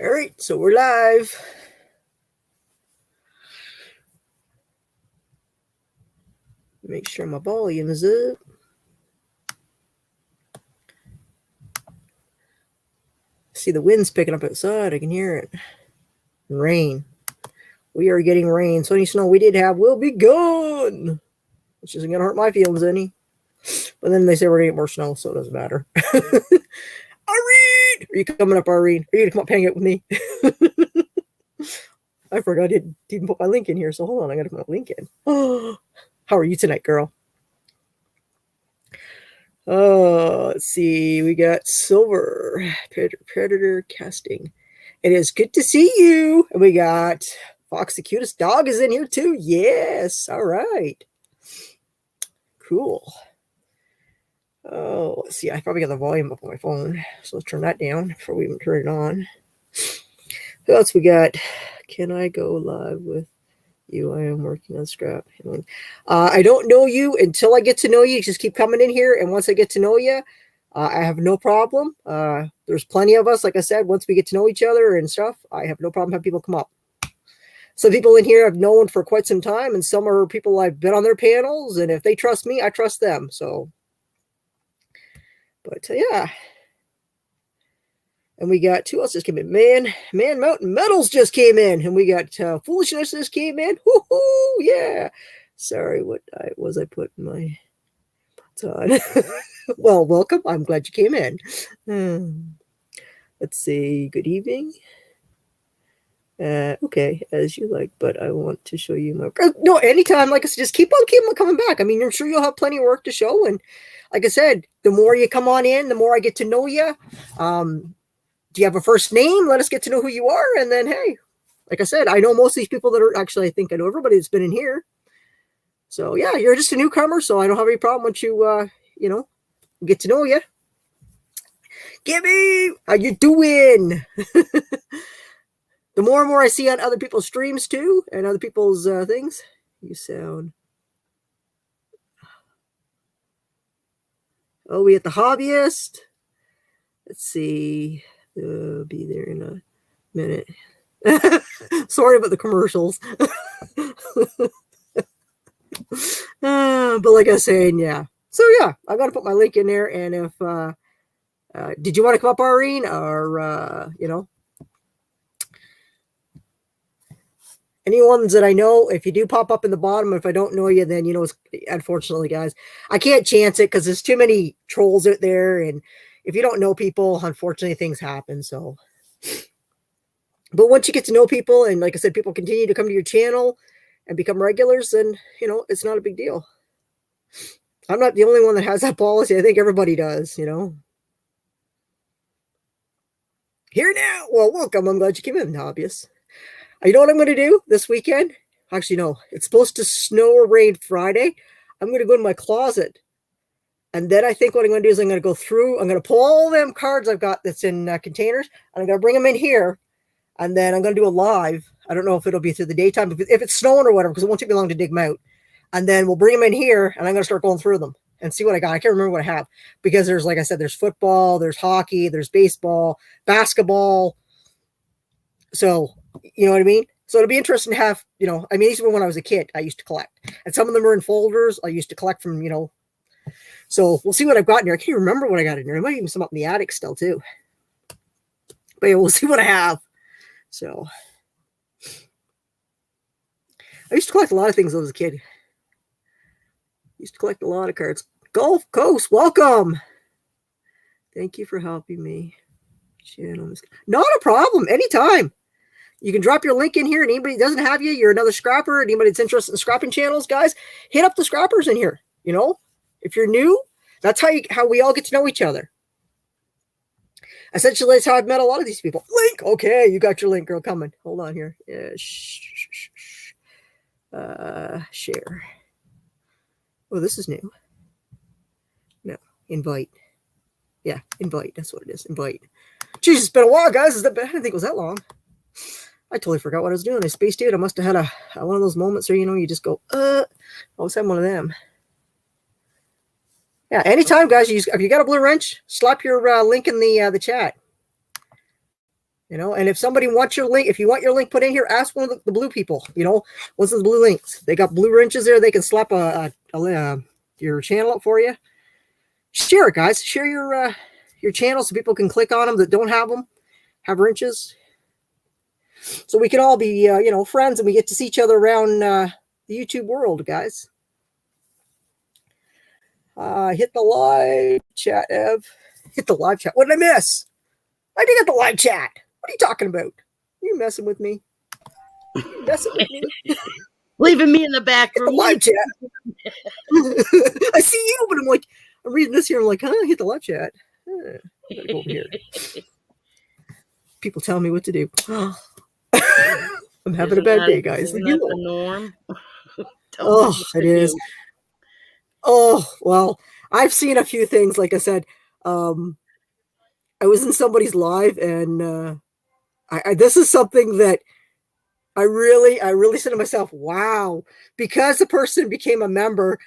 All right, so we're live. Make sure my volume is up. See, the wind's picking up outside. I can hear it. Rain. We are getting rain. So any snow we did have will be gone, which isn't going to hurt my feelings any. But then they say we're going to get more snow, so it doesn't matter. Irene! Are you coming up, Irene? Are you going to come up hang out with me? I forgot I didn't even put my link in here, so hold on. I got to put my link in. Oh, how are you tonight, girl? Oh, let's see. We got Silver, Predator Casting. It is good to see you. And we got Fox the Cutest Dog is in here too. Yes. All right. Cool. Oh, let's see. I probably got the volume up on my phone. So let's turn that down before we even turn it on. Who else we got? Can I go live with you? I am working on scrap. I don't know you until I get to know you. Just keep coming in here. And once I get to know you, I have no problem. There's plenty of us. Like I said, once we get to know each other and stuff, I have no problem having people come up. Some people in here I've known for quite some time, and some are people I've been on their panels. And if they trust me, I trust them. So, but yeah. And we got two else just came in. Man Mountain Metals just came in. And we got Foolishness just came in. Woohoo! Yeah. Sorry, what was I putting my on? Well, welcome. I'm glad you came in. Let's see. Good evening. Okay, as you like, but I want to show you my. No, anytime. Like I said, just keep on coming back. I mean, I'm sure you'll have plenty of work to show. And like I said, the more you come on in, the more I get to know you. Do you have a first name? Let us get to know who you are. And then, hey, like I said, I know most of these people that are actually, I think I know everybody that's been in here. So yeah, you're just a newcomer. So I don't have any problem once you, get to know you. Gibby, how you doing? The more and more I see on other people's streams too, and other people's things, you sound. Oh, we at the Hobbyist. Let's see. Be there in a minute. Sorry about the commercials. But like I was saying, yeah. So yeah, I got to put my link in there. And if did you want to come up, Irene, or any ones that I know? If you do pop up in the bottom, if I don't know you, then unfortunately, guys, I can't chance it because there's too many trolls out there, and if you don't know people, unfortunately, things happen. So, but once you get to know people, and like I said, people continue to come to your channel and become regulars, then it's not a big deal. I'm not the only one that has that policy. I think everybody does. Here now. Well, welcome. I'm glad you came in, Hobbyist. You know what I'm going to do this weekend? Actually, no. It's supposed to snow or rain Friday. I'm going to go in my closet. And then I think what I'm going to do is I'm going to go through. I'm going to pull all them cards I've got that's in containers. And I'm going to bring them in here. And then I'm going to do a live. I don't know if it'll be through the daytime. If it's snowing or whatever, because it won't take me long to dig them out. And then we'll bring them in here. And I'm going to start going through them and see what I got. I can't remember what I have. Because there's, like I said, there's football, there's hockey, there's baseball, basketball. So, you know what I mean? So it'll be interesting to have, these were when I was a kid, I used to collect. And some of them are in folders. I used to collect from, So we'll see what I've got in here. I can't remember what I got in here. I might even some up in the attic still, too. But yeah, we'll see what I have. So I used to collect a lot of things when I was a kid. I used to collect a lot of cards. Gulf Coast, welcome. Thank you for helping me. Not a problem. Anytime. You can drop your link in here, and anybody that doesn't have you're another scrapper. Anybody that's interested in scrapping channels, guys, hit up the scrappers in here. If you're new, that's how we all get to know each other. Essentially, that's how I've met a lot of these people. Link, okay, you got your link, girl, coming. Hold on here. Yeah, share. Oh, this is new. No, invite. Yeah, invite. That's what it is. Invite. Jeez, it's been a while, guys. I didn't think it was that long. I totally forgot what I was doing. I spaced out. I must have had one of those moments where, you just go, I was having one of them. Yeah, anytime, guys. If you got a blue wrench, slap your link in the chat. And if somebody wants your link, if you want your link put in here, ask one of the blue people. What's the blue links? They got blue wrenches there. They can slap your channel up for you. Share it, guys. Share your channel so people can click on them that don't have them, have wrenches. So we can all be, friends, and we get to see each other around the YouTube world, guys. Hit the live chat, Ev. Hit the live chat. What did I miss? I did get the live chat. What are you talking about? Are you messing with me? Leaving me in the back room. The live chat. I see you, but I'm reading this here. I'm like, hit the live chat. I gotta go over here. People tell me what to do. I'm having a bad day, guys. Isn't that the norm? It is. Oh, well, I've seen a few things. Like I said, I was in somebody's live, and this is something that I really said to myself, wow, because the person became a member,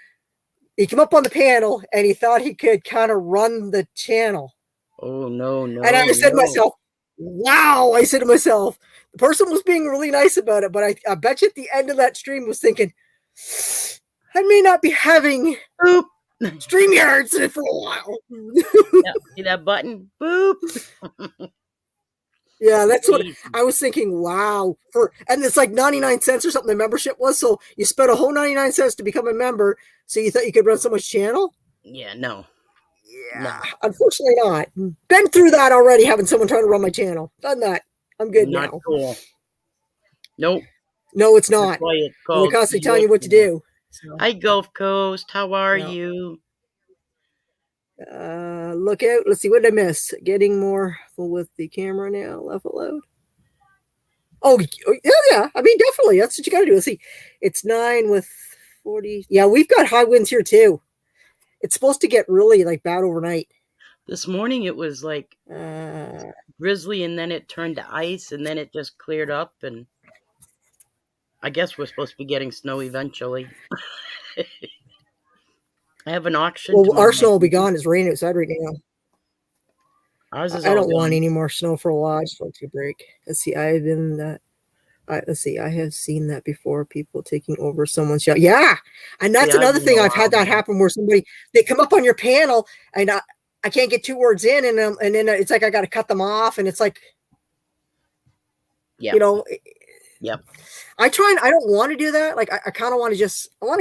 he came up on the panel and he thought he could kind of run the channel. Oh, no. And I said to myself, wow, the person was being really nice about it, but I bet you at the end of that stream was thinking, I may not be having StreamYards for a while. See that button? Boop. Yeah, that's what I was thinking. Wow. And it's like 99 cents or something the membership was. So you spent a whole 99 cents to become a member. So you thought you could run someone's channel? Yeah, no. Yeah, no. Unfortunately not. Been through that already, having someone try to run my channel. Done that. I'm good not now. Cool. Nope. No, it's not. They're constantly telling you what to do. So. Hi, Gulf Coast. How are you? Look out. Let's see. What did I miss? Getting more full with the camera now. Level load. Oh, yeah. I mean, definitely. That's what you got to do. Let's see. It's 9 with 40. Yeah, we've got high winds here, too. It's supposed to get really, bad overnight. This morning it was, drizzly, and then it turned to ice, and then it just cleared up, and I guess we're supposed to be getting snow eventually. I have an auction. Well, our snow will be gone. It's raining outside right now. I don't want any more snow for a while. I just want to break. Let's see. I have seen that before. People taking over someone's show. Yeah, and that's another thing. I've had that happen where they come up on your panel, and I can't get 2 words in, and then it's like I got to cut them off, and it's like, Yep. I don't want to do that. I kind of want to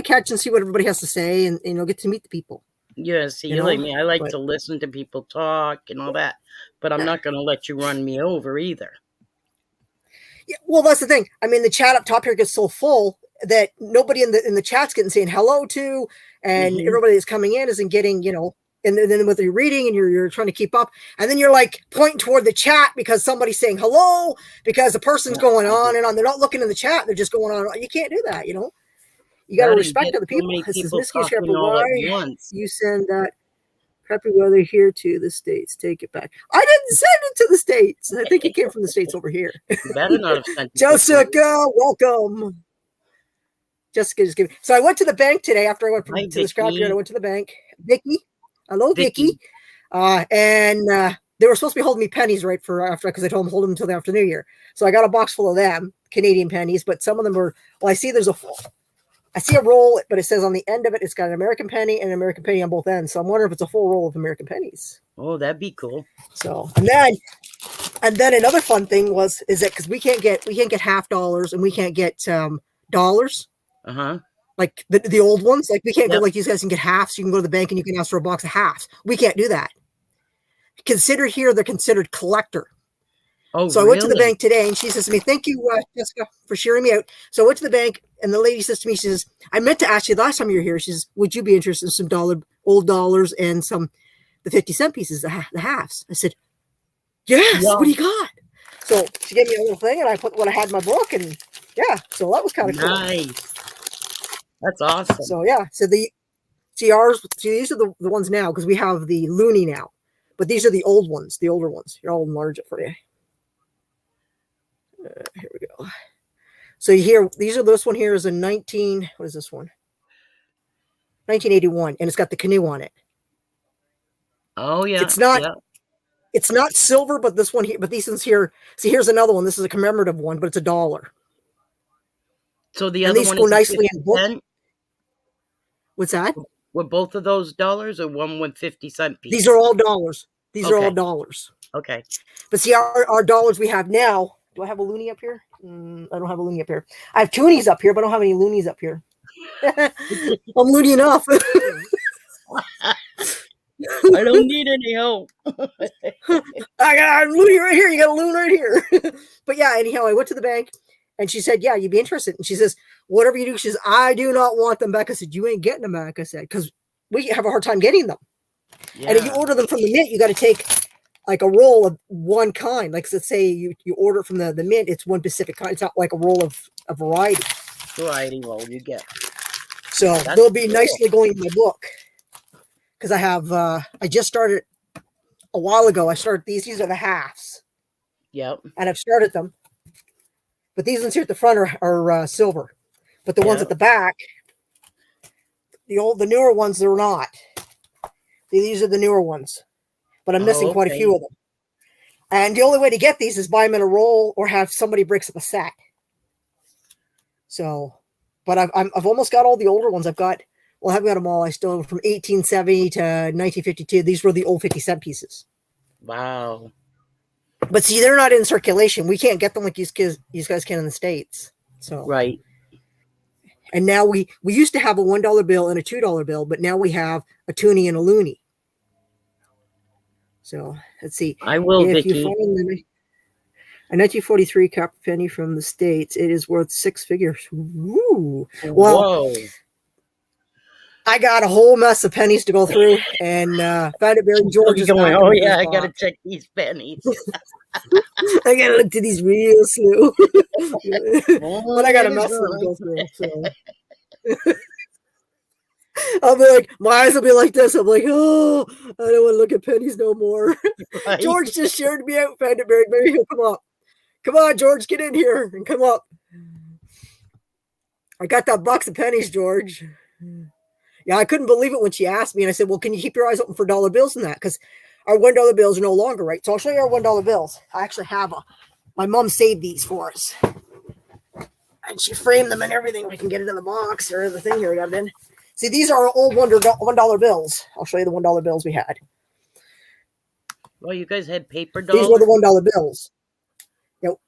catch and see what everybody has to say, and get to meet the people. Yeah, see, like me. I like to listen to people talk and all that, but I'm not going to let you run me over either. Yeah, well, that's the thing. I mean, the chat up top here gets so full that nobody in the chat's getting saying hello to, and everybody that's coming in isn't getting, and then with your reading and you're trying to keep up, and then you're pointing toward the chat because somebody's saying hello, because the person's going on and on. They're not looking in the chat. They're just going on. You can't do that, You got to respect other people. This is Miss Shepherd. Why you send that crappy weather here to the States? Take it back. I didn't send it to the States. I think it came from the States over here. You better not have sent it. Jessica, welcome. Jessica just gave me. So I went to the bank today after I went to the scrapyard. I went to the bank. Vicky. Hello, Vicky. And they were supposed to be holding me pennies right for after, because I told them hold them until the after New Year. So I got a box full of them, Canadian pennies, but some of them were, I see a roll, but it says on the end of it, it's got an American penny and an American penny on both ends. So I'm wondering if it's a full roll of American pennies. Oh, that'd be cool. So, and then another fun thing is that because we can't get half dollars and we can't get dollars. Like the old ones, we can't go like you guys can get halves. You can go to the bank and you can ask for a box of halves. We can't do that. Consider here, they're considered collector. Oh, so I went to the bank today, and she says to me, "Thank you, Jessica, for sharing me out." So I went to the bank, and the lady says to me, she says, "I meant to ask you last time you were here." She says, "Would you be interested in some old dollars and the 50-cent pieces, the halves?" I said, "Yes." Yeah. What do you got? So she gave me a little thing, and I put what I had in my book, and so that was kind of cool. Nice. That's awesome. So so these are the ones now, because we have the loonie now, but these are the old ones, the older ones. Here, I'll enlarge it for you. Here we go. So this one here is a 1981, and it's got the canoe on it. Oh yeah. It's not. Yeah. It's not silver, but this one here, but these ones here. See, here's another one. This is a commemorative one, but it's $1. So the And other these one go is a nicely 50 in book. cent? What's that? Were both of those dollars or one with 50-cent piece? These are all dollars. These are all Okay. dollars. Okay. But see, our dollars we have now. Do I have a loonie up here? I don't have a loonie up here. I have toonies up here, but I don't have any loonies up here. I'm loony enough. I don't need any help. I'm loony right here. You got a loon right here. But yeah, anyhow, I went to the bank and she said, yeah, you'd be interested. And she says, whatever you do, she says, I do not want them back. I said, you ain't getting them back. I said, because we have a hard time getting them. Yeah. And if you order them from the mint, you got to take like a roll of one kind. Like, let's say you order it from the mint, it's one specific kind. It's not like a roll of a variety. Variety roll you get. So they'll be nicely going in my book. Because I have, I just started a while ago. I started these. These are the halves. Yep. And I've started them. But these ones here at the front are silver. But the ones at the back, the newer ones, they're not. These are the newer ones. But I'm missing quite a few of them. And the only way to get these is buy them in a roll or have somebody breaks up a set. So, but I've almost got all the older ones. I've got them all. I still have from 1870 to 1952. These were the old 50-cent pieces. Wow. But see, they're not in circulation. We can't get them like these guys can in the States. So right. And now we used to have a $1 bill and a $2 bill, but now we have a toonie and a loonie. So let's see. I will, if Vicky. You find a 1943 copper penny from the States, it is worth 6 figures. Ooh. Well, whoa. I got a whole mess of pennies to go through, and found it very George is going. Oh yeah, I gotta check these pennies. I gotta look to these real slow. But I got a mess to go through. So. I'll be like, my eyes will be like this. I'm like, oh, I don't want to look at pennies no more. Right. George just shared me out, found it very. Maybe he'll come up. Come on, George, get in here and come up. I got that box of pennies, George. Yeah, I couldn't believe it when she asked me. And I said, well, can you keep your eyes open for dollar bills and that? Because our $1 bills are no longer, right? So I'll show you our $1 bills. I actually have my mom saved these for us. And she framed them and everything. We can get it in the box or the thing here we got it in. See, these are our old $1 bills. I'll show you the $1 bills we had. Well, you guys had paper dollars? These were the $1 bills. You know,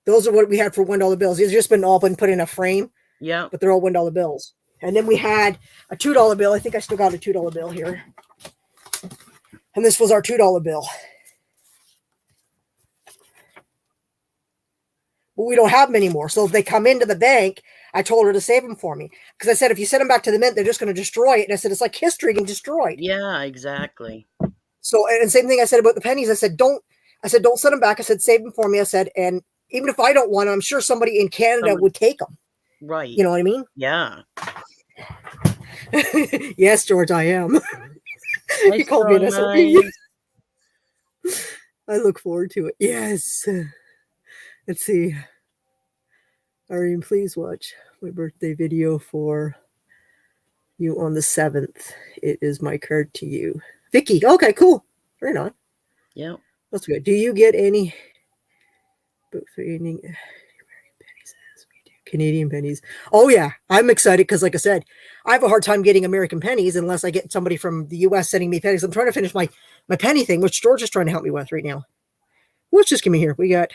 those are what we had for $1 bills. These have just all been put in a frame. Yeah. But they're all $1 bills. And then we had a $2 bill. I think I still got a $2 bill here. And this was our $2 bill. But we don't have them anymore. So if they come into the bank, I told her to save them for me. Because I said, if you send them back to the mint, they're just going to destroy it. And I said, it's like history getting destroyed. Yeah, exactly. So, and same thing I said about the pennies. I said, don't send them back. I said, save them for me. I said, and even if I don't want them, I'm sure somebody in Canada would take them. Right. You know what I mean? Yeah. Yes, George, I am. He called me an SOB. I look forward to it. Yes. Let's see. Irene, please watch my birthday video for you on the 7th. It is my card to you. Vicky. Okay, cool. Right on. Yeah. That's good. Do you get any book fading Canadian pennies? Oh yeah, I'm excited because, like I said, I have a hard time getting American pennies unless I get somebody from the U.S. sending me pennies. I'm trying to finish my penny thing, which George is trying to help me with right now. Let's just give me here. We got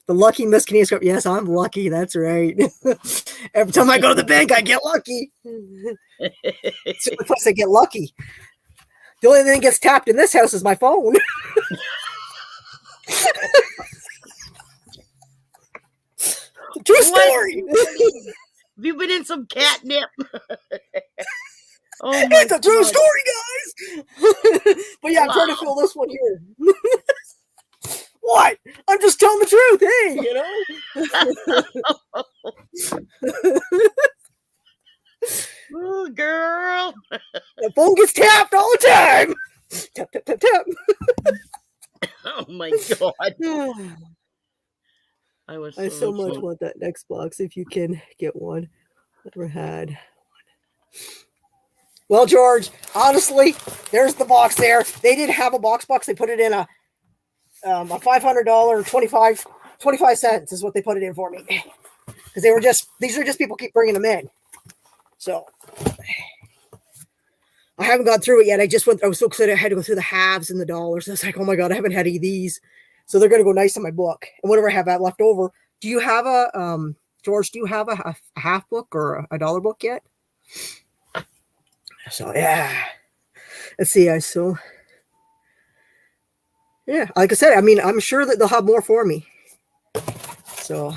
the lucky Miss Canadian Scrap. Yes, I'm lucky. That's right. Every time I go to the bank, I get lucky. It's the only place I get lucky. The only thing that gets tapped in this house is my phone. True story. Have you been in some catnip? Oh my it's a true story, guys. But yeah, I'm trying to fill this one here. What? I'm just telling the truth. Hey, you know. Ooh, girl. The phone gets tapped all the time. Tap, tap, tap, tap. Oh my God. I so much want that next box if you can get one. Never had one. Well, George, honestly, there's the box there. They didn't have a box. They put it in a $500 25 cents is what they put it in for me. Because these are just people keep bringing them in. So I haven't gone through it yet. I was so excited. I had to go through the halves and the dollars. I was like, oh my God, I haven't had any of these. So they're going to go nice in my book. And whatever I have that left over. Do you have George, do you have a half book or a dollar book yet? So, yeah. Let's see. Yeah, like I said, I mean, I'm sure that they'll have more for me. So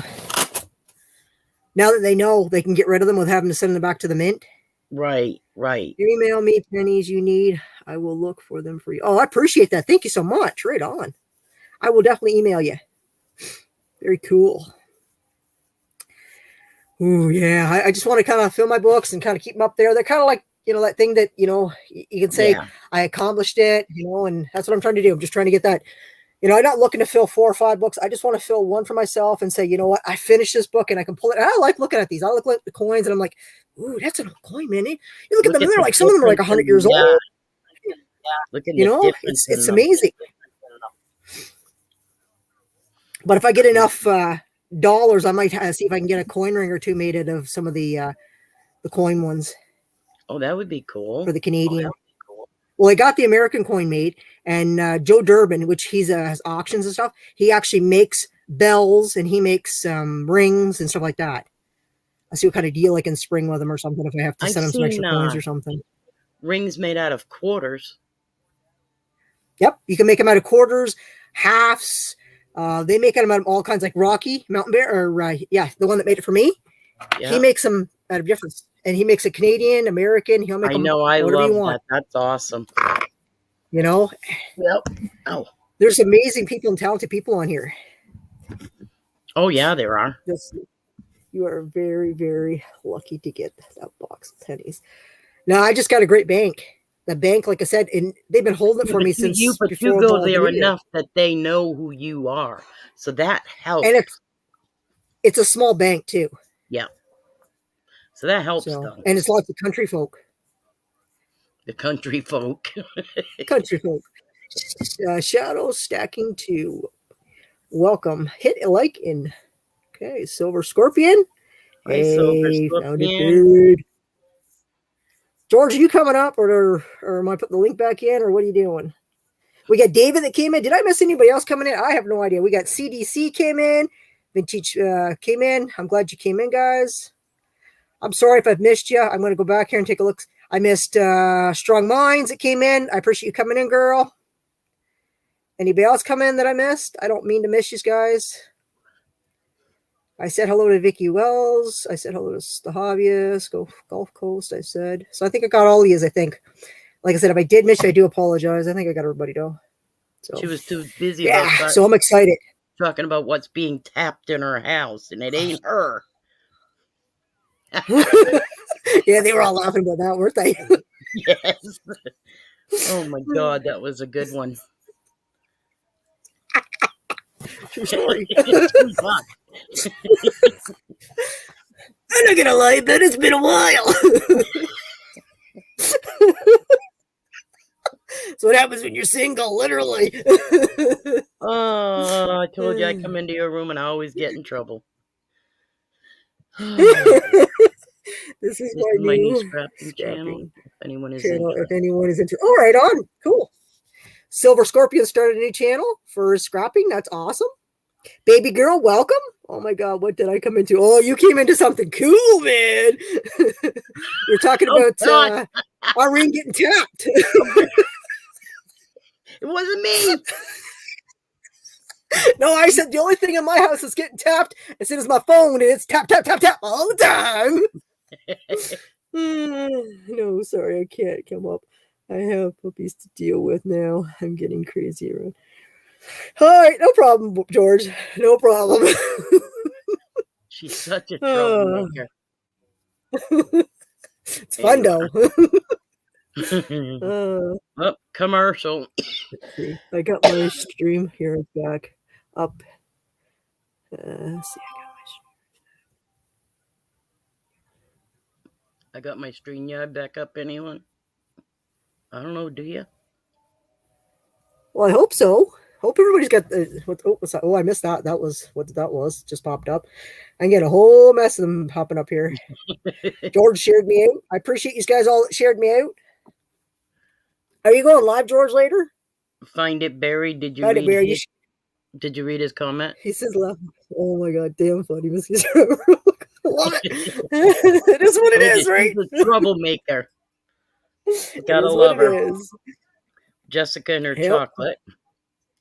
now that they know they can get rid of them without having to send them back to the mint. Right. Email me pennies you need. I will look for them for you. Oh, I appreciate that. Thank you so much. Right on. I will definitely email you. Very cool. Ooh, yeah. I just want to kind of fill my books and kind of keep them up there. They're kind of like, that thing that, you can say, yeah, I accomplished it, and that's what I'm trying to do. I'm just trying to get that, I'm not looking to fill 4 or 5 books. I just want to fill one for myself and say, you know what, I finished this book and I can pull it. And I like looking at these. I look at the coins and I'm like, ooh, that's an old coin, man. You look at them, they're like, some of them are like 100 years old. Look at it's amazing. But if I get enough dollars, I might see if I can get a coin ring or 2 made out of some of the coin ones. Oh, that would be cool. For the Canadian. Cool. Well, I got the American coin made, and Joe Durbin, which has auctions and stuff, he actually makes bells and he makes rings and stuff like that. I see what kind of deal I can spring with them or something if I have to send them some extra coins or something. Rings made out of quarters. Yep, you can make them out of quarters, halves. They make them out of all kinds, like Rocky Mountain Bear, or the one that made it for me. Yep. He makes them out of different. And he makes a Canadian, American. He'll make them. I love that. That's awesome. Yep. Oh. There's amazing people and talented people on here. Oh, yeah, there are. You are very, very lucky to get that box of pennies. Now, I just got a great bank. The bank, like I said, and they've been holding it for me since before. But you go there enough that they know who you are. So that helps. And it's a small bank, too. Yeah. So that helps, though. And it's lots of country folk. The country folk. Country folk. Shadow stacking 2. Welcome. Hit a like in. Okay, Silver Scorpion. Hey, Silver Scorpion. Found it good. George, are you coming up, or am I putting the link back in, or what are you doing? We got David that came in. Did I miss anybody else coming in? I have no idea. We got CDC came in. Vintage came in. I'm glad you came in, guys. I'm sorry if I've missed you. I'm going to go back here and take a look. I missed Strong Minds that came in. I appreciate you coming in, girl. Anybody else come in that I missed? I don't mean to miss you guys. I said hello to Vicky Wells. I said hello to the Hobbyist. Gulf Coast, I said. So I think I got all of you, I think. Like I said, if I did miss you, I do apologize. I think I got everybody, though. So, she was too busy. So I'm excited. Talking about what's being tapped in her house, and it ain't her. Yeah, they were all laughing about that, weren't they? Yes. Oh my God, that was a good one. True story. I'm not gonna lie, but it's been a while. That's what happens when you're single, literally. Oh, I told you I come into your room and I always get in trouble. This is my new scrapping channel. If anyone is interested. Oh, right on. Cool. Silver Scorpion started a new channel for scrapping. That's awesome. Baby girl, welcome. Oh my God, what did I come into? Oh, you came into something cool, man. We're talking about our ring getting tapped. It wasn't me. No, I said the only thing in my house is getting tapped. I said it's my phone, and it's tap, tap, tap, tap all the time. No, sorry, I can't come up. I have puppies to deal with now. I'm getting crazy around. All right, no problem, George. No problem. She's such a troublemaker. It's fun, though. Commercial. I got my stream here back up. Let's see, I got my StreamYard back up. Anyone? I don't know. Do you? Well, I hope so. Hope everybody's got the. What's that? Oh, I missed that. That was what that was. Just popped up. I get a whole mess of them popping up here. George shared me out. I appreciate you guys all that shared me out. Are you going live, George, later? Find it buried. Did you Find it read? buried. Did you read his comment? He says, "Oh my god, damn funny, Mr. Love it. It is what it is, right? He's a troublemaker. Gotta love her. Jessica and her chocolate.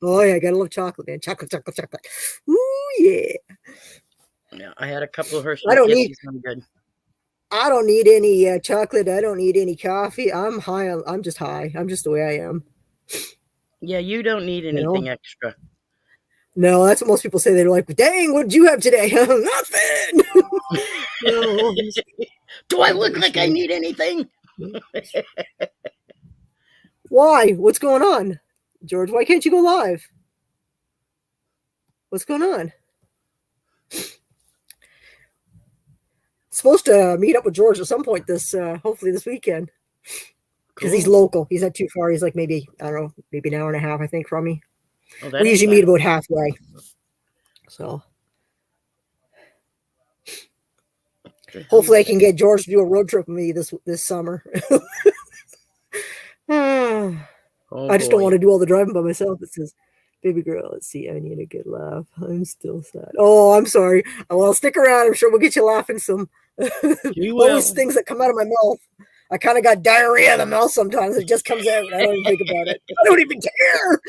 Oh yeah, gotta love chocolate, man. Chocolate. Ooh yeah. Yeah, I had a couple of her. I don't need any chocolate. I don't need any coffee. I'm high. I'm just high. I'm just the way I am. Yeah, you don't need anything extra. No, that's what most people say. They're like, "Dang, what did you have today?" Nothing. No. Do I look like I need anything? Why? What's going on, George? Why can't you go live? What's going on? Supposed to meet up with George at some point hopefully this weekend, because he's local. He's not too far. He's like maybe, I don't know, maybe an hour and a half, I think, from me. We usually meet about halfway. So hopefully I can get George to do a road trip with me this summer. I just don't want to do all the driving by myself. It says, "Baby girl, let's see, I need a good laugh. I'm still sad." Oh, I'm sorry. Well, stick around. I'm sure we'll get you laughing some. Those things that come out of my mouth. I kind of got diarrhea in the mouth sometimes. It just comes out. I don't even think about it. I don't even care.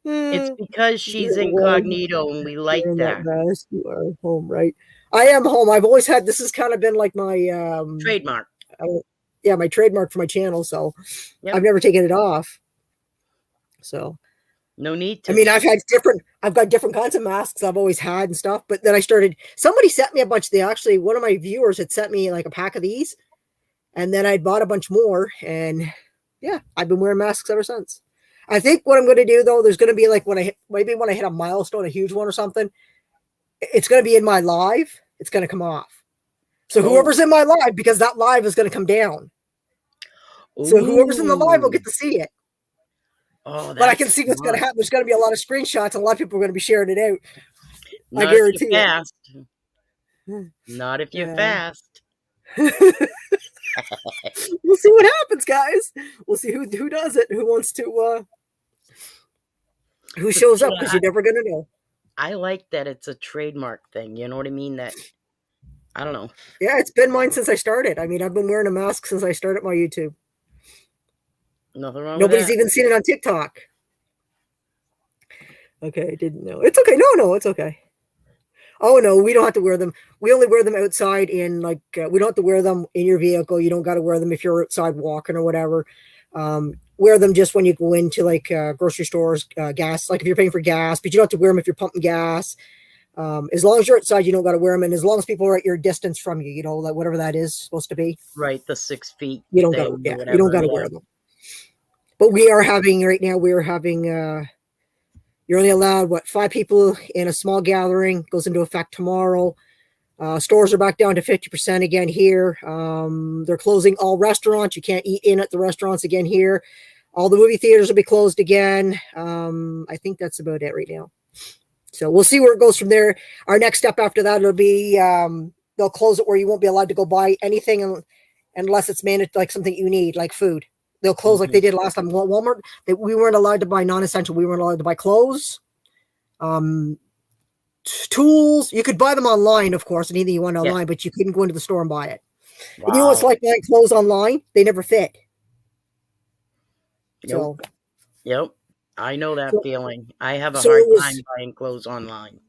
It's because she's incognito and we like that. You are home, right? I am home. I've always had, this has kind of been like my trademark. My trademark for my channel. So I've never taken it off. So no need to. I mean, I've got different kinds of masks I've always had and stuff. But then somebody sent me a bunch. One of my viewers had sent me like a pack of these. And then I'd bought a bunch more. And yeah, I've been wearing masks ever since. I think what I'm going to do, though, there's going to be like when I hit a milestone, a huge one or something, it's going to be in my live. It's going to come off. So whoever's in my live, because that live is going to come down. Ooh. So whoever's in the live will get to see it. Oh, but I can see what's going to happen. There's going to be a lot of screenshots, and a lot of people are going to be sharing it out. Not I guarantee if you're fast. Not if you're fast. We'll see what happens, guys. We'll see who does it, who wants to, who shows up, because you're never going to know. I like that it's a trademark thing. You know what I mean? That, I don't know. Yeah, it's been mine since I started. I mean, I've been wearing a mask since I started my YouTube. Nothing wrong Nobody's with that. even seen it on TikTok. Okay, I didn't know. It's okay. No, it's okay. Oh, no, we don't have to wear them. We only wear them outside we don't have to wear them in your vehicle. You don't got to wear them if you're outside walking or whatever. Wear them just when you go into grocery stores, gas, like if you're paying for gas, but you don't have to wear them if you're pumping gas. As long as you're outside, you don't got to wear them. And as long as people are at your distance from you, like whatever that is supposed to be. Right, the 6 feet. You don't got to, you don't got to wear them. But we're having, you're only allowed, 5 people in a small gathering, goes into effect tomorrow. Stores are back down to 50% again here. They're closing all restaurants. You can't eat in at the restaurants again here. All the movie theaters will be closed again. I think that's about it right now. So we'll see where it goes from there. Our next step after that will be they'll close it where you won't be allowed to go buy anything unless it's managed, like something you need, like food. They'll close like they did last time. Walmart, we weren't allowed to buy non-essential. We weren't allowed to buy clothes, tools. You could buy them online, of course, anything you want online, but you couldn't go into the store and buy it. Wow. And you know what's like buying clothes online? They never fit. Yep. I know that feeling. I have a hard time buying clothes online.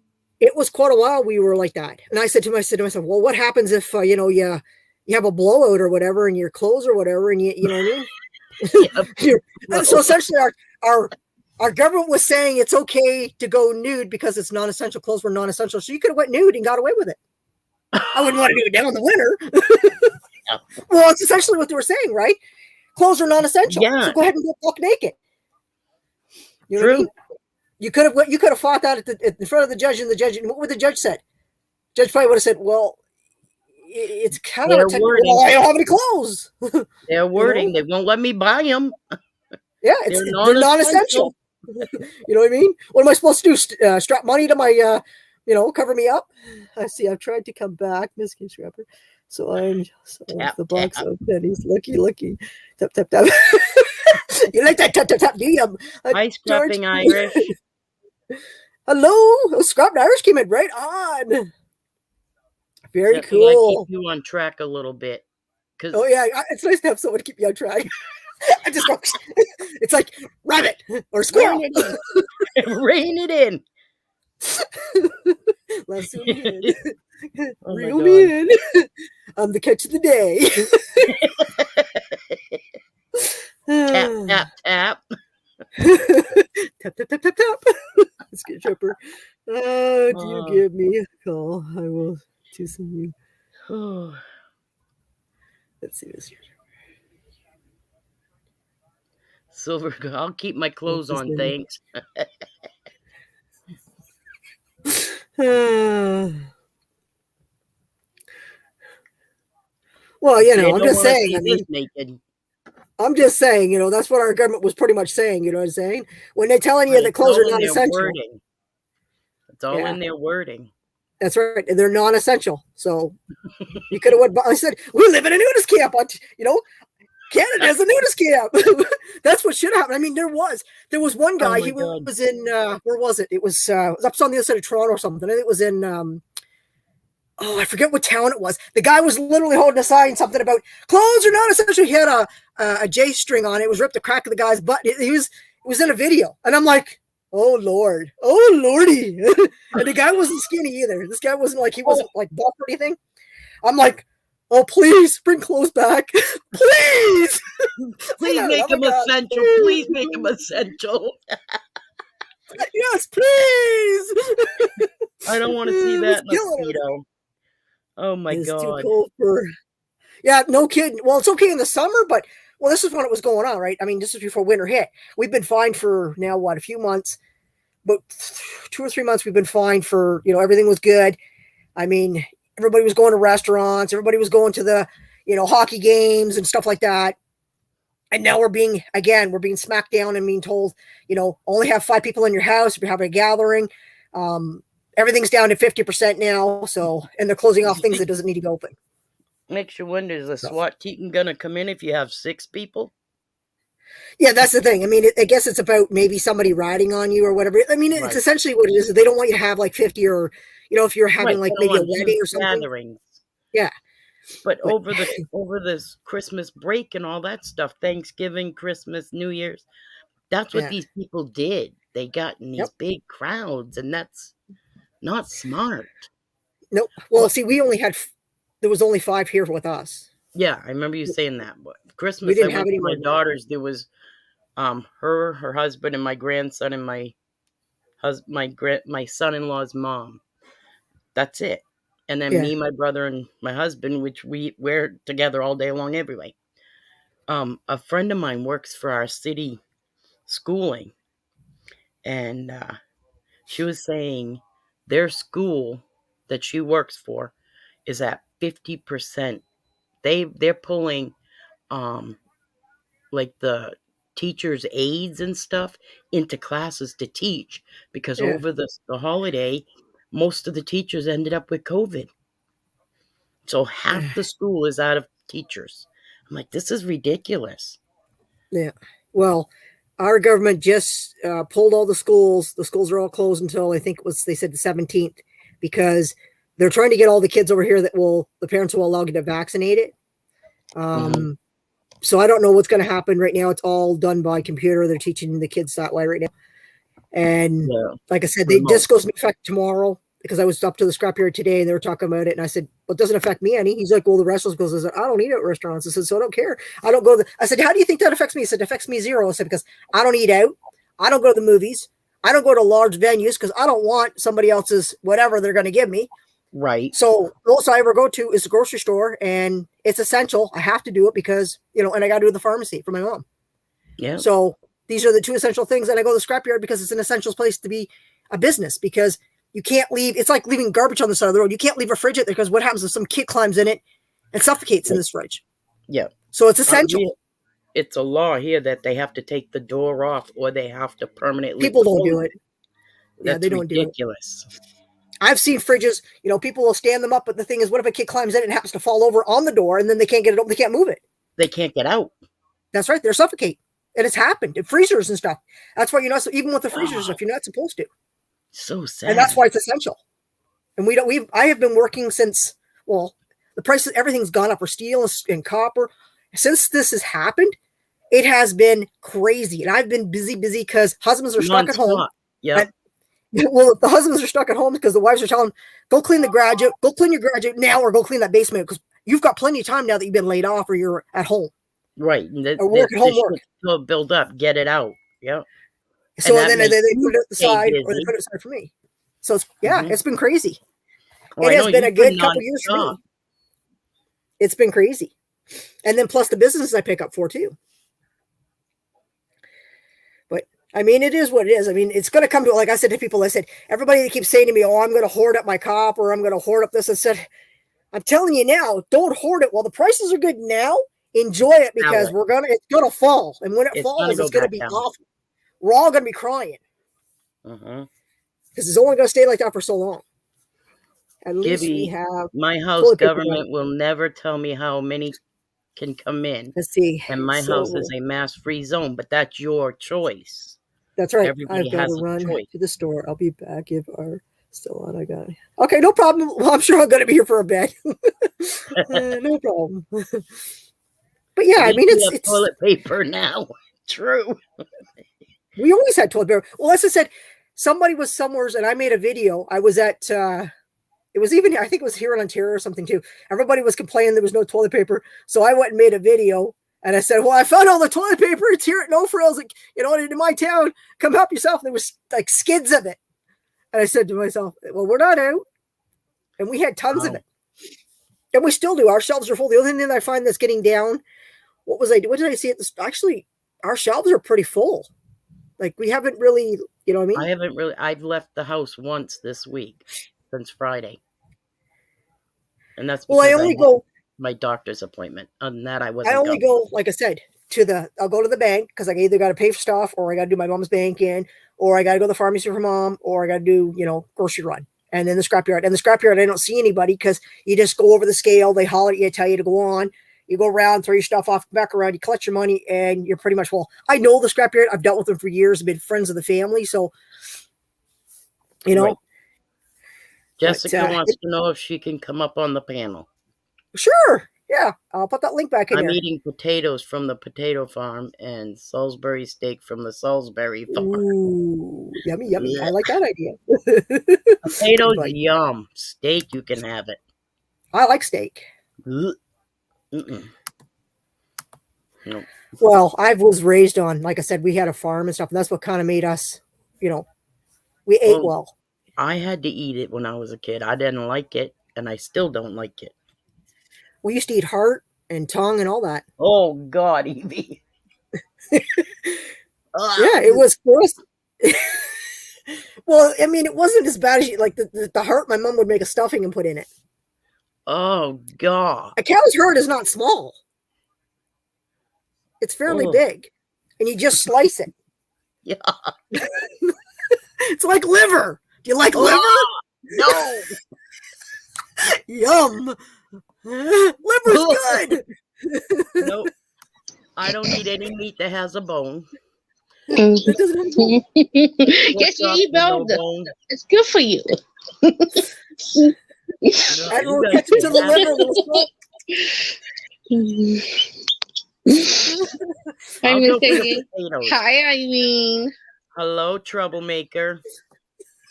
It was quite a while we were like that. And I said to myself, well, what happens if, you have a blowout or whatever in your clothes or whatever, and you know what I mean? So essentially our government was saying it's okay to go nude because it's non-essential. Clothes were non-essential. So you could have went nude and got away with it. I wouldn't want to do it down in the winter. Well, it's essentially what they were saying, right? Clothes are non-essential. Yeah. So go ahead and get buck naked. You know what I mean? You could have fought that in front of the judge, and what would the judge said? Judge probably would have said, well, it's kind of Their a technical. wording. Well, I don't have any clothes. Their wording. They won't let me buy them. Yeah, They're they're non-essential. You know what I mean? What am I supposed to do? Strap money to my, cover me up? I see. I've tried to come back, Miss King Scrapper. So I'm just Tap, the box tap. of pennies. Lucky. Tap, tap, tap. You like that tap, tap, tap, do you? Hi, Scrapping Irish. Hello. Oh, Scrapping Irish came in right on. Very Except we cool. keep you on track a little bit. Oh, yeah. It's nice to have someone to keep you on track. I just go, it's like rabbit or squirrel. Rein it in. Let's zoom in. Oh Reel me in. I'm the catch of the day. Tap, tap, tap. Tap, tap, tap, tap, tap. Let's get Tripper. Do you give me a call? I will choosing you. Let's see this here. Silver, I'll keep my clothes on, thanks. Well, I'm just saying. I'm just saying, that's what our government was pretty much saying. You know what I'm saying? When they're telling you that clothes are not essential. It's all in their wording. That's right. And they're non-essential. So you could have went. I said, we live in a nudist camp. Canada is a nudist camp. That's what should happen. I mean, there was one guy. He was in where was it? It was up on the other side of Toronto or something. I think it was in I forget what town it was. The guy was literally holding a sign, something about clothes are not essential. He had a J string on it. It was ripped the crack of the guy's butt. It was in a video, and I'm like, oh Lord, oh Lordy. And the guy wasn't skinny either. This guy wasn't like like buff or anything. I'm like, oh, please bring clothes back. Please. Please make him essential. Please make him essential. Yes, please. I don't want to see that mosquito. Oh my God. Too cold for. Yeah, no kidding. Well, it's okay in the summer, but this is when it was going on, right? I mean, this is before winter hit. We've been fine for now, a few months, but 2 or 3 months we've been fine for, everything was good. I mean, everybody was going to restaurants. Everybody was going to the, hockey games and stuff like that. And now we're being smacked down and being told, only have 5 people in your house if you're having a gathering. Everything's down to 50% now. So, and they're closing off things that doesn't need to be open. Makes you wonder, is the SWAT team going to come in if you have 6 people? Yeah, that's the thing. I mean, I guess it's about maybe somebody riding on you or whatever. I mean, it's essentially what it is. They don't want you to have like 50 or, if you're having like maybe a wedding or something. Gatherings. Yeah. But over this Christmas break and all that stuff, Thanksgiving, Christmas, New Year's, that's what these people did. They got in these big crowds, and that's not smart. Nope. Well, see, there was only 5 here with us. Yeah, I remember you saying that. But Christmas, we didn't have any my daughters. There was her husband, and my grandson, and my son-in-law's mom. That's it. And then me, my brother, and my husband, which we're together all day long anyway. A friend of mine works for our city schooling, and she was saying their school that she works for is at 50%. They're pulling like the teachers' aides and stuff into classes to teach because over the holiday, most of the teachers ended up with COVID. So half the school is out of teachers. I'm like, this is ridiculous. Yeah. Well, our government just pulled all the schools. The schools are all closed until I think they said the 17th, because they're trying to get all the kids over here the parents will allow you to get vaccinated. So I don't know what's going to happen right now. It's all done by computer. They're teaching the kids that way right now. And like I said, this goes into effect tomorrow, because I was up to the scrapyard today and they were talking about it. And I said, well, it doesn't affect me any. He's like, well, the restaurants goes, I don't eat at restaurants. I said, so I don't care. I don't go I said, how do you think that affects me? He said, it affects me 0. I said, because I don't eat out. I don't go to the movies. I don't go to large venues because I don't want somebody else's whatever they're going to give me. Right. So the most I ever go to is the grocery store, and it's essential. I have to do it because, and I got to do the pharmacy for my mom. Yeah. So these are the 2 essential things. And I go to the scrapyard because it's an essential place to be a business, because You can't leave. It's like leaving garbage on the side of the road. You can't leave a fridge in there because what happens if some kid climbs in it and suffocates in this fridge? Yeah. So it's essential. It's a law here that they have to take the door off or they have to permanently. People don't do it. That's they don't ridiculous. do it. I've seen fridges, people will stand them up, but the thing is, what if a kid climbs in and happens to fall over on the door and then they can't get it open, they can't move it? They can't get out. That's right. They're suffocate. And it's happened in freezers and stuff. That's why you're not, even with the freezers stuff, you're not supposed to. So sad. And that's why it's essential. And I have been working since, the price of everything's gone up for steel and copper. Since this has happened, it has been crazy. And I've been busy because husbands are stuck at home. Yeah. Well, the husbands are stuck at home because the wives are telling them, go clean the garage out, go clean your garage out now, or go clean that basement because you've got plenty of time now that you've been laid off or you're at home. Right. Or work at home work. Still build up, get it out. Yeah. So then they put it aside or they put it aside for me. So it's been crazy. It has been a good couple years for me. It's been crazy. And then plus the businesses I pick up for too. But I mean, it is what it is. I mean, it's going to come to, like I said to people, everybody that keeps saying to me, I'm going to hoard up my cop or I'm going to hoard up this. I said, I'm telling you now, don't hoard it. While the prices are good now, enjoy it because it's going to fall. And when it falls, it's going to be awful. We're all going to be crying. Because it's only going to stay like that for so long. At least we have. My house government will never tell me how many can come in. Let's see. And my house is a mask-free zone, but that's your choice. That's right. Everybody I've got has to run choice. to the store. I'll be back if are still on. I got it. Okay, no problem. Well, I'm sure I'm going to be here for a bit. No problem. But yeah, I mean, it's toilet paper now. True. We always had toilet paper. Well, as I said, somebody was somewhere, and I made a video. I was at. It was even, I think it was here in Ontario or something too. Everybody was complaining there was no toilet paper. So I went and made a video and I said, well, I found all the toilet paper. It's here at No Frills. Like, in my town, come help yourself. And there was like skids of it. And I said to myself, well, we're not out. And we had tons of it. And we still do. Our shelves are full. The only thing that I find that's getting down, what did I see at this? Actually, our shelves are pretty full. Like we haven't really, you know what I mean? I've left the house once this week. Since Friday, and that's because I only go my doctor's appointment. Other than that, I wasn't. I only go, like I said, I'll go to the bank because I either got to pay for stuff, or I got to do my mom's bank in, or I got to go to the pharmacy for mom, or I got to do grocery run, and then the scrapyard. And the scrapyard, I don't see anybody because you just go over the scale. They holler at you, tell you to go on. You go around, throw your stuff off, back around. You collect your money, and you're pretty much full. I know the scrapyard. I've dealt with them for years. I've been friends of the family, so Right. Jessica wants to know if she can come up on the panel. Sure. Yeah. I'll put that link back in there. I'm eating potatoes from the potato farm and Salisbury steak from the Salisbury farm. Ooh, yummy, yummy. Yeah. I like that idea. Potatoes, yum. Steak, you can have it. I like steak. No. Well, I was raised on, like I said, we had a farm and stuff, and that's what kind of made us, we ate well. I had to eat it when I was a kid. I didn't like it, and I still don't like it. We used to eat heart and tongue and all that. Oh, God, Evie. Yeah, it was for us. Well, I mean, it wasn't as bad as like the heart my mom would make a stuffing and put in it. Oh, God. A cow's heart is not small. It's fairly big. And you just slice it. Yeah. It's like liver. Do you like liver? No. Yum. Liver's good. Nope. I don't eat any meat that has a bone. That doesn't have a bone. Yes, you eat bone. It's good for you. I don't get to the liver. I'm saying, hi, Eileen. Hello, troublemaker.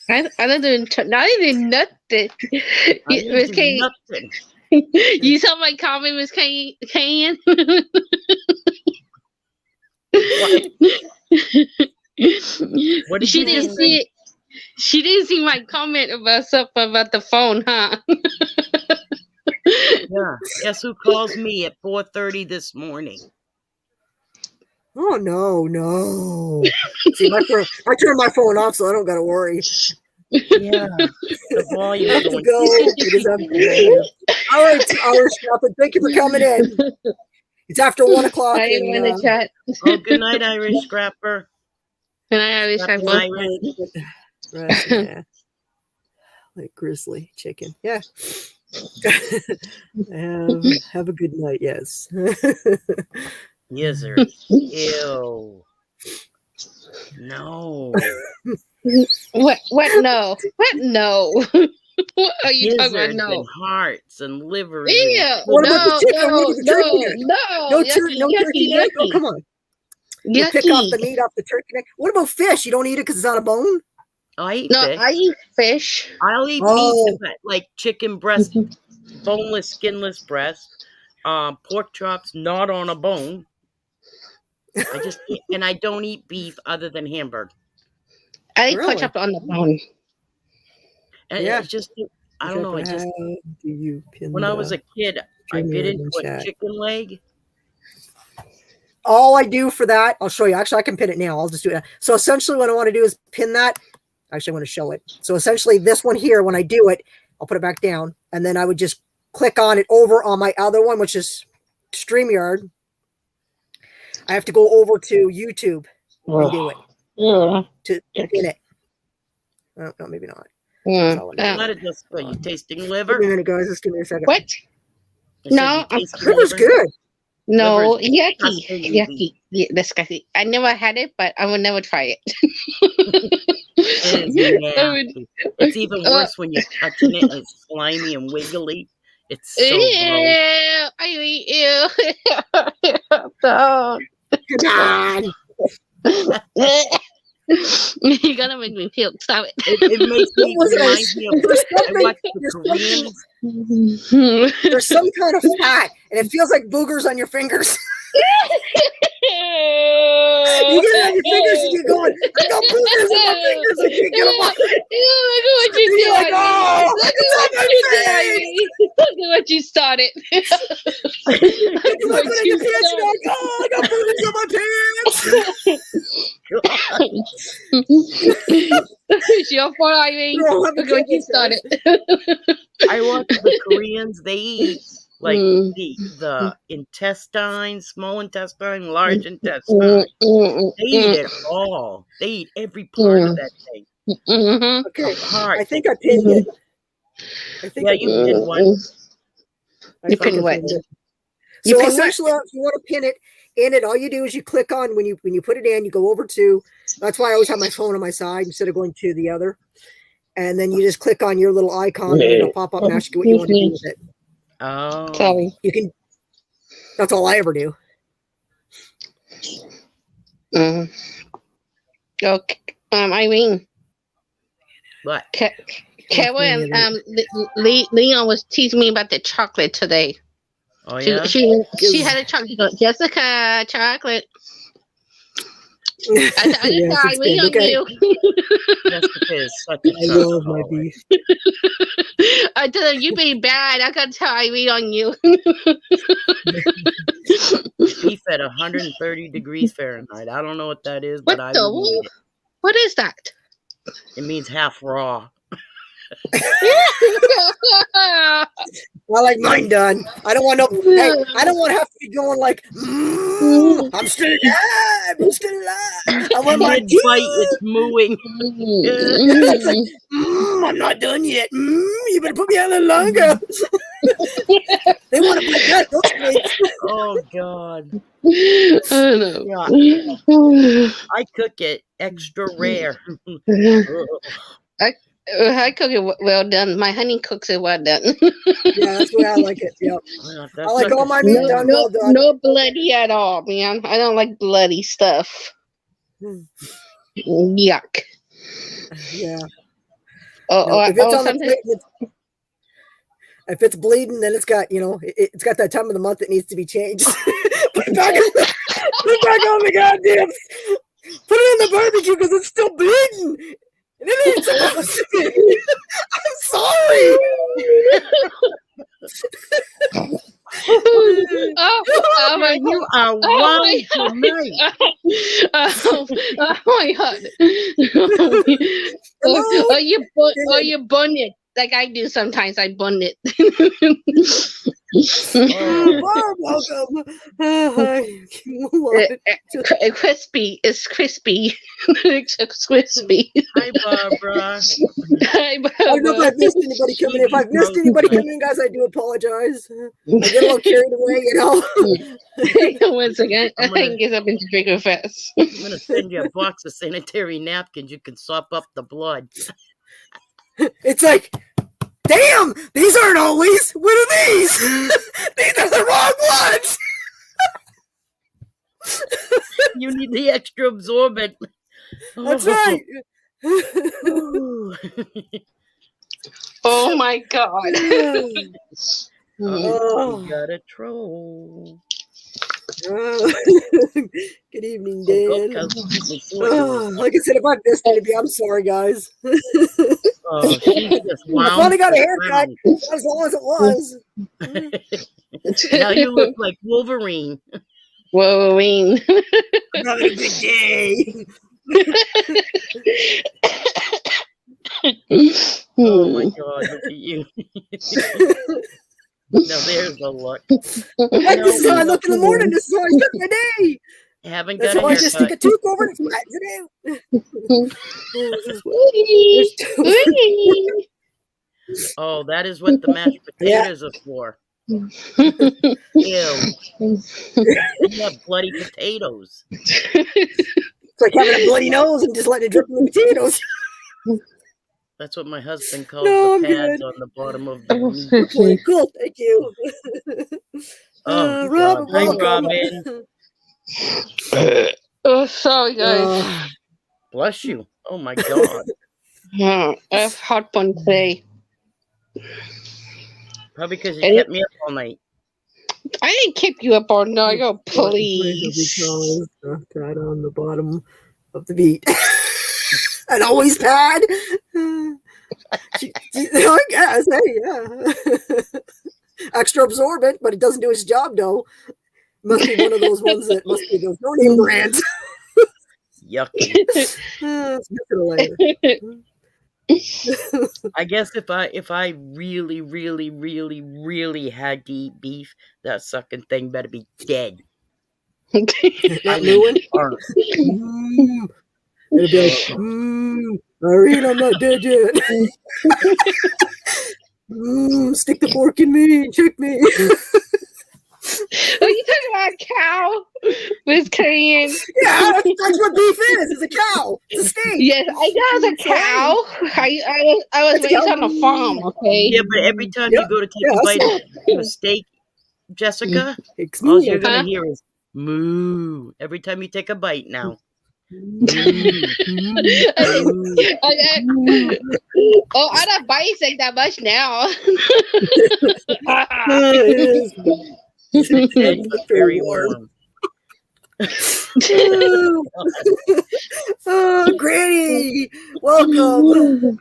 I don't do not even nothing. Miss Kay, nothing. You saw my comment, Miss Kay? What did she didn't see it. She didn't see my comment about stuff about the phone, huh? Yeah. Guess who calls me at 4:30 this morning? Oh no! See, I turn my phone off, so I don't gotta worry. Yeah, the I volume have to going. go. It is unfair. All right, Irish Scrapper, thank you for coming in. It's after 1 o'clock. I didn't want to chat. Oh, good night, Irish Scrapper. And I always Scrapping have Irish. Yeah. Like grizzly chicken. Yeah. Have a good night. Yes. Gizzard. Ew. No. What? No. What? No. What are you talking about? Gizzards No. and hearts and livers. Ew. What about the chicken? No. What about the turkey neck? No. No turkey neck? Oh, come on. You pick off the meat off the turkey neck. What about fish? You don't eat it because it's on a bone? I eat No, fish. I eat fish. I'll eat meat like chicken breast, boneless, skinless breast, pork chops not on a bone. And I don't eat beef other than hamburger. I eat Really? pork chop on the bone. And Yeah. it's just, I don't know. It just, How do you pin when I was a kid, I bit into a chat? chicken leg. All I do for that, I'll show you. Actually, I can pin it now. I'll just do it. So essentially what I want to do is pin that. Actually, I want to show it. So essentially this one here, when I do it, I'll put it back down. And then I would just click on it over on my other one, which is StreamYard. I have to go over to YouTube and do it to pin it. Oh, no, maybe not. Let it just go. You tasting liver? Wait a minute, guys. Just give me a second. What? I said, No, you tasting Liver's liver? good. No, Liver's yucky. disgusting. Yucky. Yeah, disgusting. I never had it, but I will never try it. It is nasty. It's even worse when you're touching it and it's slimy and wiggly. It's so gross. Ew. I eat ew. Don't. Come on. You're gonna make me puke. Stop it. It makes me What was remind this? me of There's I something- watched the there's Koreans. There's some kind of fat, and it feels like boogers on your fingers. You get it on your fingers and you're going, I got boogers on my fingers. I can't get them off. Look at what you You're like, did. oh, Look it's on at my what you face. did. Look at what you started. You look at your pants, you're like, oh, I got boogers on my pants. It's your fault, Irene. No, I'm Look at what you kidding. started. I watch the Koreans. They eat like Mm. the intestine, small intestine, large intestine. They eat it all. They eat every part of that thing. Mm-hmm. Okay, Heart. I think I pinned it. I think Yeah, I you pinned it. did one. I You think I pinned what? pinned it. You So pinned what? essentially, if you want to pin it in it, all you do is you click on when you put it in, you go over to. That's why I always have my phone on my side instead of going to the other. And then you just click on your little icon, and it'll pop up and ask you what you want to do with it. Oh. Sorry. You can. That's all I ever do. Mm. Okay. Irene. What? Kevin and Leon was teaching me about the chocolate today. Oh yeah. She had a chocolate. She goes, Jessica, chocolate. I Yes, it's Irene good. on Okay. you. Jessica is such a I love my chocolate. beef. I told her you being bad. I gotta tell Irene on you. Beef at 130 degrees Fahrenheit. I don't know what that is, but I What the? will eat it. What is that? It means half raw. I like mine done. I don't want no. Hey, I don't want to have to be going like, I'm still alive. I'm still alive. I want my Mid bite, it's mooing. It's like, I'm not done yet. You better put me out a little longer. They want to play that. Those kids. Oh God. I Yeah, know. I cook it extra rare. I cook it well done. My honey cooks it well done. Yeah, that's the way I like it. Yep. Well, I like all my meat No, done, no, well done. no bloody at all, man. I don't like bloody stuff. Yuck. Yeah. Oh, No, if it's on the something. plate, if it's bleeding, then it's got, it's got that time of the month that needs to be changed. Put it back on the goddamn. Put it on the barbecue because it's still bleeding. And it ain't supposed to be. I'm sorry. Oh my God. You are wild tonight. Oh my God. Hello? you bun it like I do sometimes. I bun it. Barb, welcome. Crispy. It's crispy. It's crispy. Hi, Barbara. Hi, I don't know if I've missed anybody coming in. If I've missed anybody coming in, guys, I do apologize. I get a little carried away, you know. Once again, I can get up into drinking fast. I'm going to send you a box of sanitary napkins. You can sop up the blood. It's like, damn, these aren't always. What are these? These are the wrong ones. You need the extra absorbent. That's right. Oh my god. We got a troll. Good evening, Dan. Like I said, if I missed anybody, I'm sorry, guys. She just I finally got a haircut, as long as it was. Now you look like Wolverine. Wolverine. I'm having a good day. Oh my god, look at you. Now there's the look. This is how I look in the morning. This is how I start my day. Haven't That's got how a I just stick a haircut. tooth over and flatten it out. Oh, that is what the mashed potatoes are for. Ew. You have bloody potatoes. It's like having a bloody nose and just letting it drip in the potatoes. That's what my husband calls No, I'm the pads good. on the bottom of the meat. Okay, cool, thank you. Oh, Robin, God. Hi, welcome. Robin. Oh, sorry, guys. Bless you. Oh, my God. I have heartburn today. Probably because you kept me up all night. I didn't keep you up all night. Oh, please. Right on the bottom of the beat. And always pad. I guess, hey, yeah. Extra absorbent, but it doesn't do its job, though. Must be one of those ones that must be those no-name brands. Yucky. I guess if I really, really, really, really had to eat beef, that sucking thing better be dead. Not new one? It'll be like, Irene, I'm not dead yet. Stick the fork in me, check me. Are you talking about a cow with Korean? Yeah, that's what beef is. It's a cow. It's a steak. Yes, I know it's a cow. I was raised on a farm, okay? Yeah, but every time you go to take a bite of a steak, Jessica, all you're going to hear is moo. Every time you take a bite now. Oh, I don't bite like that much now. It's very warm. Oh, Granny, welcome.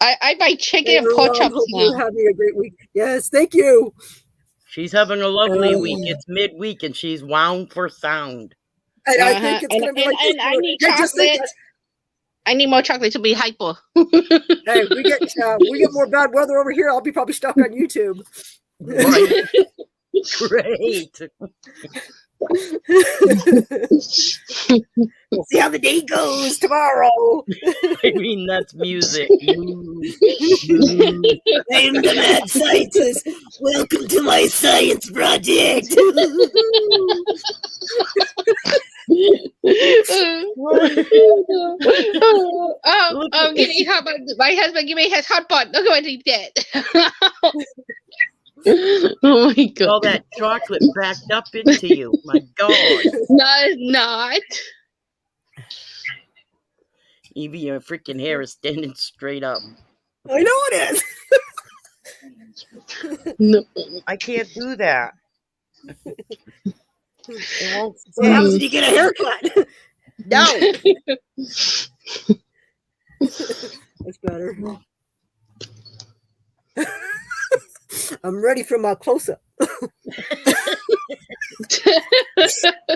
I buy chicken and pork chops now. You're having a great week. Yes, thank you. She's having a lovely week. It's midweek and she's wound for sound. And I think it's gonna be like this. I need chocolate. I need more chocolate to be hyper. Hey, we get more bad weather over here. I'll be probably stuck on YouTube. Right. Great. We'll see how the day goes tomorrow. I mean, that's music. I am the mad scientist. Welcome to my science project. I'm getting hot. My husband gave me his hot pot. Look at he did. Oh my god! All that chocolate backed up into you. My god! No, it's not. Evie, your freaking hair is standing straight up. I know it is. No, I can't do that. It won't What happens when you get a haircut? No. That's better. I'm ready for my close-up.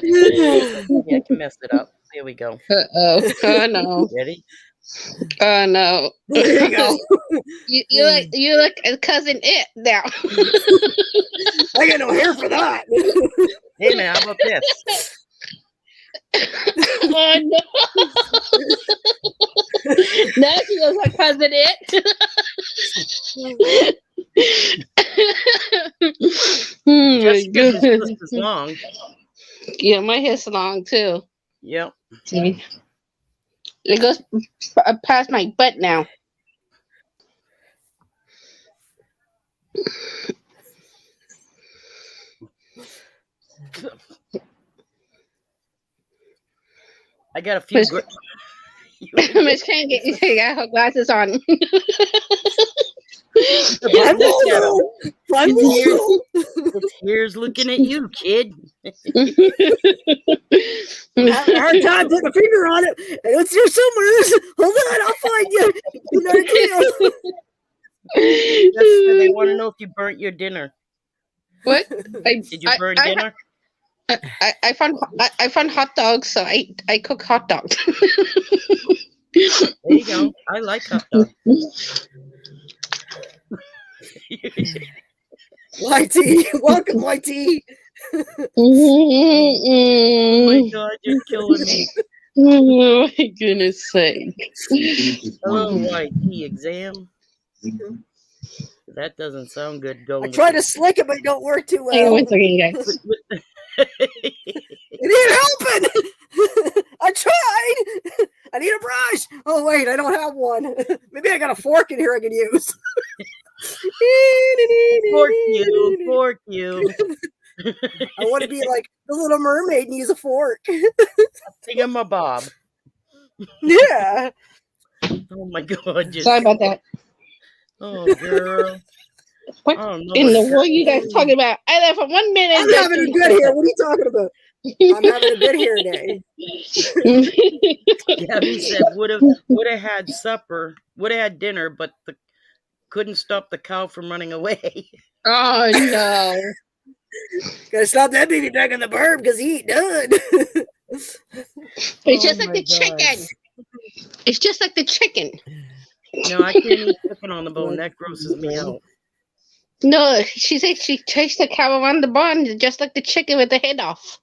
Yeah, I can mess it up. Here we go. oh no! Ready? Oh no. There you go. You look at cousin It now. I got no hair for that. Hey man, how about this? Oh no. Now she looks like cousin It. Oh my Just because it's goodness. just as long. Yeah, my hair's long too. Yep. See? It goes past my butt now. I got a few. Miss Miss Kane got her glasses on. I'm Here's looking at you, kid. having a hard time putting a finger on it. It's here somewhere. Hold on, I'll find you. Another deal. They want to know if you burnt your dinner. What? Did you burn dinner? I found hot dogs, so I cook hot dogs. There you go. I like hot dogs. YT, welcome, YT. Oh my God, you're killing me. Oh my goodness sake. Hello, YT exam. That doesn't sound good. I try to slick it, but it don't work too Hang on well. one second, guys. It ain't helping. I tried. I need a brush. Oh wait, I don't have one. Maybe I got a fork in here I can use. Fork you. I want to be like the Little Mermaid and use a fork. Thingamabob. Yeah. Oh my God. Sorry about that. Oh girl. What Oh, no, in the world you guys talking about? I left for 1 minute. I'm having a good hair. What are you talking about? I'm having a good hair day. Gabby said would have had supper, would have had dinner, but couldn't stop the cow from running away. Oh no. Gotta stop that baby back in the burb because he ain't done. It's just like the chicken. It's just like the chicken. No, I can't eat chicken on the bone. That grosses me out. No, she said she chased the cow around the barn just like the chicken with the head off.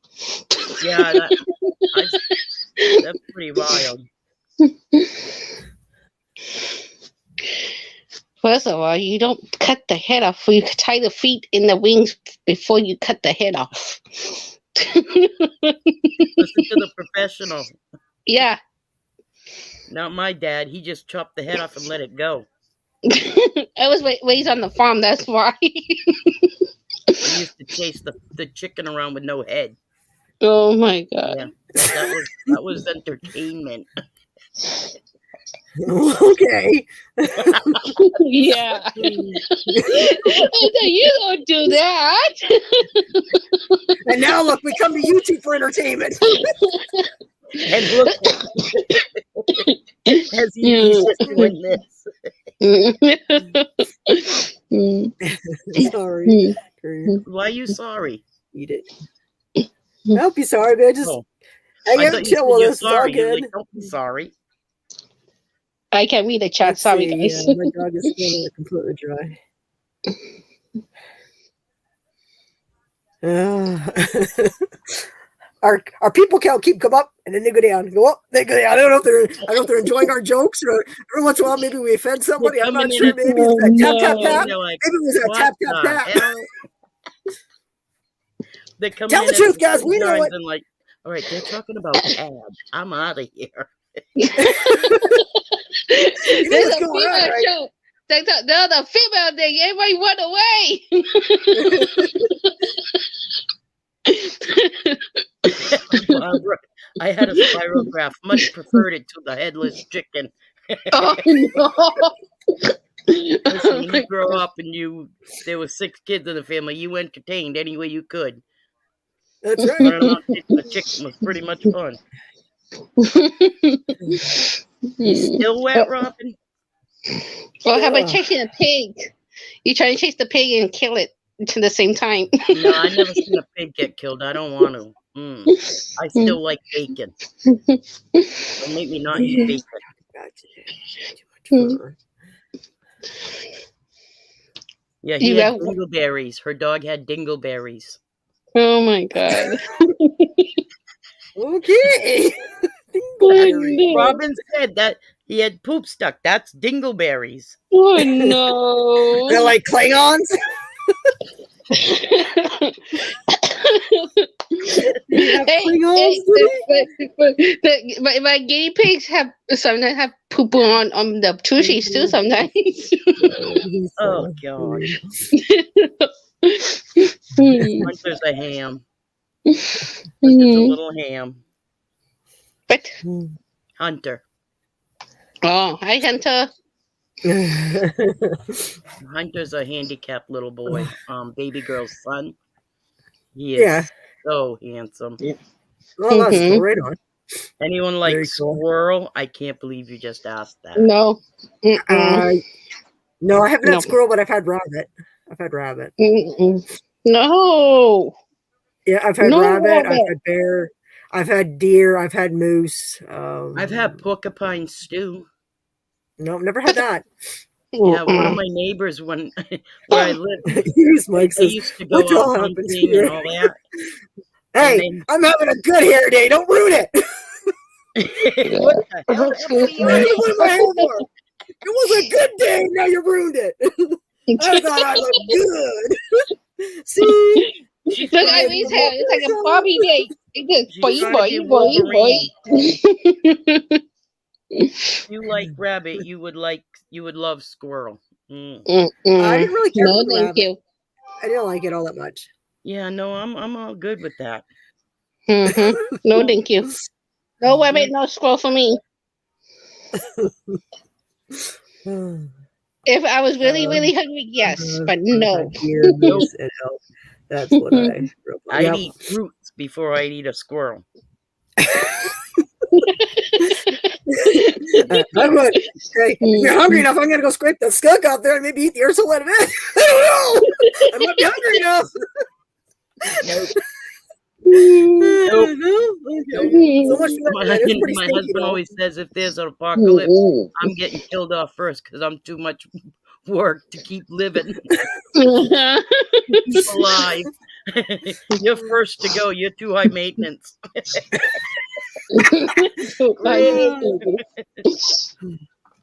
Yeah, that's pretty wild. First of all, you don't cut the head off. You tie the feet in the wings before you cut the head off. Listen to the professional. Yeah. Not my dad. He just chopped the head off and let it go. I was raised on the farm, that's why. He used to chase the chicken around with no head. Oh my God. Yeah, that was entertainment. Okay. Yeah. I said, you don't do that. And now look, we come to YouTube for entertainment. And look, as he's just doing this. Sorry. Why are you sorry? Eat it. I hope you're sorry, man. Just hang out and chill with us. It's all good. Like, don't be sorry. I can't read the chat. Let's Sorry, see, guys. yeah, my dog is still completely dry. Our people count keep come up and then they go down. Go up, they go down. I don't know if they're enjoying our jokes or every once in a while maybe we offend somebody. I'm not sure. Maybe it's that tap tap tap. Like, maybe it was that tap tap tap. They come Tell the truth, guys. We know it. And like, all right, they're talking about abs. I'm out of here. There's a female show. There's a female thing. Everybody run away. I had a spirograph. Much preferred it to the headless chicken. Oh no. Listen, when you grow up and there were 6 kids in the family, you entertained any way you could. That's right. The chicken was pretty much fun. You still wet, Robin? Well, how about chasing a pig? You try to chase the pig and kill it at the same time. No, I never seen a pig get killed. I don't want to. I still like bacon. Don't make me not eat bacon. Too much fur. Yeah, You he had got- dingleberries. Her dog had dingleberries. Oh my god. Okay. Oh Robin said that he had poop stuck. That's dingleberries. no. They're like Klingons. You have Klingons but my guinea pigs have sometimes have poop on the tushies too sometimes. Oh God. Hunter's a ham. Hunter's a little ham. But Hunter. oh, hi Hunter. Hunter's a handicapped little boy. Baby girl's son. He is Yeah. so handsome. Well, that's cool. Right on. Anyone like Very cool. squirrel? I can't believe you just asked that. No. No, I haven't No. had squirrel, but I've had rabbit. No. Yeah, I've had No rabbit. I've rabbit. had bear. I've had deer. I've had moose. I've had porcupine stew. No, never had that. Yeah, one of my neighbors when where I lived, Here's Mike they says, used to go "What the hell out happened hunting here?" and all that. Hey, I'm having a good hair day. Don't ruin it. What the hell happened to Why did you you? put my hair for? It was a good day. Now you ruined it. I thought I looked good. See? Look at Irene's hair. It's like a Barbie day. It's She's boy, trying boy, to be boy, boy. If you like rabbit, you would love squirrel. I didn't really care No, for thank rabbit. you. I didn't like it all that much. Yeah, no, I'm all good with that. No, thank you. No rabbit, no squirrel for me. If I was really, really hungry, yes, but no. Deer, moose, and elk. That's what I. I'd Yep. eat fruits before I'd eat a squirrel. I'm going. Okay, if you're hungry enough, I'm going to go scrape that skunk out there and maybe eat the earth and let it in. I don't know. I might be hungry enough. Nope. So much for My, that. It's pretty my stinky, husband though. always says if there's an apocalypse, I'm getting killed off first because I'm too much work to keep living, keep alive. You're first to go. You're too high maintenance.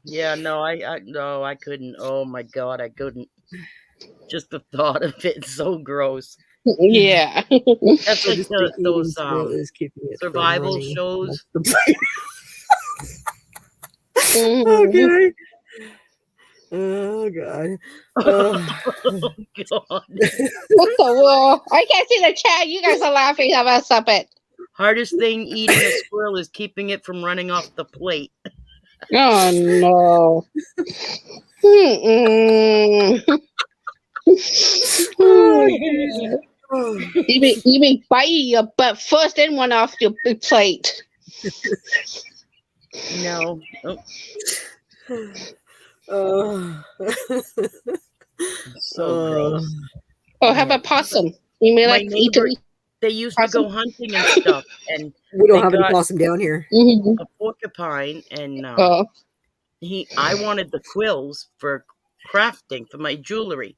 Yeah, no, I couldn't. Oh my God, I couldn't. Just the thought of it's so gross. Yeah. That's So like just the those eating skill is keeping it from survival running. shows. Okay. Oh God. Oh God. What the world? I can't see the chat. You guys are laughing about something. Hardest thing eating a squirrel is keeping it from running off the plate. Oh no. You be biting your butt first, then one off your big plate. No. Oh. So gross. Oh, how about possum? You may My like eat neighbor, they used to go hunting and stuff, and We don't They have any got- possum down here. a porcupine, and Oh, I wanted the quills for crafting for my jewelry.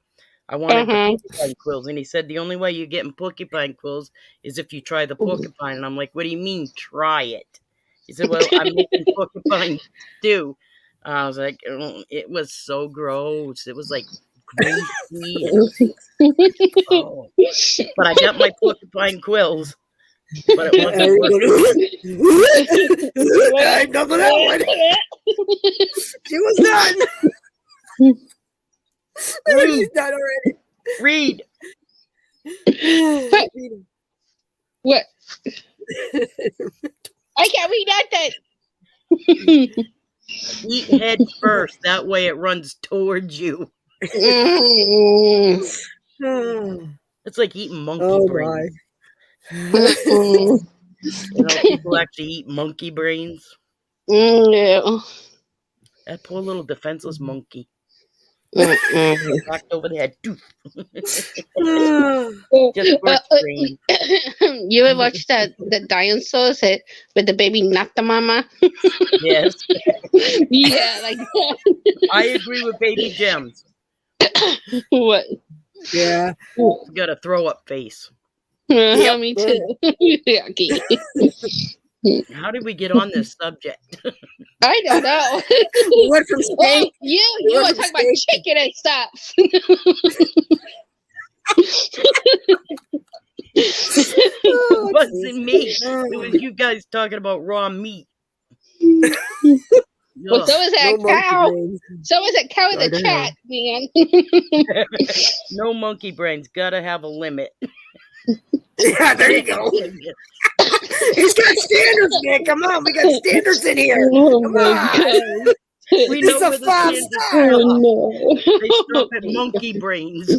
I wanted the porcupine quills, and he said the only way you're getting porcupine quills is if you try the porcupine. And I'm like, what do you mean, try it? He said, well, I'm making porcupine stew. I was like, oh, it was so gross. It was like greasy. Oh. But I got my porcupine quills. But it wasn't worth I ain't done for that one. She was done. She's done already. Read. what? I can't read nothing. Eat head first. That way it runs towards you. It's like eating monkey Oh brains. my. You know, people actually eat monkey brains. Yeah. That poor little defenseless monkey. Knocked over the head. Doof. Oh, Just burst brain. you ever watch the dinosaurs with the baby not the mama? Yes, Yeah, like that. I agree with Baby Gems. What? Yeah. You got a throw up face. Yep. Me too. Yucky. How did we get on this subject? I don't know. We went from Oh, steak. you went were from talking about steak chicken and stuff. Oh, It wasn't me. Oh, It was you guys talking about raw meat. Well, so is that no monkey cow. brains. So is that cow in I the know. chat, man. No monkey brains. Gotta have a limit. Yeah, there you go. He's got standards, Nick. Come on, we got standards in here. Oh Come my on. god. We This know is where a the five standards star. are. Oh no. They stop at monkey brains.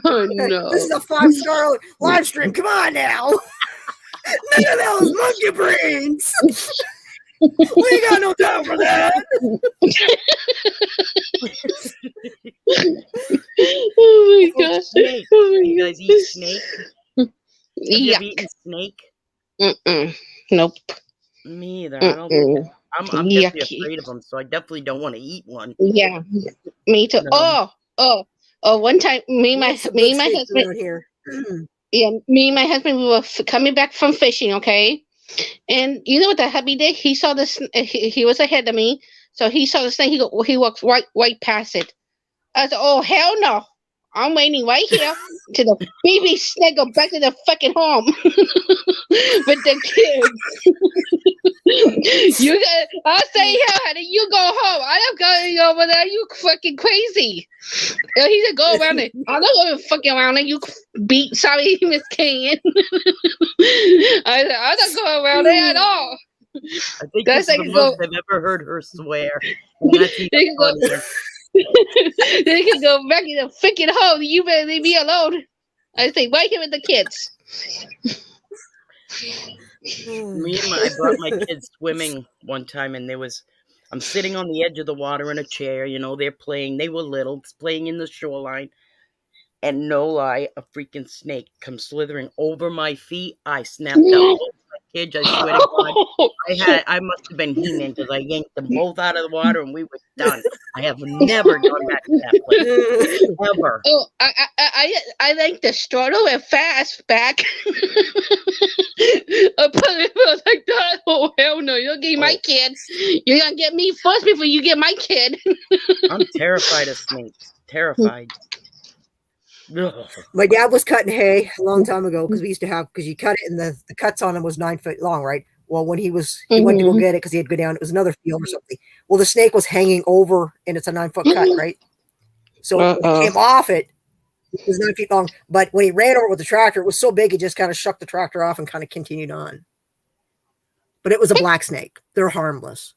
Oh no. This is a 5-star live stream. Come on now. None of those monkey brains. We ain't got no time for that. Oh my god. Snake. Oh You my guys eat snake? Have you ever Yuck. eaten snake? Nope. Me either. I don't. I'm definitely Yucky. afraid of them, so I definitely don't want to eat one. Yeah. Me too. No. One time me and my Some good steaks husband around here. me and my husband, we were coming back from fishing, okay? And you know what the hubby did? He saw this. He was ahead of me, so he saw the snake. He walks right past it. I said, "Oh hell no! I'm waiting right here till the baby snake go back to the fucking home with the kids." I'll stay here, honey. You go home. I don't go over there. You fucking crazy. And he said, "Go around it." I'm not going fucking around it. You beat. Sorry, Miss King. I said, I'm not going around it at all. I think That's this is like the go- most I've ever heard her swear. And that's even They can go- funnier. They can go back in the freaking home. You better leave me alone. I say, right here with the kids. I brought my kids swimming one time, and I'm sitting on the edge of the water in a chair. You know, they're playing. They were little, playing in the shoreline. And no lie, a freaking snake comes slithering over my feet. I snapped out both my kids. I swear to God, I must have been He-Man because I yanked them both out of the water and we were done. I have never gone back to that place. Ever. Oh, I like the struggle and fast back. I was like that. Oh hell no! You'll get my kid. You're gonna get me first before you get my kid. I'm terrified of snakes. Terrified. Ugh. My dad was cutting hay a long time ago because you cut it and the cuts on him was 9 foot long, right? Well, when he went to go get it because he had to go down, it was another field or something. Well, the snake was hanging over and it's a 9 foot cut, right? So when he came off it, it was 9 feet long. But when he ran over with the tractor, it was so big, he just kind of shook the tractor off and kind of continued on. But it was a black snake. They're harmless.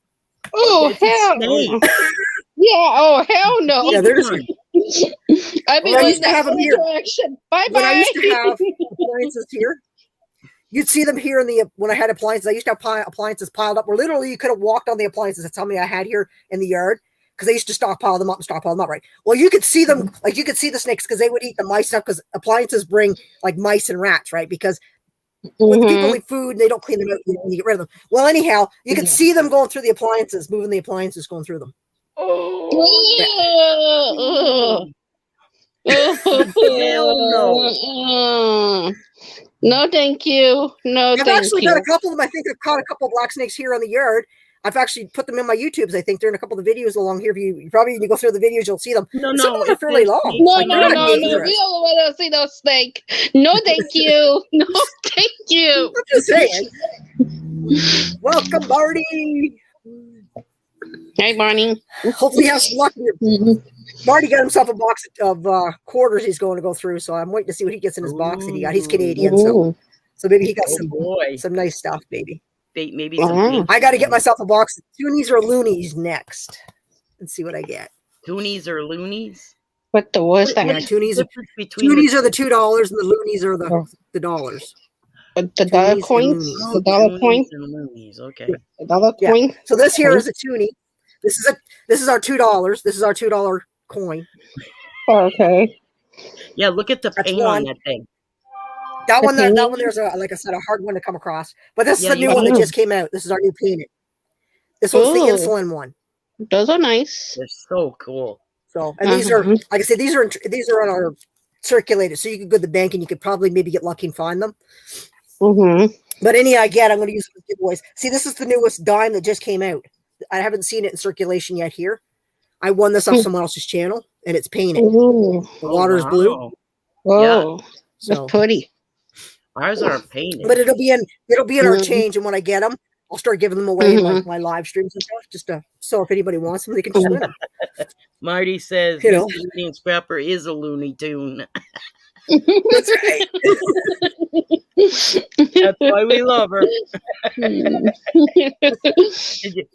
Oh hell no! Yeah. Oh hell no! Yeah, they're just. I mean, Well, I used to have them here. Bye When I bye. used to have appliances here, you'd see them here when I had appliances. I used to have appliances piled up where literally you could have walked on the appliances. That's how many I had here in the yard because they used to stockpile them up, right? Well, you could see them, like you could see the snakes because they would eat the mice stuff because appliances bring like mice and rats, right? Because when people eat food and they don't clean them out, you get rid of them. Well, anyhow, you could see them going through the appliances, moving the appliances, going through them. No, thank you. No, I've thank actually you. got a couple of them. I think I've caught a couple of black snakes here in the yard. I've actually put them in my YouTubes. I think they're in a couple of the videos along here. If you probably when you go through the videos, you'll see them. No, Some of them no, are fairly long. No, Like, no, they're no, not no. We dangerous. don't want to see those snake. No, thank you. No, thank you. I'm just saying. Welcome, Marty. Hey, Barney. Hopefully, he has some luck here. Marty got himself a box of quarters he's going to go through, so I'm waiting to see what he gets in his box that he got. He's Canadian, so maybe he got some nice stuff, maybe. Maybe some I got to get myself a box of Toonies or Loonies next and see what I get. Toonies or loonies? What the was that? Yeah, Toonies are the $2 and the Loonies are the dollars. The dollar coins? The dollar coin? And loonies. Okay. The dollar coin? So this here is a toonie. This is our $2. This is our $2 coin. Okay. Yeah, look at the That's paint on one. that thing. That The one, that painting? one, there's like I said, a hard one to come across. But this is Yeah, the you new one that have- just came out. This is our new painted. This one's the Ooh. insulin one. Those are nice. They're so cool. So, and these are, Uh-huh. like I said, these are on our circulated. So you could go to the bank and you could probably maybe get lucky and find them. Mm-hmm. But any I get, I'm going to use for giveaways. See, this is the newest dime that just came out. I haven't seen it in circulation yet here. I won this off someone else's channel, and it's painted. Ooh. The water is blue. Wow. Whoa. So, That's pretty. Ours aren't painted. but it'll be in our Mhm. change, and when I get them, I'll start giving them away in Mhm. my live streams and stuff, just to so if anybody wants them, they can just win them. Marty says You know. Mr. Looney and Scrapper is a Looney Tune. That's right. That's why we love her.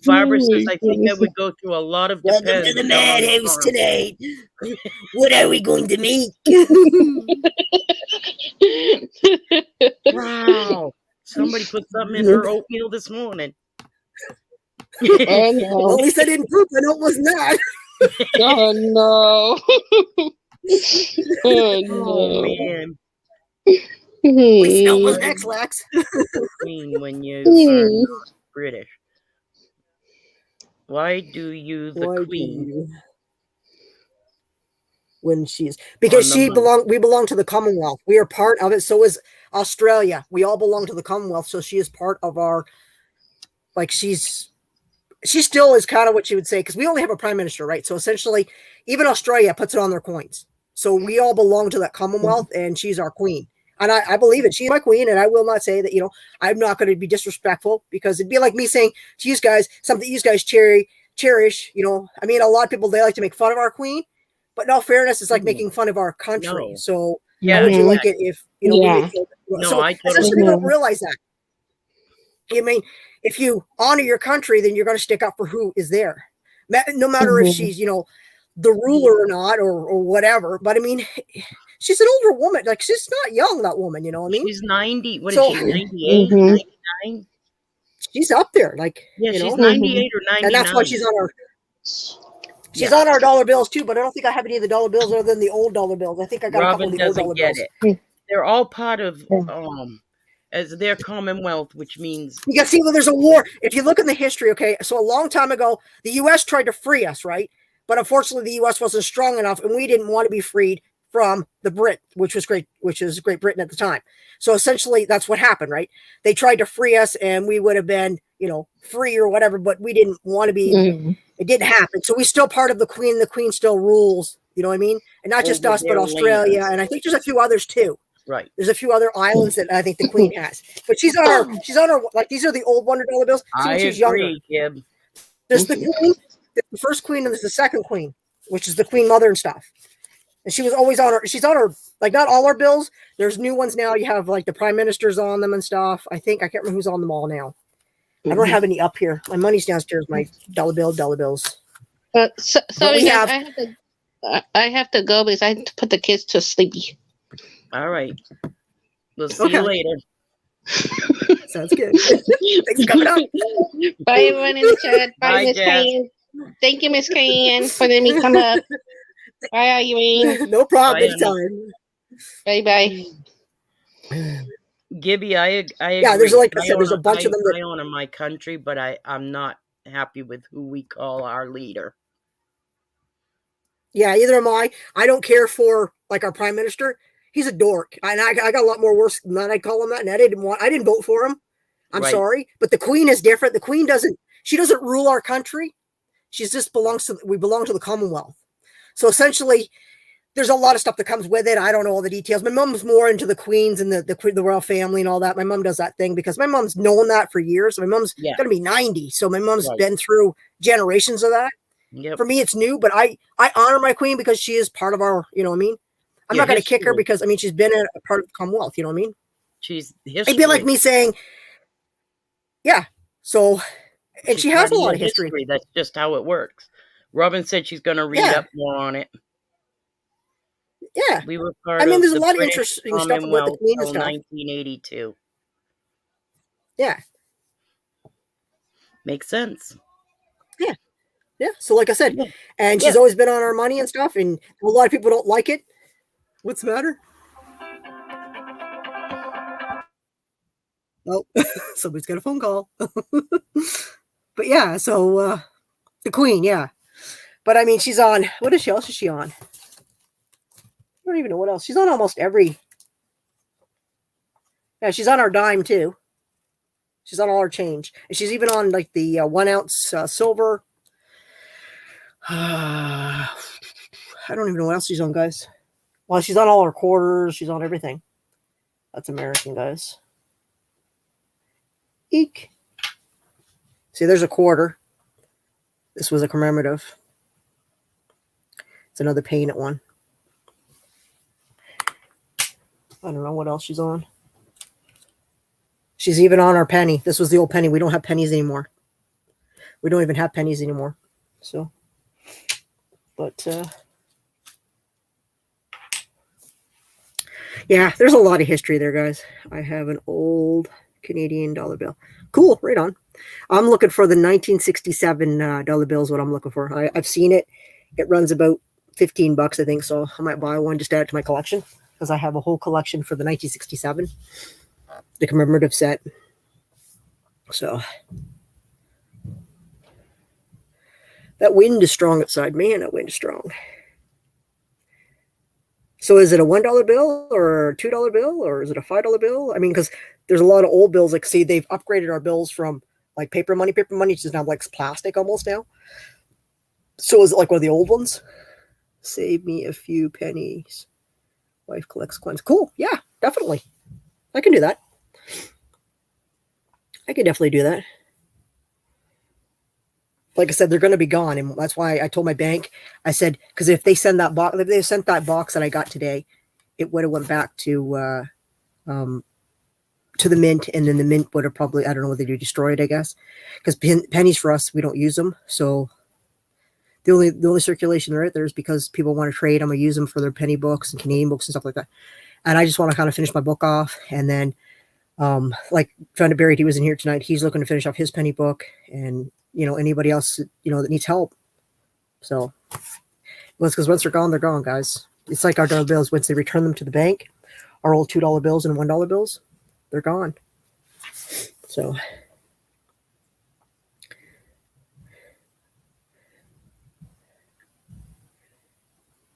Barbara says, I think I would go through a lot of Welcome depends. to the on the madhouse farm." tonight. What are we going to make? Wow. Somebody put something in her oatmeal this morning. Oh Well, no. at least I didn't poop. I know it was not. Oh no. Oh Oh, no. man. We know what's next, Lex. Queen when you Hmm. are British. Why do you the Why do queen? you- When she's because On the money. we belong to the Commonwealth. We are part of it. So is Australia. We all belong to the Commonwealth. So she is part of our, like she still is kind of what you would say, because we only have a prime minister, right? So essentially, even Australia puts it on their coins. So we all belong to that Commonwealth, and she's our queen. And I believe it. She's my queen, and I will not say that, I'm not going to be disrespectful, because it'd be like me saying to you guys something you guys cherish. I mean, a lot of people, they like to make fun of our queen, but in all fairness, it's like making fun of our country. No. So Yeah, how would you Mhm. like it if, we Yeah. make it? No, So I totally essentially, people don't agree. realize that. I mean, if you honor your country, then you're going to stick up for who is there, no matter if Mhm. she's, the ruler or not, or whatever. But I mean, she's an older woman. Like, she's not young, that woman. You know what I mean? She's 90. What is So- she, 98, Mhm. 99? She's up there. Like, Yeah, you she's know? 98 or 99. And that's why she's on our. She's Yeah. on our dollar bills too, but I don't think I have any of the dollar bills other than the old dollar bills. I think I got a couple Robin of the old dollar doesn't get bills. it. They're all part of Yeah. as their Commonwealth, which means You see, well, there's a war. If you look in the history, okay, so a long time ago, the U.S. tried to free us, right? But unfortunately, the U.S. wasn't strong enough, and we didn't want to be freed from the Brit, which is Great Britain at the time. So essentially, that's what happened, right? They tried to free us, and we would have been, free or whatever, but we didn't want to be. Mhm. It didn't happen. So we're still part of the Queen. The Queen still rules. You know what I mean? And not just Over us, but their Australia, land. and I think there's a few others too. right. There's a few other islands that I think the Queen has, but she's on our like these are the old $100 bills. See, I when she's younger. agree, Gib. There's the Queen, there's the first Queen, and there's the second Queen, which is the Queen Mother and stuff. And she was always on her. She's on her, like, not all our bills. There's new ones now. You have like the prime ministers on them and stuff. I can't remember who's on them all now. I don't have any up here. My money's downstairs. My dollar bills. Sorry, we guys, have- I have to go because I have to put the kids to sleep. All right. We'll see Okay. you later. Sounds good. Thanks for coming up. Bye, everyone in the chat. Bye, Bye, Miss Jess. Kane. Thank you, Miss Kane, for letting me come up. Bye, Irene. No problem. Bye, Anytime. Bye, bye. Gibby, I agree. Yeah, there's like I said, there's a honor- bunch of them that I honor my country, but I'm not happy with who we call our leader. Yeah, either am I. I don't care for like our prime minister. He's a dork, and I got a lot more worse than that. I call him that, and I didn't vote for him. I'm Right. sorry, but the Queen is different. The Queen doesn't rule our country. She just we belong to the Commonwealth. So essentially, there's a lot of stuff that comes with it. I don't know all the details. My mom's more into the Queens and the royal family and all that. My mom does that thing because my mom's known that for years. My mom's Yeah. going to be 90, so my mom's Right. been through generations of that. Yep. For me, it's new, but I honor my queen because she is part of our, you know what I mean? I'm Yeah, not going to kick her history. because, I mean, she's been a part of the Commonwealth, you know what I mean? She's It'd be like me saying, yeah, so, and She's she has part a of lot your of history. That's just how it works. Robin said she's going to read Yeah. up more on it. Yeah. We were part I mean, of there's a the lot of British interesting stuff about the Commonwealth Queen and till stuff. 1982. Yeah. Makes sense. Yeah. So like I said, Yeah. and she's always been on our money and stuff, and a lot of people don't like it. What's the matter? Oh, somebody's got a phone call. But yeah, so the Queen, yeah. But I mean, she's on. What else is she on? I don't even know what else. She's on almost every. Yeah, she's on our dime too. She's on all our change, and she's even on like the 1 ounce silver. I don't even know what else she's on, guys. Well, she's on all our quarters. She's on everything. That's American, guys. Eek. See, there's a quarter. This was a commemorative. It's another painted one. I don't know what else she's on. She's even on our penny. This was the old penny. We don't have pennies anymore. We don't even have pennies anymore. So, but yeah, there's a lot of history there, guys. I have an old Canadian dollar bill. Cool, right on. I'm looking for the 1967 dollar bills. What I'm looking for. I've seen it. It runs about $15, I think. So I might buy one, just add it to my collection, because I have a whole collection for the 1967, the commemorative set. So that wind is strong outside. Man, that wind is strong. So is it a $1 bill or a $2 bill, or is it a $5 bill? I mean, because there's a lot of old bills. Like, see, they've upgraded our bills from like paper money. Paper money is now like plastic almost now. So is it like one of the old ones? Save me a few pennies. Wife collects coins. Cool. Yeah, definitely. I can do that. I can definitely do that. Like I said, they're going to be gone, and that's why I told my bank. I said, because if they send that box, if they sent that box that I got today, it would have went back to the mint, and then the mint would have probably, I don't know what they do, destroyed, I guess, because pennies for us, we don't use them. So the only circulation they're out there is because people want to trade them or use them for their penny books and Canadian books and stuff like that. And I just want to kind of finish my book off, and then like Friend of Buried, he was in here tonight. He's looking to finish off his penny book, and anybody else that needs help. So, well, it's because once they're gone, guys. It's like our dollar bills. Once they return them to the bank, our old $2 bills and $1 bills, they're gone. So,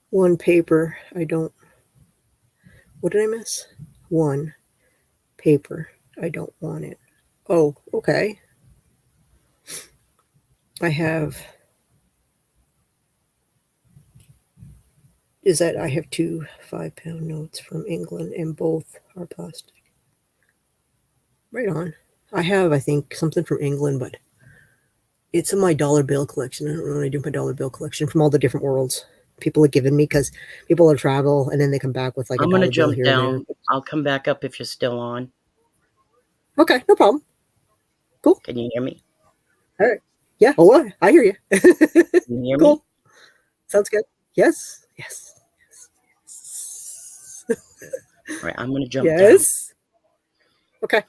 one paper. What did I miss? One paper. I don't want it. Oh, okay. I have two 5-pound notes from England, and both are plastic. Right on. I have, I think, something from England, but it's in my dollar bill collection. I don't know what I do with my dollar bill collection from all the different worlds people have given me, because people will travel and then they come back with like I'm a going to dollar bill jump here down. and there. I'll come back up if you're still on. Okay, no problem. Cool. Can you hear me? All right. Yeah. Oh, I hear you. Can you hear Cool. me? Sounds good. Yes. Yes. All right, I'm going to jump down. Yes. Okay.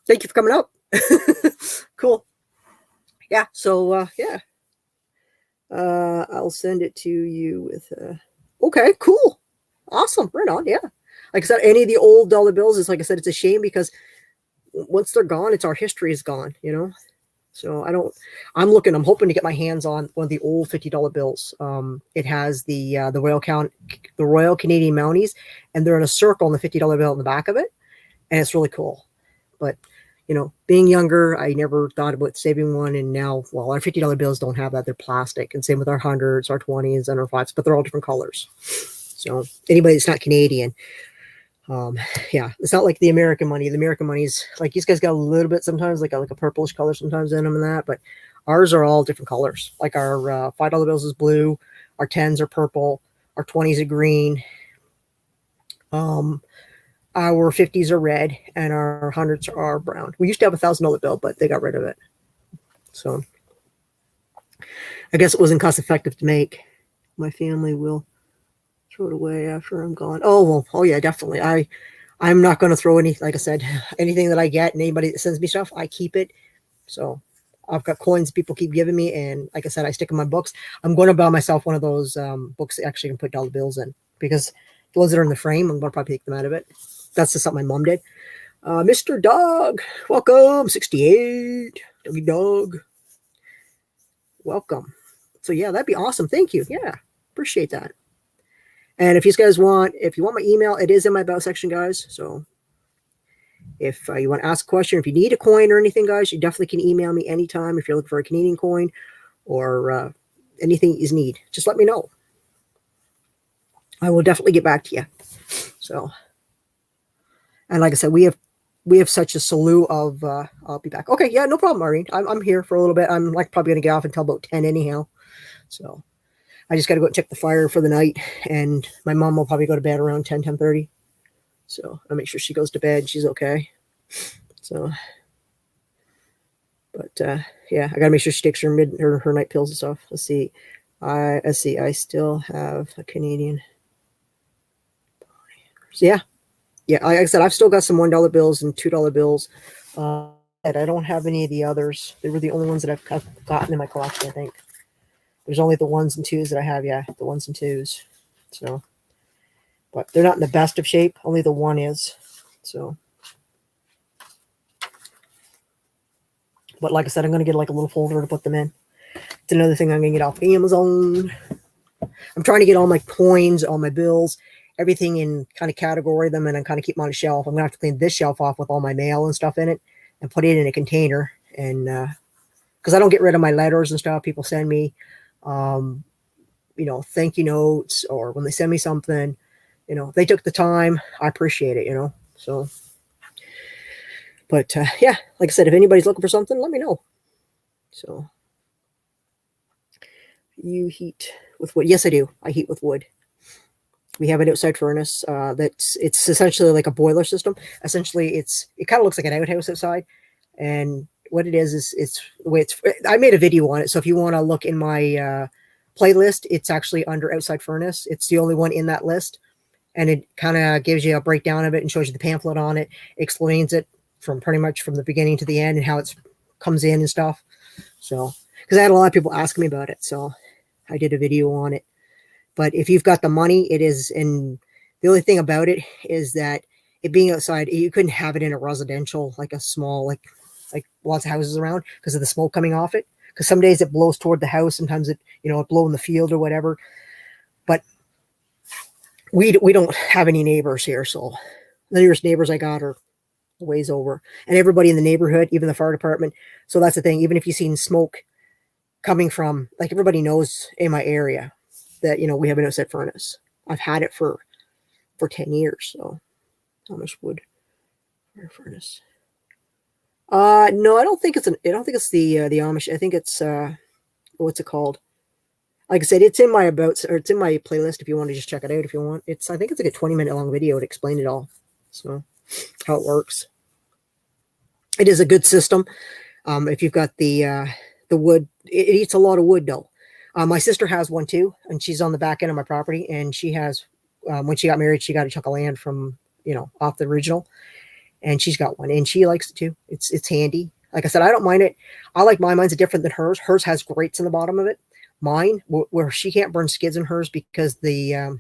Thank you for coming up. Cool. Yeah. So, yeah. I'll send it to you with, okay, cool. Awesome. Right on. Yeah. Like I said, any of the old dollar bills is, like I said, it's a shame, because once they're gone, our history is gone, So I'm hoping to get my hands on one of the old $50 bills. It has the Royal Canadian Mounties, and they're in a circle on the $50 bill in the back of it. And it's really cool. But, being younger, I never thought about saving one. And now, well, our $50 bills don't have that. They're plastic. And same with our 100s, our 20s, and our 5s, but they're all different colors. So anybody that's not Canadian, yeah, it's not like the American money. The American money's like, these guys got a little bit sometimes, like a purplish color sometimes in them and that, but ours are all different colors. Like our $5 bills is blue, our 10s are purple, our 20s are green, our 50s are red, and our 100s are brown. We used to have a $1,000 bill, but they got rid of it. So I guess it wasn't cost effective to make. My family will throw it away after I'm gone. Oh, well, oh yeah, definitely. I'm not going to throw like I said, anything that I get, and anybody that sends me stuff, I keep it. So I've got coins people keep giving me, and like I said, I stick in my books. I'm going to buy myself one of those books that actually can put dollar bills in, because the ones that are in the frame, I'm going to probably take them out of it. That's just something my mom did. Mr. Dog, welcome. 68, Doggy Dog, welcome. So yeah, that'd be awesome. Thank you. Yeah, appreciate that. And if you guys want, if you want my email, it is in my about section, guys. So if you want to ask a question, if you need a coin or anything, guys, you definitely can email me anytime. If you're looking for a Canadian coin or anything you need, just let me know. I will definitely get back to you. So, and like I said, we have such a slew of. I'll be back. Okay, yeah, no problem, Maureen. I'm here for a little bit. I'm like probably gonna get off until about 10 anyhow. So I just got to go check the fire for the night, and my mom will probably go to bed around 10:30. So I'll make sure she goes to bed. She's okay. So, but yeah, I gotta make sure she takes her night pills and stuff. Let's see. I still have a Canadian. So yeah. Like I said, I've still got some $1 bills and $2 bills. And I don't have any of the others. They were the only ones that I've gotten in my collection, I think. There's only the 1s and 2s that I have. Yeah, the 1s and 2s. So, but they're not in the best of shape. Only the 1 is. So, but like I said, I'm going to get like a little folder to put them in. It's another thing I'm going to get off Amazon. I'm trying to get all my coins, all my bills, everything in kind of category them, and then kind of keep them on a shelf. I'm going to have to clean this shelf off with all my mail and stuff in it and put it in a container. And because I don't get rid of my letters and stuff people send me, thank you notes, or when they send me something, they took the time. I appreciate it, so. But yeah, like I said, if anybody's looking for something, let me know. So you heat with wood? Yes, I do. I heat with wood. We have an outside furnace it's essentially like a boiler system. Essentially, it kind of looks like an outhouse outside, and what it is it's the way it's. I made a video on it, so if you want to look in my playlist, it's actually under outside furnace. It's the only one in that list, and it kind of gives you a breakdown of it and shows you the pamphlet on it, explains it from pretty much from the beginning to the end and how it comes in and stuff. So, because I had a lot of people asking me about it, so I did a video on it. But if you've got the money, it is. And the only thing about it is that it being outside, you couldn't have it in a residential, like a small, like lots of houses around, because of the smoke coming off it. Because some days it blows toward the house, sometimes it blow in the field or whatever. But we don't have any neighbors here, so the nearest neighbors I got are a ways over, and everybody in the neighborhood, even the fire department. So that's the thing. Even if you've seen smoke coming from, like, everybody knows in my area that we have an outside furnace. I've had it for 10 years. So how much wood? Fire furnace. No, I don't think it's the Amish. I think it's what's it called? Like I said, it's in my it's in my playlist if you want to just check it out if you want. I think it's like a 20-minute long video to explain it all. So how it works. It is a good system. If you've got the wood, it eats a lot of wood though. My sister has one too, and she's on the back end of my property, and she has, when she got married, she got a chunk of land from, off the original, and she's got one, and she likes it too. It's handy. Like I said, I don't mind it. I like mine. Mine's different than hers. Hers has grates in the bottom of it. Mine, where she can't burn skids in hers because the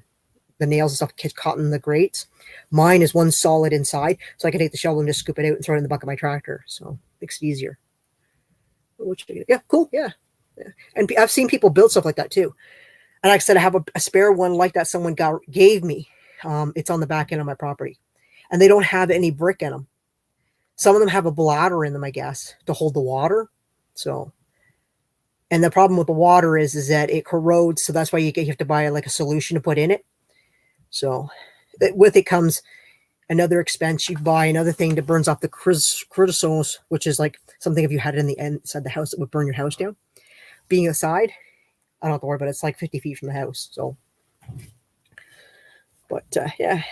nails and stuff get caught in the grates. Mine is one solid inside, so I can take the shovel and just scoop it out and throw it in the bucket of my tractor. So makes it easier. Yeah, cool. Yeah. And I've seen people build stuff like that too. And like I said, I have a spare one like that someone gave me. It's on the back end of my property, and they don't have any brick in them. Some of them have a bladder in them, I guess, to hold the water. So, and the problem with the water is that it corrodes. So that's why you have to buy like a solution to put in it. So with it comes another expense. You buy another thing that burns off the creosote, which is like something if you had it in the inside the house, it would burn your house down. Being aside, I don't have to worry about it. It's like 50 feet from the house. So, but yeah.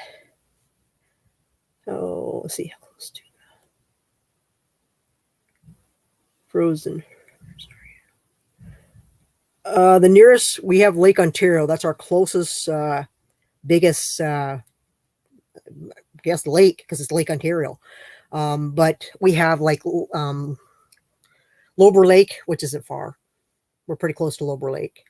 Oh, let's see how close to Frozen. The nearest, we have Lake Ontario. That's our closest, biggest, I guess, lake, because it's Lake Ontario. But we have like Lober Lake, which isn't far. We're pretty close to Lober Lake.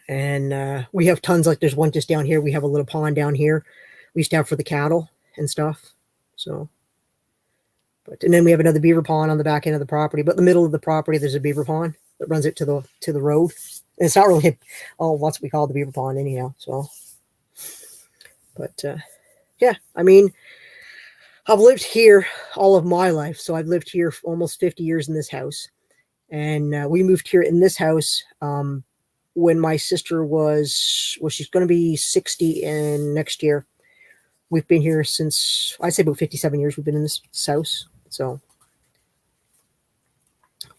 And we have tons, like there's one just down here. We have a little pond down here. We used to have for the cattle and stuff. So, and then we have another beaver pond on the back end of the property. But in the middle of the property, there's a beaver pond that runs it to the road. And it's not really, that's what we call the beaver pond anyhow. So, but yeah, I mean, I've lived here all of my life. So I've lived here for almost 50 years in this house. And we moved here in this house when my sister she's going to be 60 in next year. We've been here since, I'd say about 57 years we've been in this house. So,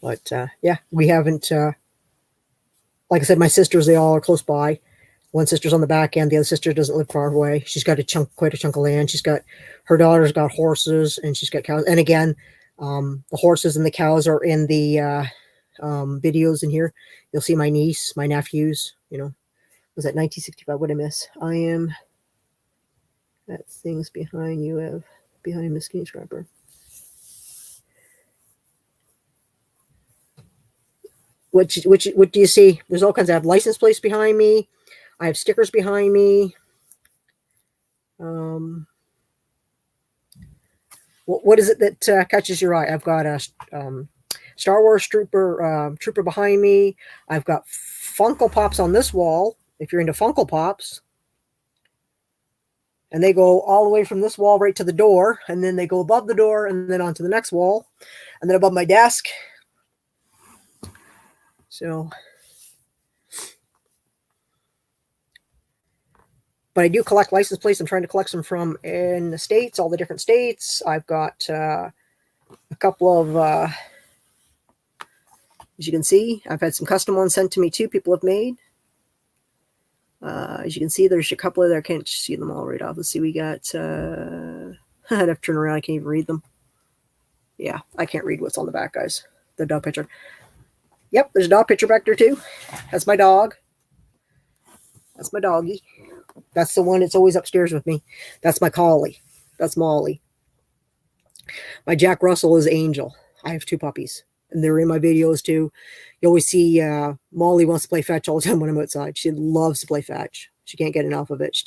but yeah, we haven't, like I said, my sisters, they all are close by. One sister's on the back end. The other sister doesn't live far away. She's got quite a chunk of land. Her daughter's got horses and she's got cows. And again, the horses and the cows are in the videos in here. You'll see my niece, my nephews, was that 1965? What did I miss? I am, that thing's behind you, behind Miss Skinny Scrapper. What do you see? There's all kinds of, I have license plates behind me. I have stickers behind me. What is it that catches your eye? I've got a Star Wars trooper behind me. I've got Funko Pops on this wall, if you're into Funko Pops. And they go all the way from this wall right to the door. And then they go above the door and then onto the next wall. And then above my desk. So, but I do collect license plates. I'm trying to collect them from in the States, all the different states. I've got a couple of, as you can see, I've had some custom ones sent to me too, people have made. As you can see, there's a couple of there. I can't see them all right off. Let's see, we got, I'd have to turn around. I can't even read them. Yeah, I can't read what's on the back, guys. The dog picture. Yep, there's a dog picture back there too. That's my dog. That's my doggy. That's the one that's always upstairs with me. That's my collie. That's Molly. My Jack Russell is Angel. I have 2 puppies. And they're in my videos too. You always see Molly wants to play fetch all the time when I'm outside. She loves to play fetch. She can't get enough of it.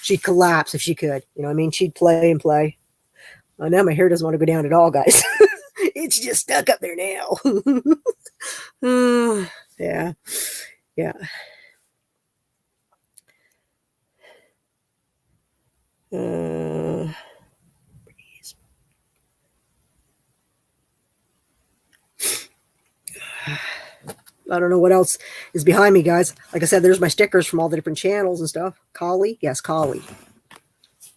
She'd collapse if she could. You know what I mean? She'd play and play. Now my hair doesn't want to go down at all, guys. It's just stuck up there now. Yeah. Yeah. I don't know what else is behind me, guys. Like I said, there's my stickers from all the different channels and stuff. Collie? Yes, Collie.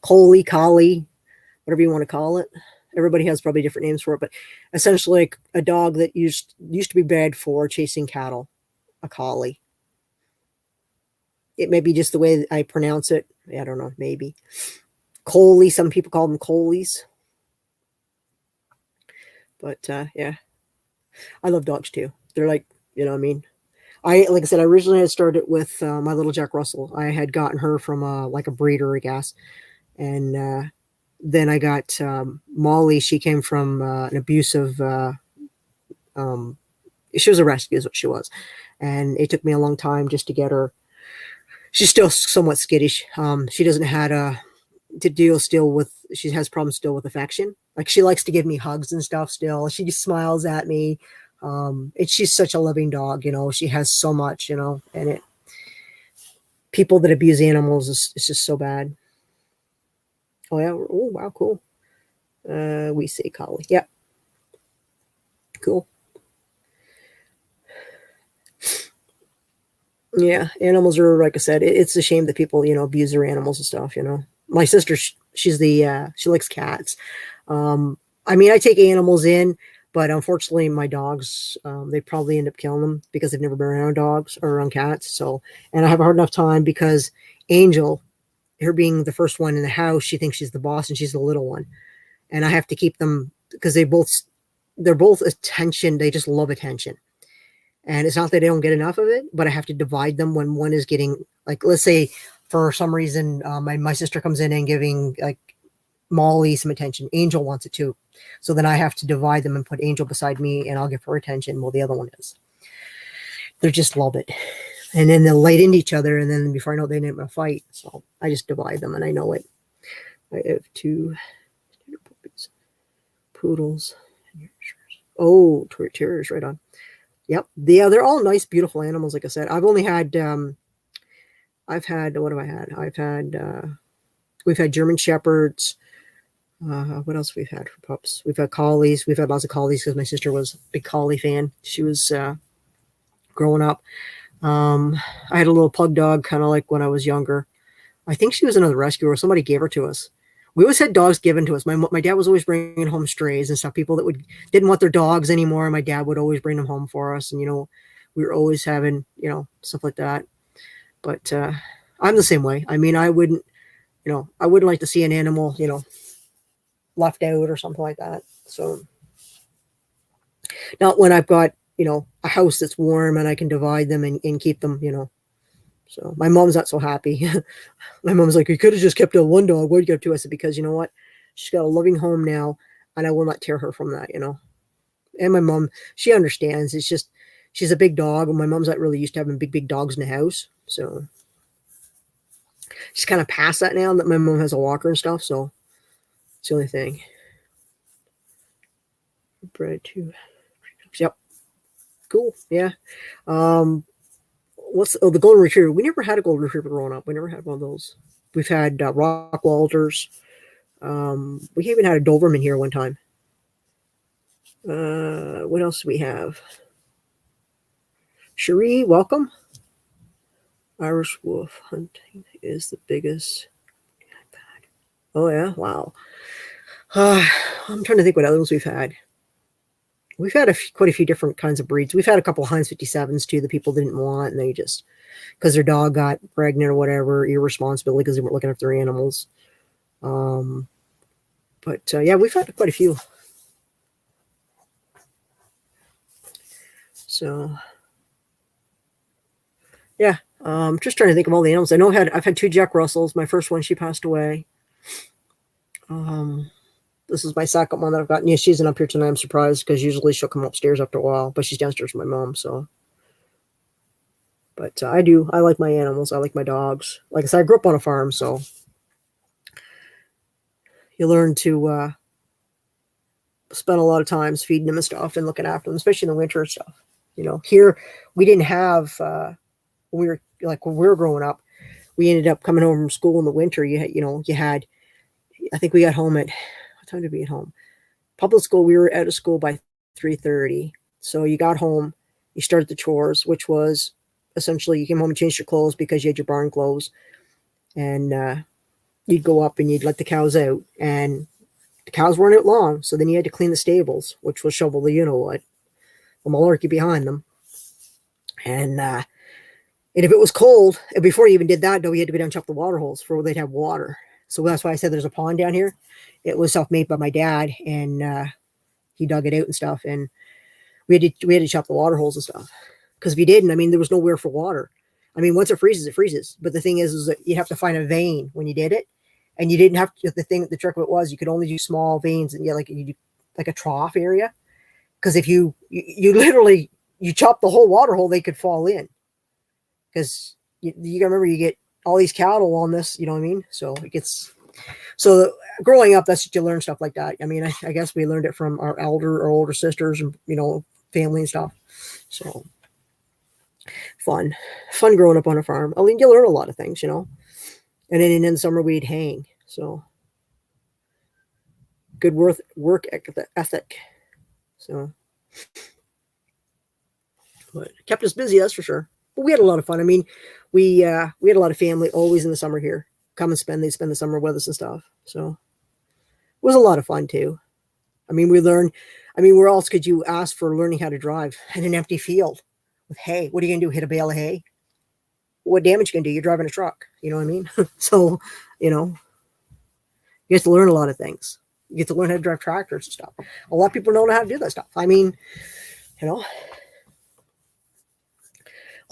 Coley, Collie, whatever you want to call it. Everybody has probably different names for it, but essentially like a dog that used to be bred for chasing cattle. A collie. It may be just the way I pronounce it. I don't know, maybe. Coley, some people call them Coleys. But yeah. I love dogs too. They're like, you know what I mean? Like I said, I originally had started with my little Jack Russell. I had gotten her from like a breeder, I guess. And then I got Molly. She came from an abusive, she was a rescue is what she was. And it took me a long time just to get her. She's still somewhat skittish. She doesn't have to deal still with, she has problems still with affection. Like she likes to give me hugs and stuff still. She just smiles at me. She's such a loving dog, you know, she has so much, you know, and people that abuse animals it's just so bad. Oh yeah. Oh, wow. Cool. We say collie. Yeah. Cool. Yeah. Animals are, like I said, it's a shame that people, you know, abuse their animals and stuff, you know. My sister, she's she likes cats. I mean, I take animals in, but unfortunately my dogs, they probably end up killing them because they've never been around dogs or around cats. So, and I have a hard enough time because Angel, her being the first one in the house, she thinks she's the boss and she's the little one. And I have to keep them because they're both attention. They just love attention. And it's not that they don't get enough of it, but I have to divide them when one is getting, like, let's say for some reason, my sister comes in and giving like Molly some attention. Angel wants it too. So then I have to divide them and put Angel beside me, and I'll give her attention while the other one is. They just love it. And then they'll light into each other, and then before I know it, they end up in a fight. So I just divide them, and I know it. I have 2 poodles. Oh, terriers, right on. Yep. Yeah, they're all nice, beautiful animals. Like I said, I've only had, what have I had? We've had German Shepherds. What else we've had for pups? We've had collies. We've had lots of collies because my sister was a big collie fan. She was growing up. I had a little pug dog, kind of like when I was younger. I think she was another rescue, or somebody gave her to us. We always had dogs given to us. My dad was always bringing home strays and stuff. People that didn't want their dogs anymore. My dad would always bring them home for us, and we were always having stuff like that. But I'm the same way. I mean, I wouldn't like to see an animal left out or something like that. So not when I've got a house that's warm and I can divide them and keep them. So my mom's not so happy. My mom's like, you could have just kept one dog. Why'd you get 2? I said, because you know what? She's got a loving home now, and I will not tear her from that, And my mom, she understands. It's just, she's a big dog, and my mom's not really used to having big dogs in the house. So she's kind of past that now that my mom has a walker and stuff. So it's the only thing. Bred 2. Yep. Cool. Yeah. The golden retriever? We never had a golden retriever growing up. We never had one of those. We've had Rockwalders. We even had a Doberman here one time. What else do we have? Cherie, welcome. Irish wolf hunting is the biggest. Oh yeah, wow. I'm trying to think what other ones we've had. We've had quite a few different kinds of breeds. We've had a couple of Heinz 57s too that people didn't want, and they just, because their dog got pregnant or whatever, irresponsibility because they weren't looking after their animals. Yeah, we've had quite a few. So yeah, just trying to think of all the animals. I know I've had 2 Jack Russells. My first one, she passed away. This is my second one that I've gotten. Yeah, she isn't up here tonight. I'm surprised because usually she'll come upstairs after a while, but she's downstairs with my mom. So, but I like my animals. I like my dogs. Like I said, I grew up on a farm, so you learn to spend a lot of times feeding them and stuff and looking after them, especially in the winter and stuff. Here we didn't have when we were growing up. We ended up coming home from school in the winter. You had. I think we got home at. What time did we get home? Public school, we were out of school by 3:30. So you got home, you started the chores, which was essentially you came home and changed your clothes because you had your barn clothes. And you'd go up and you'd let the cows out. And the cows weren't out long. So then you had to clean the stables, which was shovel the you-know-what, a malarkey behind them. And if it was cold, and before you even did that, though, you had to go down and chop the water holes for where they'd have water. So that's why I said there's a pond down here. It was self-made by my dad, and he dug it out and stuff. And we had to chop the water holes and stuff. Because if you didn't, there was nowhere for water. Once it freezes, it freezes. But the thing is that you have to find a vein when you did it. And you didn't have to, the trick of it was you could only do small veins, and you do like a trough area. Because if you literally, you chop the whole water hole, they could fall in. Because you gotta remember, you get all these cattle on this, you know what I mean? So it gets, growing up, that's what you learn, stuff like that. I guess we learned it from our older sisters and, family and stuff. So fun growing up on a farm. You learn a lot of things, And then in the summer we'd hang. So good work ethic. So, but kept us busy, that's for sure. But we had a lot of fun. We had a lot of family always in the summer here. Come and spend the summer with us and stuff. So it was a lot of fun too. We learned, where else could you ask for learning how to drive in an empty field with hay? What are you going to do? Hit a bale of hay? What damage you can do? You're driving a truck. You know what I mean? So, you get to learn a lot of things. You get to learn how to drive tractors and stuff. A lot of people don't know how to do that stuff. A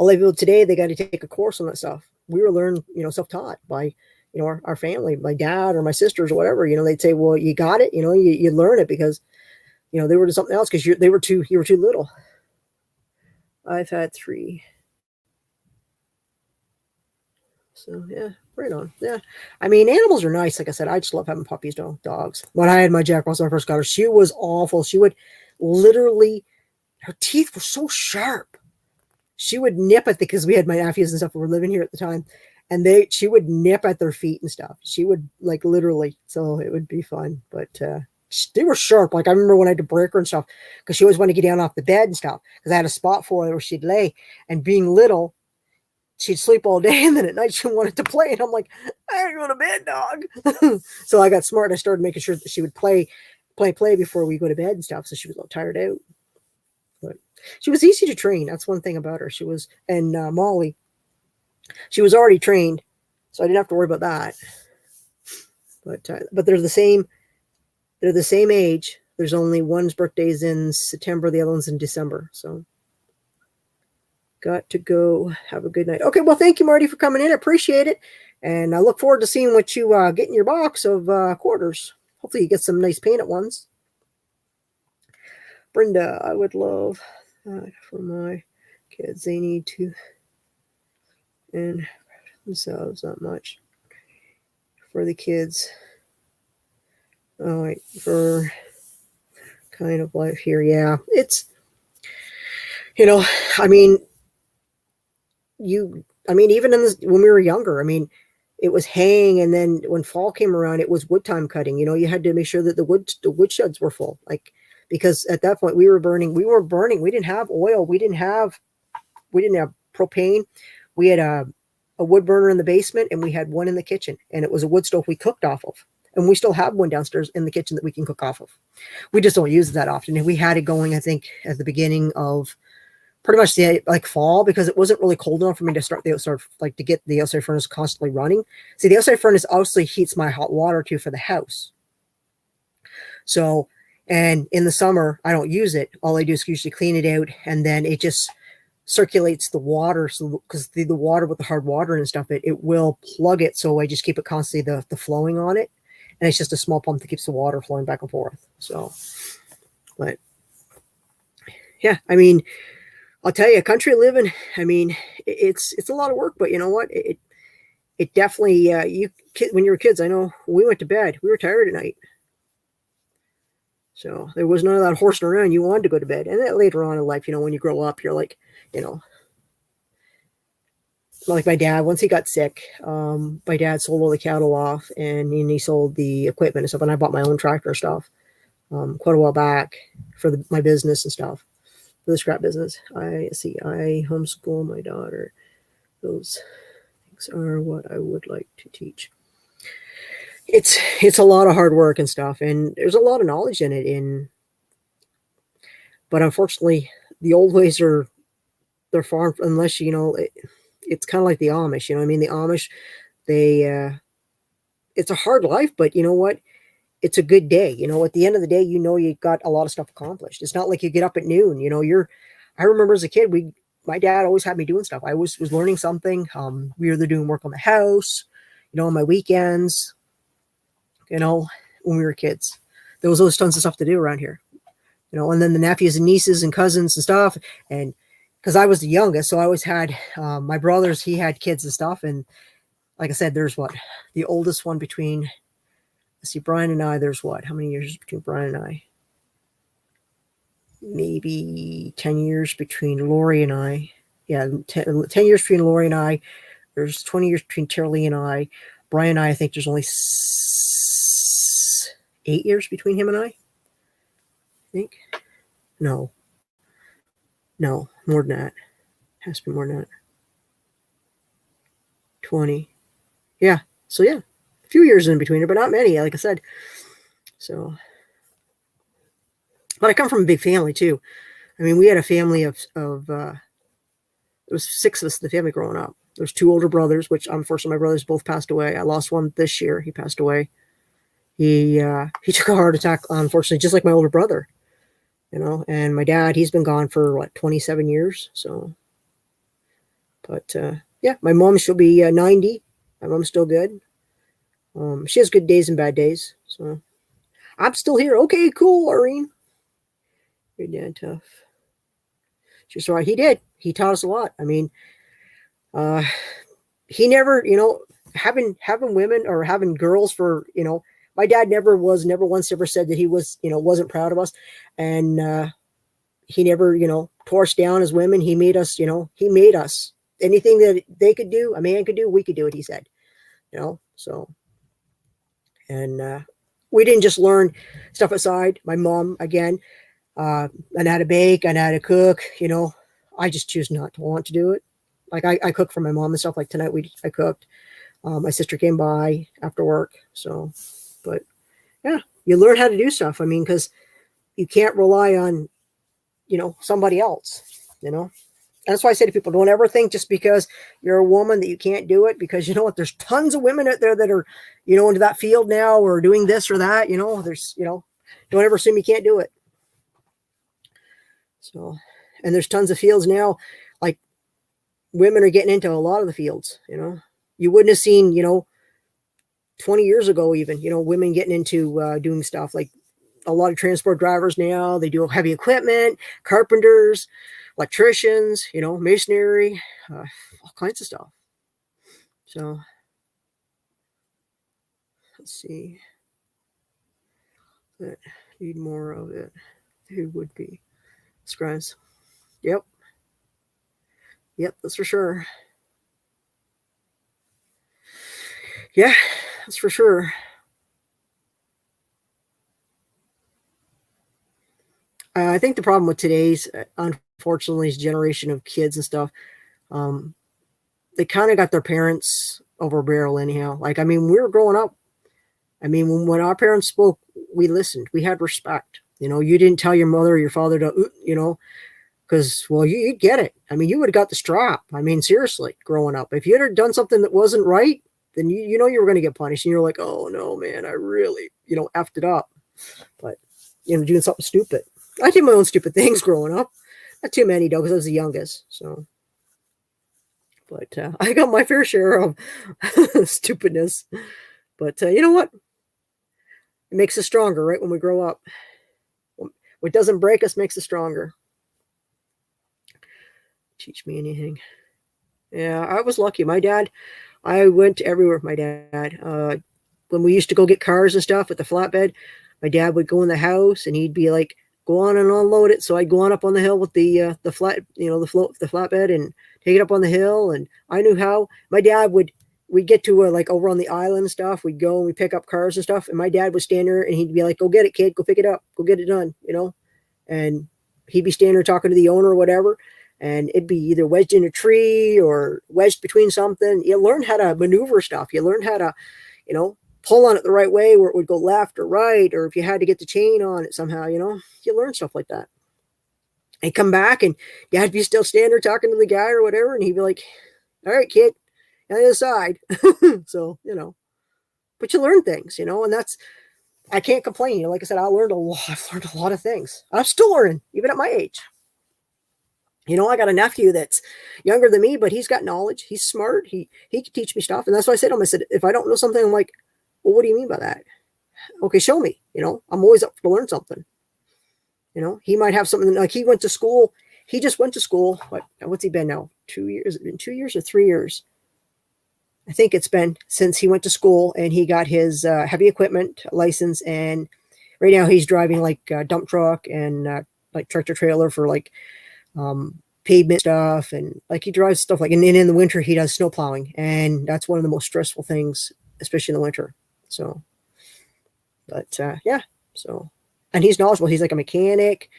lot of people today, they got to take a course on that stuff. We were learned, self-taught by, you know, our family, my dad or my sisters or whatever, you know, they'd say, well, you got it, you know, you learn it because, you know, they were to something else because you were too little. I've had 3. So yeah, right on. Yeah. I mean, animals are nice. Like I said, I just love having puppies, dogs. When I had my Jack Russell when I first got her, she was awful. She would literally, her teeth were so sharp. She would nip at because we had my nephews and stuff who were living here at the time. And she would nip at their feet and stuff. She would like literally, so it would be fun. But they were sharp. Like I remember when I had to break her and stuff, because she always wanted to get down off the bed and stuff. Because I had a spot for her where she'd lay. And being little, she'd sleep all day, and then at night she wanted to play. And I'm like, I ain't going to bed, dog. So I got smart. I started making sure that she would play before we go to bed and stuff. So she was all tired out. But she was easy to train. That's one thing about her. She was, and Molly, she was already trained, so I didn't have to worry about that. But they're the same. They're the same age. There's only one's birthday's in September, the other one's in December. So got to go. Have a good night. Okay, well, thank you, Marty, for coming in. I appreciate it, and I look forward to seeing what you get in your box of quarters. Hopefully, you get some nice painted ones. Brenda, I would love that for my kids. They need to and themselves that much for the kids. All right, for kind of life here. Yeah, it's, you know, I mean, even when we were younger, I mean, it was haying, and then when fall came around, it was wood time cutting. You know, you had to make sure that the wood sheds were full, like, because at that point we were burning. We didn't have oil. We didn't have propane. We had a wood burner in the basement, and we had one in the kitchen, and it was a wood stove we cooked off of. And we still have one downstairs in the kitchen that we can cook off of. We just don't use it that often. And we had it going, I think, at the beginning of pretty much the fall, because it wasn't really cold enough for me to start the outside, like to get the outside furnace constantly running. See, the outside furnace obviously heats my hot water too for the house. So, and in the summer, I don't use it. All I do is usually clean it out, and then it just circulates the water. So, because the water with the hard water and stuff, it will plug it. So I just keep it constantly the flowing on it. And it's just a small pump that keeps the water flowing back and forth. So, but yeah, I mean, I'll tell you, country living, I mean, it's a lot of work, but you know what? It definitely, when you were kids, I know when we went to bed, we were tired at night. So there was none of that horsing around. You wanted to go to bed. And then later on in life, you know, when you grow up, you're like, you know, like my dad, once he got sick, my dad sold all the cattle off, and he sold the equipment and stuff. And I bought my own tractor and stuff quite a while back for my business and stuff, for the scrap business. I homeschool my daughter. Those things are what I would like to teach. It's a lot of hard work and stuff, and there's a lot of knowledge in it. But unfortunately, the old ways they're far, unless you know. It's kind of like the Amish, you know what I mean? The Amish, it's a hard life, but you know what? It's a good day. You know, at the end of the day, you know, you got a lot of stuff accomplished. It's not like you get up at noon, you know, I remember as a kid, my dad always had me doing stuff. I was learning something. We were either doing work on the house, you know, on my weekends, you know, when we were kids. There was always tons of stuff to do around here, you know, and then the nephews and nieces and cousins and stuff. And because I was the youngest, so I always had my brothers, he had kids and stuff. And like I said, there's the oldest one between, let's see, Brian and I, there's how many years between Brian and I? Maybe 10 years between Lori and I. Yeah, 10 years between Lori and I. There's 20 years between Terry and I. Brian and I think there's only 8 years between him and I think. No, more than that. Has to be more than that. 20. Yeah. So yeah, a few years in between it, but not many, like I said. So, but I come from a big family too. I mean, we had a family of there was 6 of us in the family growing up. There's 2 older brothers, which unfortunately my brothers both passed away. I lost one this year. He passed away. He took a heart attack, unfortunately, just like my older brother. You know, and my dad, he's been gone for 27 years. So, but yeah, my mom, she'll be 90. My mom's still good. She has good days and bad days. So I'm still here. Okay, cool, Irene. Your dad tough. She's right. He did. He taught us a lot. I mean, he never, having women or having girls for, my dad never once said that he was, wasn't proud of us. And he never, tore us down as women. He made us, he made us. Anything that they could do, a man could do, we could do it, he said. So. And we didn't just learn stuff aside. My mom, again, I know how to bake, I know how to cook, I just choose not to want to do it. Like I cook for my mom and stuff. Like tonight I cooked. My sister came by after work. So, but yeah, you learn how to do stuff. I mean, because you can't rely on, somebody else, That's why I say to people, don't ever think just because you're a woman that you can't do it, because you know what, there's tons of women out there that are, into that field now or doing this or that, there's, don't ever assume you can't do it. So, and there's tons of fields now, like women are getting into a lot of the fields, you wouldn't have seen, 20 years ago, even, women getting into doing stuff like a lot of transport drivers now, they do heavy equipment, carpenters, electricians, masonry, all kinds of stuff. So let's see. Need more of it. Who would be scribes? Yep, that's for sure. Yeah, that's for sure. I think the problem with today's, unfortunately, generation of kids and stuff, they kind of got their parents over a barrel anyhow. Like, I mean, we were growing up. I mean, when our parents spoke, we listened. We had respect. You didn't tell your mother or your father to, because, well, you'd get it. I mean, you would have got the strap. I mean, seriously, growing up. If you had done something that wasn't right, then you were going to get punished. And you're like, oh, no, man, I really, effed it up. But, doing something stupid. I did my own stupid things growing up. Not too many, though, because I was the youngest. So, but I got my fair share of stupidness. But you know what? It makes us stronger, right? When we grow up. What doesn't break us makes us stronger. Teach me anything. Yeah, I was lucky. My dad, I went everywhere with my dad. When we used to go get cars and stuff at the flatbed, my dad would go in the house and he'd be like, go on and unload it. So I'd go on up on the hill with the flatbed and take it up on the hill. And I knew how. My dad we'd get to like over on the island and stuff. We'd go and we'd pick up cars and stuff. And my dad would stand there and he'd be like, go get it, kid. Go pick it up. Go get it done, And he'd be standing there talking to the owner or whatever. And it'd be either wedged in a tree or wedged between something. You learn how to maneuver stuff. You learn how to, pull on it the right way where it would go left or right, or if you had to get the chain on it somehow, you learn stuff like that. And come back and you had to be still standing there talking to the guy or whatever. And he'd be like, all right, kid, on the other side. So, but you learn things, and that's, I can't complain. Like I said, I've learned a lot of things. I'm still learning, even at my age. I got a nephew that's younger than me, but he's got knowledge. He's smart. He can teach me stuff. And that's why I said to him, I said, if I don't know something, I'm like, well, what do you mean by that? Okay, show me. I'm always up to learn something. He might have something like he went to school. He just went to school. What's he been now? 2 years? Has it been 2 years or 3 years? I think it's been since he went to school and he got his heavy equipment license. And right now he's driving like a dump truck and like tractor trailer for like pavement stuff. And like he drives stuff like, and in the winter he does snow plowing. And that's one of the most stressful things, especially in the winter. So, but yeah, so, and he's knowledgeable. He's like a mechanic,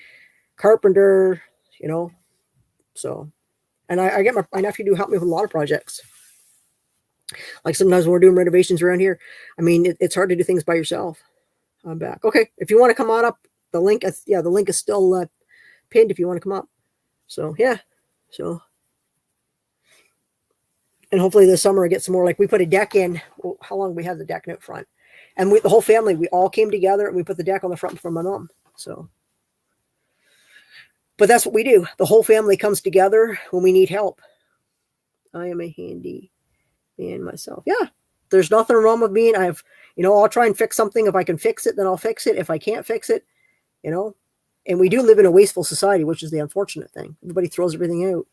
carpenter, so, and I get my nephew to help me with a lot of projects. Like sometimes when we're doing renovations around here, I mean, it's hard to do things by yourself. I'm back. Okay. If you want to come on up, the link is still pinned if you want to come up. So, yeah. So, and hopefully this summer I get some more, like we put a deck in. Well, how long we had the deck out front? And the whole family, we all came together and we put the deck on the front for my mom. So, but that's what we do. The whole family comes together when we need help. I am a handy man myself. Yeah. there's nothing wrong with being, I'll try and fix something. If I can fix it, then I'll fix it. If I can't fix it, and we do live in a wasteful society, which is the unfortunate thing. Everybody throws everything out.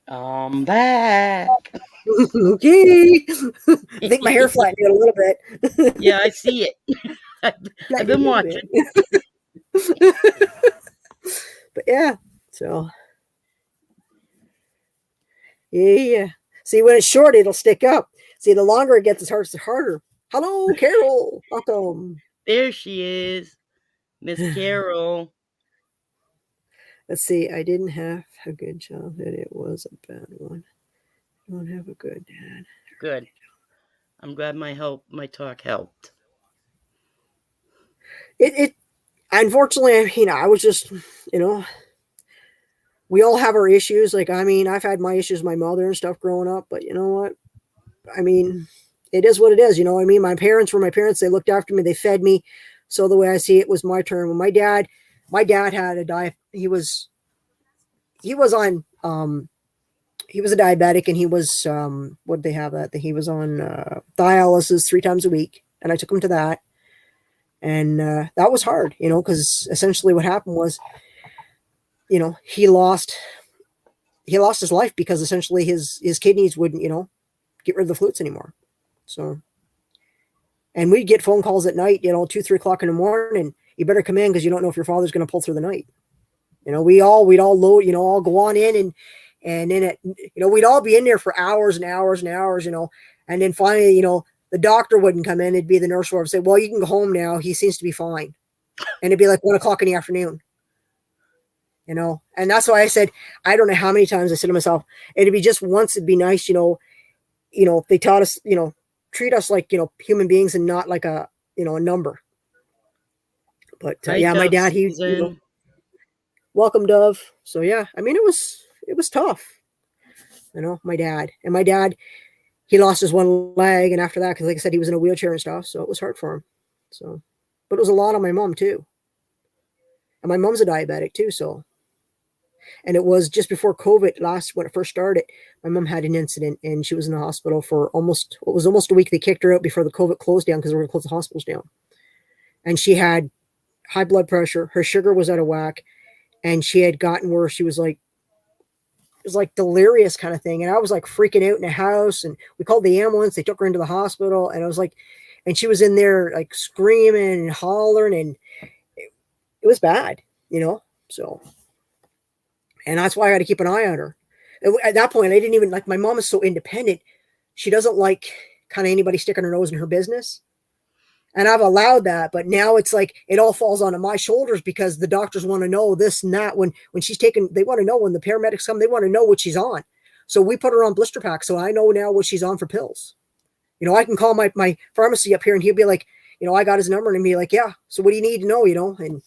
I'm back. Okay. I think my hair flattened out a little bit. Yeah, I see it. I've been watching. But yeah, so yeah. See, when it's short, it'll stick up. See, the longer it gets, it's harder. Hello, Carol. Welcome. There she is, Miss Carol. Let's see. I didn't have a good childhood. It was a bad one. I don't have a good dad. Good. I'm glad my talk helped. It unfortunately, I was just, we all have our issues. Like, I've had my issues with my mother and stuff growing up, but you know what? It is what it is. My parents were my parents. They looked after me. They fed me. So the way I see it was my turn. When my dad had a diet. He was on, he was a diabetic, and he was, what did they have that? He was on dialysis 3 times a week. And I took him to that. And that was hard, because essentially what happened was, he lost his life because essentially his kidneys wouldn't, get rid of the fluids anymore. So, and we'd get phone calls at night, 2-3 o'clock in the morning. You better come in because you don't know if your father's going to pull through the night. We'd all load, all go on in and then we'd all be in there for hours and hours and hours, and then finally, the doctor wouldn't come in. It'd be the nurse would say, well, you can go home now. He seems to be fine. And it'd be like 1 o'clock in the afternoon, and that's why I said, I don't know how many times I said to myself, it'd be just once. It'd be nice, if they taught us, treat us like, human beings and not like a number. But yeah, my dad, welcome, Dove. So yeah, it was tough, my dad, he lost his one leg. And after that, cause like I said, he was in a wheelchair and stuff. So it was hard for him. So, but it was a lot on my mom too. And my mom's a diabetic too. So, and it was just before COVID when it first started, my mom had an incident and she was in the hospital for almost a week. They kicked her out before the COVID closed down because they were going to close the hospitals down. And she had high blood pressure. Her sugar was out of whack. And she had gotten where she was like, it was like delirious kind of thing. And I was like freaking out in the house, and we called the ambulance. They took her into the hospital, and I was like, and she was in there like screaming and hollering, and it was bad, so, and that's why I had to keep an eye on her. At that point, I didn't even my mom is so independent. She doesn't like kind of anybody sticking her nose in her business. And I've allowed that, but now it's like it all falls onto my shoulders because the doctors want to know this and that. When she's taken, they want to know when the paramedics come, they want to know what she's on. So we put her on blister pack. So I know now what she's on for pills. I can call my pharmacy up here and he'll be like, I got his number, and be like, yeah. So what do you need to know? And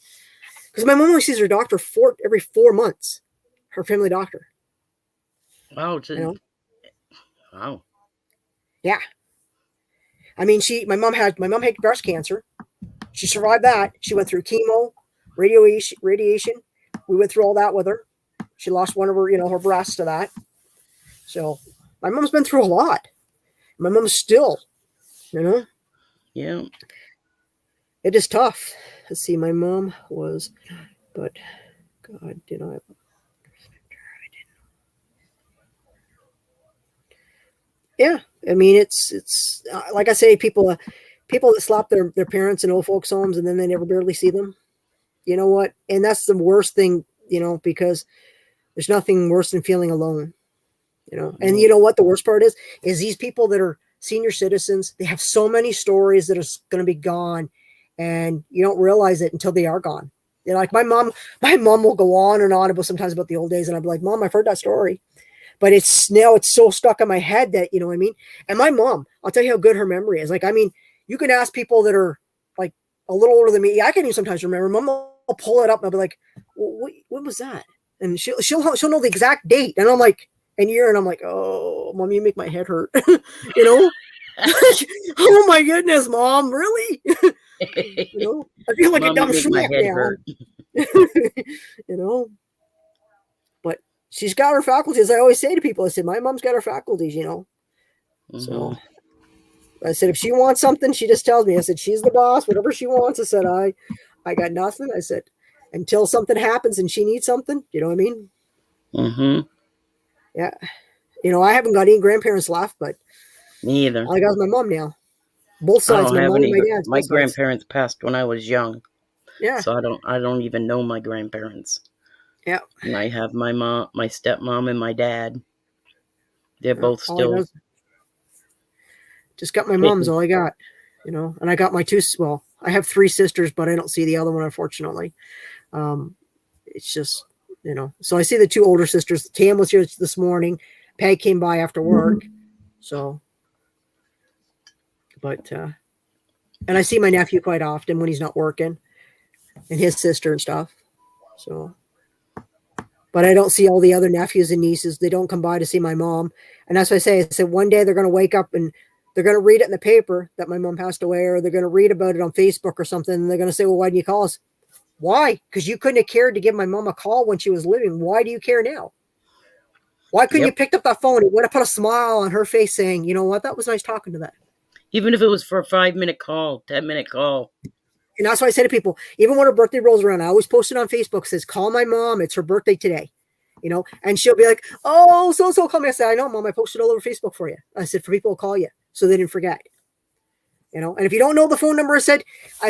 because my mom only sees her doctor every 4 months, her family doctor. Wow. Wow. Yeah. My mom had breast cancer. She survived that. She went through chemo, radiation. We went through all that with her. She lost one of her, her breasts to that. So my mom's been through a lot. My mom's still, Yeah. It is tough. Let's see. My mom was, but God, did I? Yeah, it's like I say, people that slap their parents in old folks' homes and then they never barely see them. You know what? And that's the worst thing, because there's nothing worse than feeling alone. And you know what the worst part is these people that are senior citizens, they have so many stories that are going to be gone, and you don't realize it until they are gone. Like my mom will go on and on about sometimes about the old days, and I'll be like, Mom, I've heard that story. But it's so stuck in my head that, you know what I mean? And my mom, I'll tell you how good her memory is. You can ask people that are like a little older than me. I can't even sometimes remember. Mom will pull it up and I'll be like, well, what was that? And she'll know the exact date. And I'm like, and I'm like, oh, Mom, you make my head hurt. Oh my goodness, Mom, really? I feel like a dumb schmuck now. But she's got her faculties. I always say to people, I said, my mom's got her faculties, Mm-hmm. So I said, if she wants something, she just tells me. I said, she's the boss, whatever she wants. I said, I got nothing. I said, until something happens and she needs something, you know what I mean? Mm-hmm. Yeah. You know, I haven't got any grandparents left, but Me either. all I got is my mom now. Both I sides, don't my have mom and any. my dad's. My both sides. grandparents passed when I was young, Yeah. so I don't even know my grandparents. Yeah. And I have my mom, my stepmom, and my dad. They're both All I got still is just got my mom's kicking. all I got, you know, and I got my two. Well, I have 3 sisters, but I don't see the other one, unfortunately. It's just, you know, so I see the 2 older sisters. Tam was here this morning. Peg came by after work. So, but, and I see my nephew quite often when he's not working, and his sister and stuff. So, but I don't see all the other nephews and nieces. They don't come by to see my mom. And that's what I say. I said, one day they're going to wake up and they're going to read it in the paper that my mom passed away, or they're going to read about it on Facebook or something. And they're going to say, well, why didn't you call us? Why? Because you couldn't have cared to give my mom a call when she was living. Why do you care now? Why couldn't you pick up that phone and would have put a smile on her face saying, you know what, that was nice talking to that. Even if it was for a 5-minute call, 10-minute call. And that's why I say to people, even when her birthday rolls around, I always post it on Facebook, says, call my mom. It's her birthday today. You know, and she'll be like, oh, so call me. I said, I know, Mom, I posted all over Facebook for you. I said, for people to call you so they didn't forget. You know, and if you don't know the phone number, I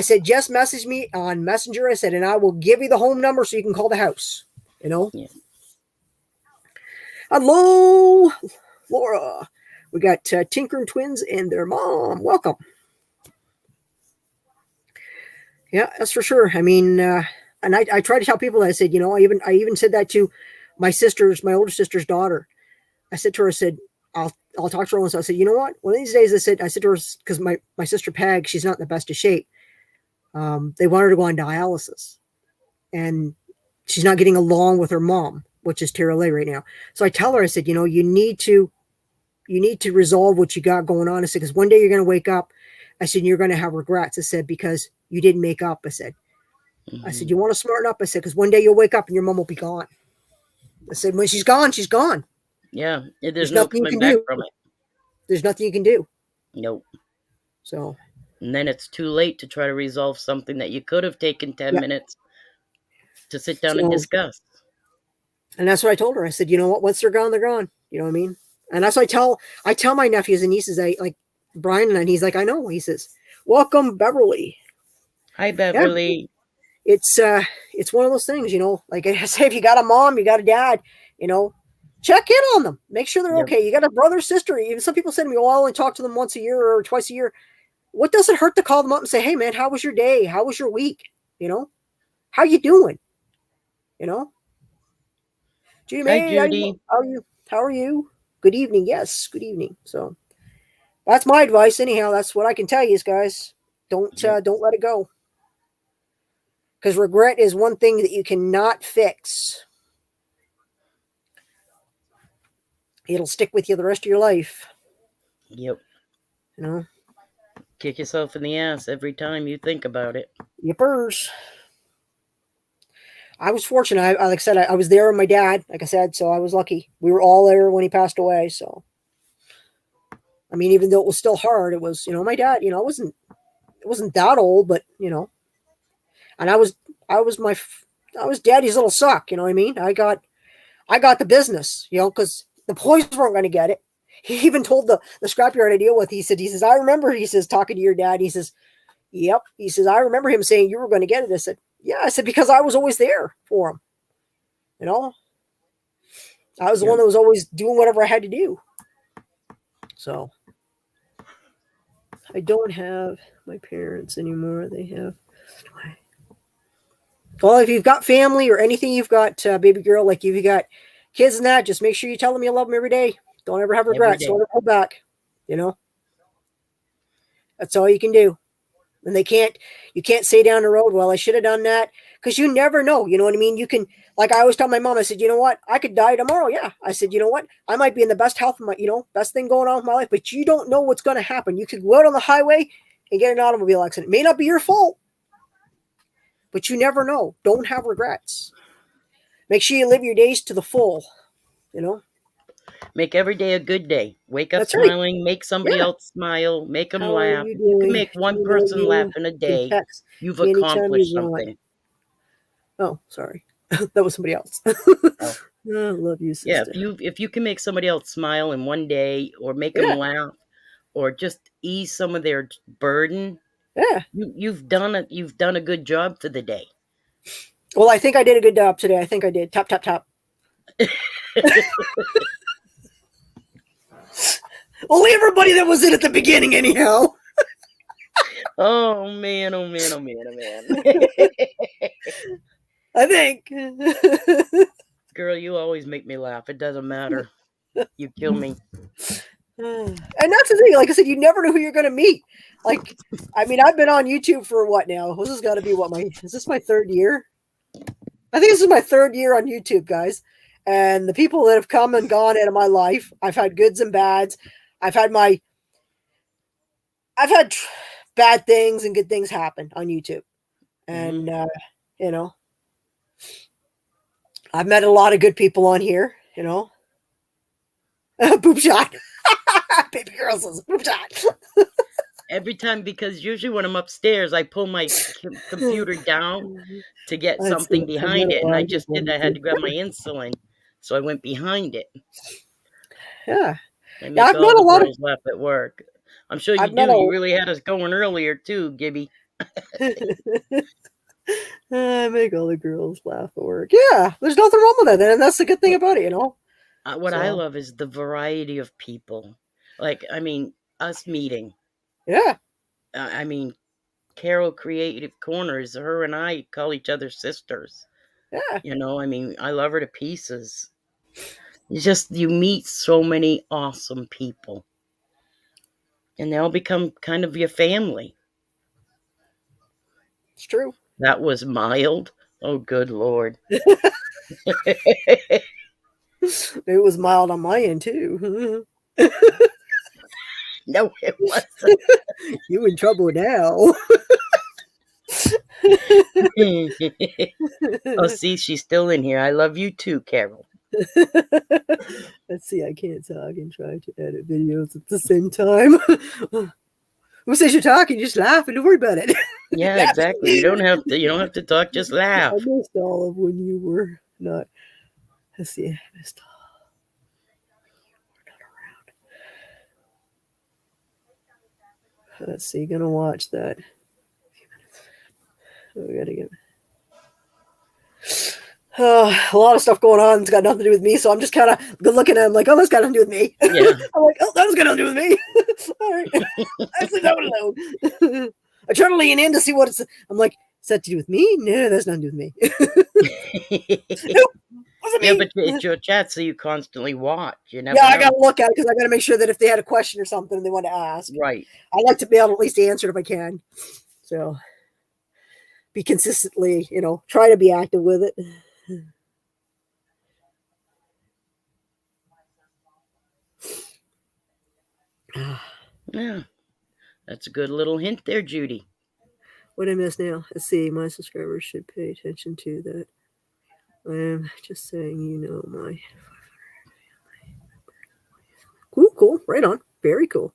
said, just message me on Messenger. I said, and I will give you the home number so you can call the house. You know? Yeah. Hello, Laura. We got Tinkering Twins and their mom. Welcome. Yeah, that's for sure. I mean, and I try to tell people that. I said, you know, I even said that to my older sister's daughter. I said to her, I said, I'll talk to her once. I said, you know what? One of these days, I said to her, because my sister Peg, she's not in the best of shape. They want her to go on dialysis, and she's not getting along with her mom, which is Tara Lay right now. So I tell her, I said, you know, you need to resolve what you got going on. I said, because one day you're going to wake up. I said, you're going to have regrets. I said, because you didn't make up. I said, you want to smarten up. I said, because one day you'll wake up and your mom will be gone. I said, when she's gone, she's gone. Yeah, there's no coming back from it. There's nothing you can do. Nope. So. And then it's too late to try to resolve something that you could have taken 10 minutes to sit down and discuss. And that's what I told her. I said, you know what? Once they're gone, they're gone. You know what I mean? And that's what I tell my nephews and nieces, like Brian, and he's like, I know. He says, welcome, Beverly. Hi, Beverly. Yeah, it's one of those things, you know, like I say, if you got a mom, you got a dad, you know, check in on them. Make sure they're okay. You got a brother, sister. Even some people say to me, well, I only talk to them once a year or twice a year. What does it hurt to call them up and say, hey, man, how was your day? How was your week? You know, how you doing? You know? Judy May, hi, Judy. How are you? Good evening. Yes, good evening. So that's my advice. Anyhow, that's what I can tell you, guys. Don't let it go. Because regret is one thing that you cannot fix. It'll stick with you the rest of your life. Yep. You know? Kick yourself in the ass every time you think about it. Yippers. I was fortunate. Like I said, I was there with my dad, like I said, so I was lucky. We were all there when he passed away, so. I mean, even though it was still hard, it was, you know, my dad, you know, it wasn't that old, but, you know. And I was daddy's little suck, you know what I mean? I got the business, you know, because the boys weren't going to get it. He even told the scrapyard I deal with, he says, I remember, he says, talking to your dad, he says, yep. He says, I remember him saying you were going to get it. I said, yeah. I said, because I was always there for him. You know? I was the one that was always doing whatever I had to do. So. I don't have my parents anymore. They have. Well, if you've got family or anything, you've got baby girl, like if you got kids and that, just make sure you tell them you love them every day. Don't ever have regrets. Don't ever hold back. You know? That's all you can do. And you can't say down the road, well, I should have done that. Because you never know. You know what I mean? You can, like I always tell my mom, I said, you know what? I could die tomorrow. Yeah. I said, you know what? I might be in the best health of my, you know, best thing going on with my life, but you don't know what's going to happen. You could go out on the highway and get an automobile accident. It may not be your fault, but you never know. Don't have regrets. Make sure you live your days to the full, you know? Make every day a good day. Wake up That's right. smiling, make somebody Yeah. else smile, make them How are laugh. you If you can doing? make one You know person laugh you in a can day, text you've me anytime you accomplished want. something. Oh, sorry. That was somebody else. Oh. I love you, Yeah, sister. if you can make somebody else smile in one day, or make them Yeah. laugh, or just ease some of their burden, Yeah. you've done it. You've done a good job for the day. Well, I think I did a good job today. I think I did. Tap, tap, tap. Only everybody that was in at the beginning, anyhow. Oh man! Oh man! Oh man! Oh man! I think. Girl, you always make me laugh. It doesn't matter. You kill me. And that's the thing. Like I said, you never know who you're going to meet. Like, I mean, I've been on YouTube for what now? This has got to be is this my third year? I think this is my third year on YouTube, guys. And the people that have come and gone into my life, I've had goods and bads. I've had bad things and good things happen on YouTube. And, you know, I've met a lot of good people on here, you know. Boop shot. Baby girl says boop shot. Every time, because usually when I'm upstairs, I pull my computer down to get something behind it. And I just did. I had to grab my insulin. So I went behind it. Yeah. I make all the girls laugh at work. I'm sure you do. You really had us going earlier too, Gibby. I make all the girls laugh at work. Yeah, there's nothing wrong with it. And that's the good thing about it, you know? What I love is the variety of people. Like, I mean, us meeting. Yeah. I mean, Carol Creative Corners, her and I call each other sisters. Yeah. You know, I mean, I love her to pieces. You meet so many awesome people. And they all become kind of your family. It's true. That was mild. Oh, good Lord. It was mild on my end, too. No, it wasn't. You in trouble now. Oh, see, she's still in here. I love you too, Carol. Let's see, I can't talk and try to edit videos at the same time. Who says you're talking? Just laugh and don't worry about it. Yeah, exactly. You don't have to talk, just laugh. I missed all of when you were not. Let's see, I missed all. We're not around. Let's see, gonna watch that. We gotta get a lot of stuff going on. It's got nothing to do with me, so I'm just kind of looking at him like, oh, that's got nothing to do with me. Yeah. I'm like, oh, that was got nothing to do with me. All right, I leave that one alone. I try to lean in to see what it's. I'm like, is that to do with me? No, that's nothing to do with me. Nope, yeah, but it's your chat, so you constantly watch. You never. Yeah, I gotta look at it because I gotta make sure that if they had a question or something they want to ask, right? I like to be able to at least answer it if I can. So, be consistently, you know, try to be active with it. Yeah, that's a good little hint there, Judy. What I miss now? Let's see. My subscribers should pay attention to that. I am just saying, you know, my cool. Right on. Very cool.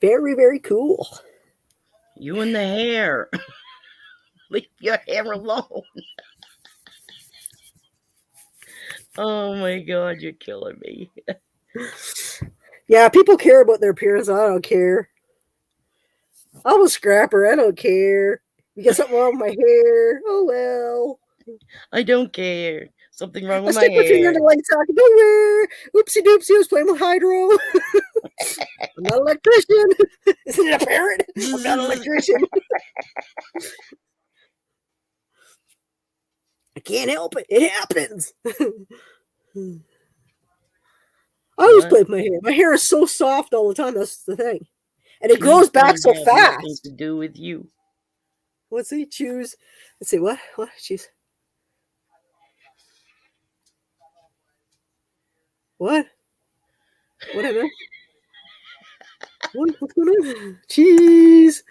Very, very cool. You and the hair. Leave your hair alone. Oh my God, you're killing me. Yeah, people care about their appearance. I don't care. I'm a scrapper. I don't care. You get something wrong with my hair. Oh well. I don't care. Something wrong with I my stick my finger in hair. the light socket. Nowhere. Oopsie doopsie. I was playing with hydro. I'm not an electrician. Isn't it apparent? I'm not an electrician. I can't help it. It happens. I always play with my hair. My hair is so soft all the time. That's the thing. And it grows back so fast. Nothing to do with you. Let's see. Choose. Let's see. What? Choose. What? What am I? What's going on? Cheese.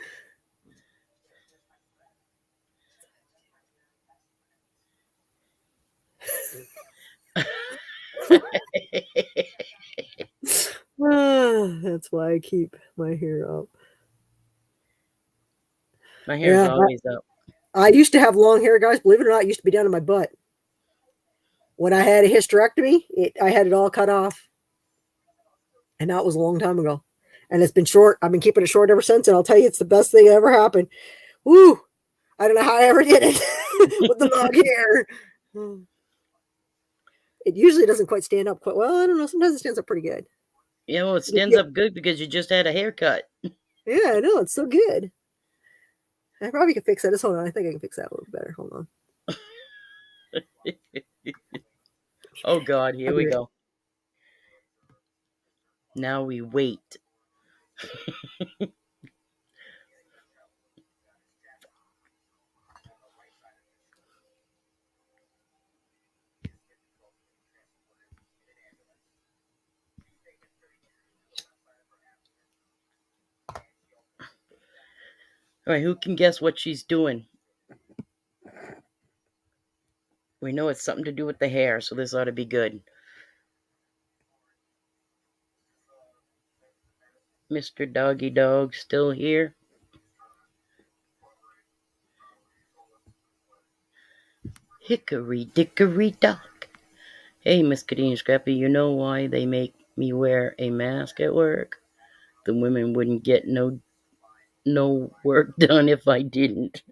That's why I keep my hair up. My hair's always up. I used to have long hair, guys. Believe it or not, it used to be down to my butt. When I had a hysterectomy, I had it all cut off. And that was a long time ago. And it's been short. I've been keeping it short ever since. And I'll tell you, it's the best thing that ever happened. Woo! I don't know how I ever did it with the long hair. It usually doesn't quite stand up quite well. I don't know. Sometimes it stands up pretty good. Yeah, well, it stands up good because you just had a haircut. Yeah, I know. It's so good. I probably could fix that. Just hold on. I think I can fix that a little better. Hold on. Oh, God. Here we go. Now we wait. All right, who can guess what she's doing? We know it's something to do with the hair, so this ought to be good. Mr. Doggy Dog still here? Hickory dickory dock. Hey, Miss Kadeen Scrappy, you know why they make me wear a mask at work? The women wouldn't get no work done if I didn't.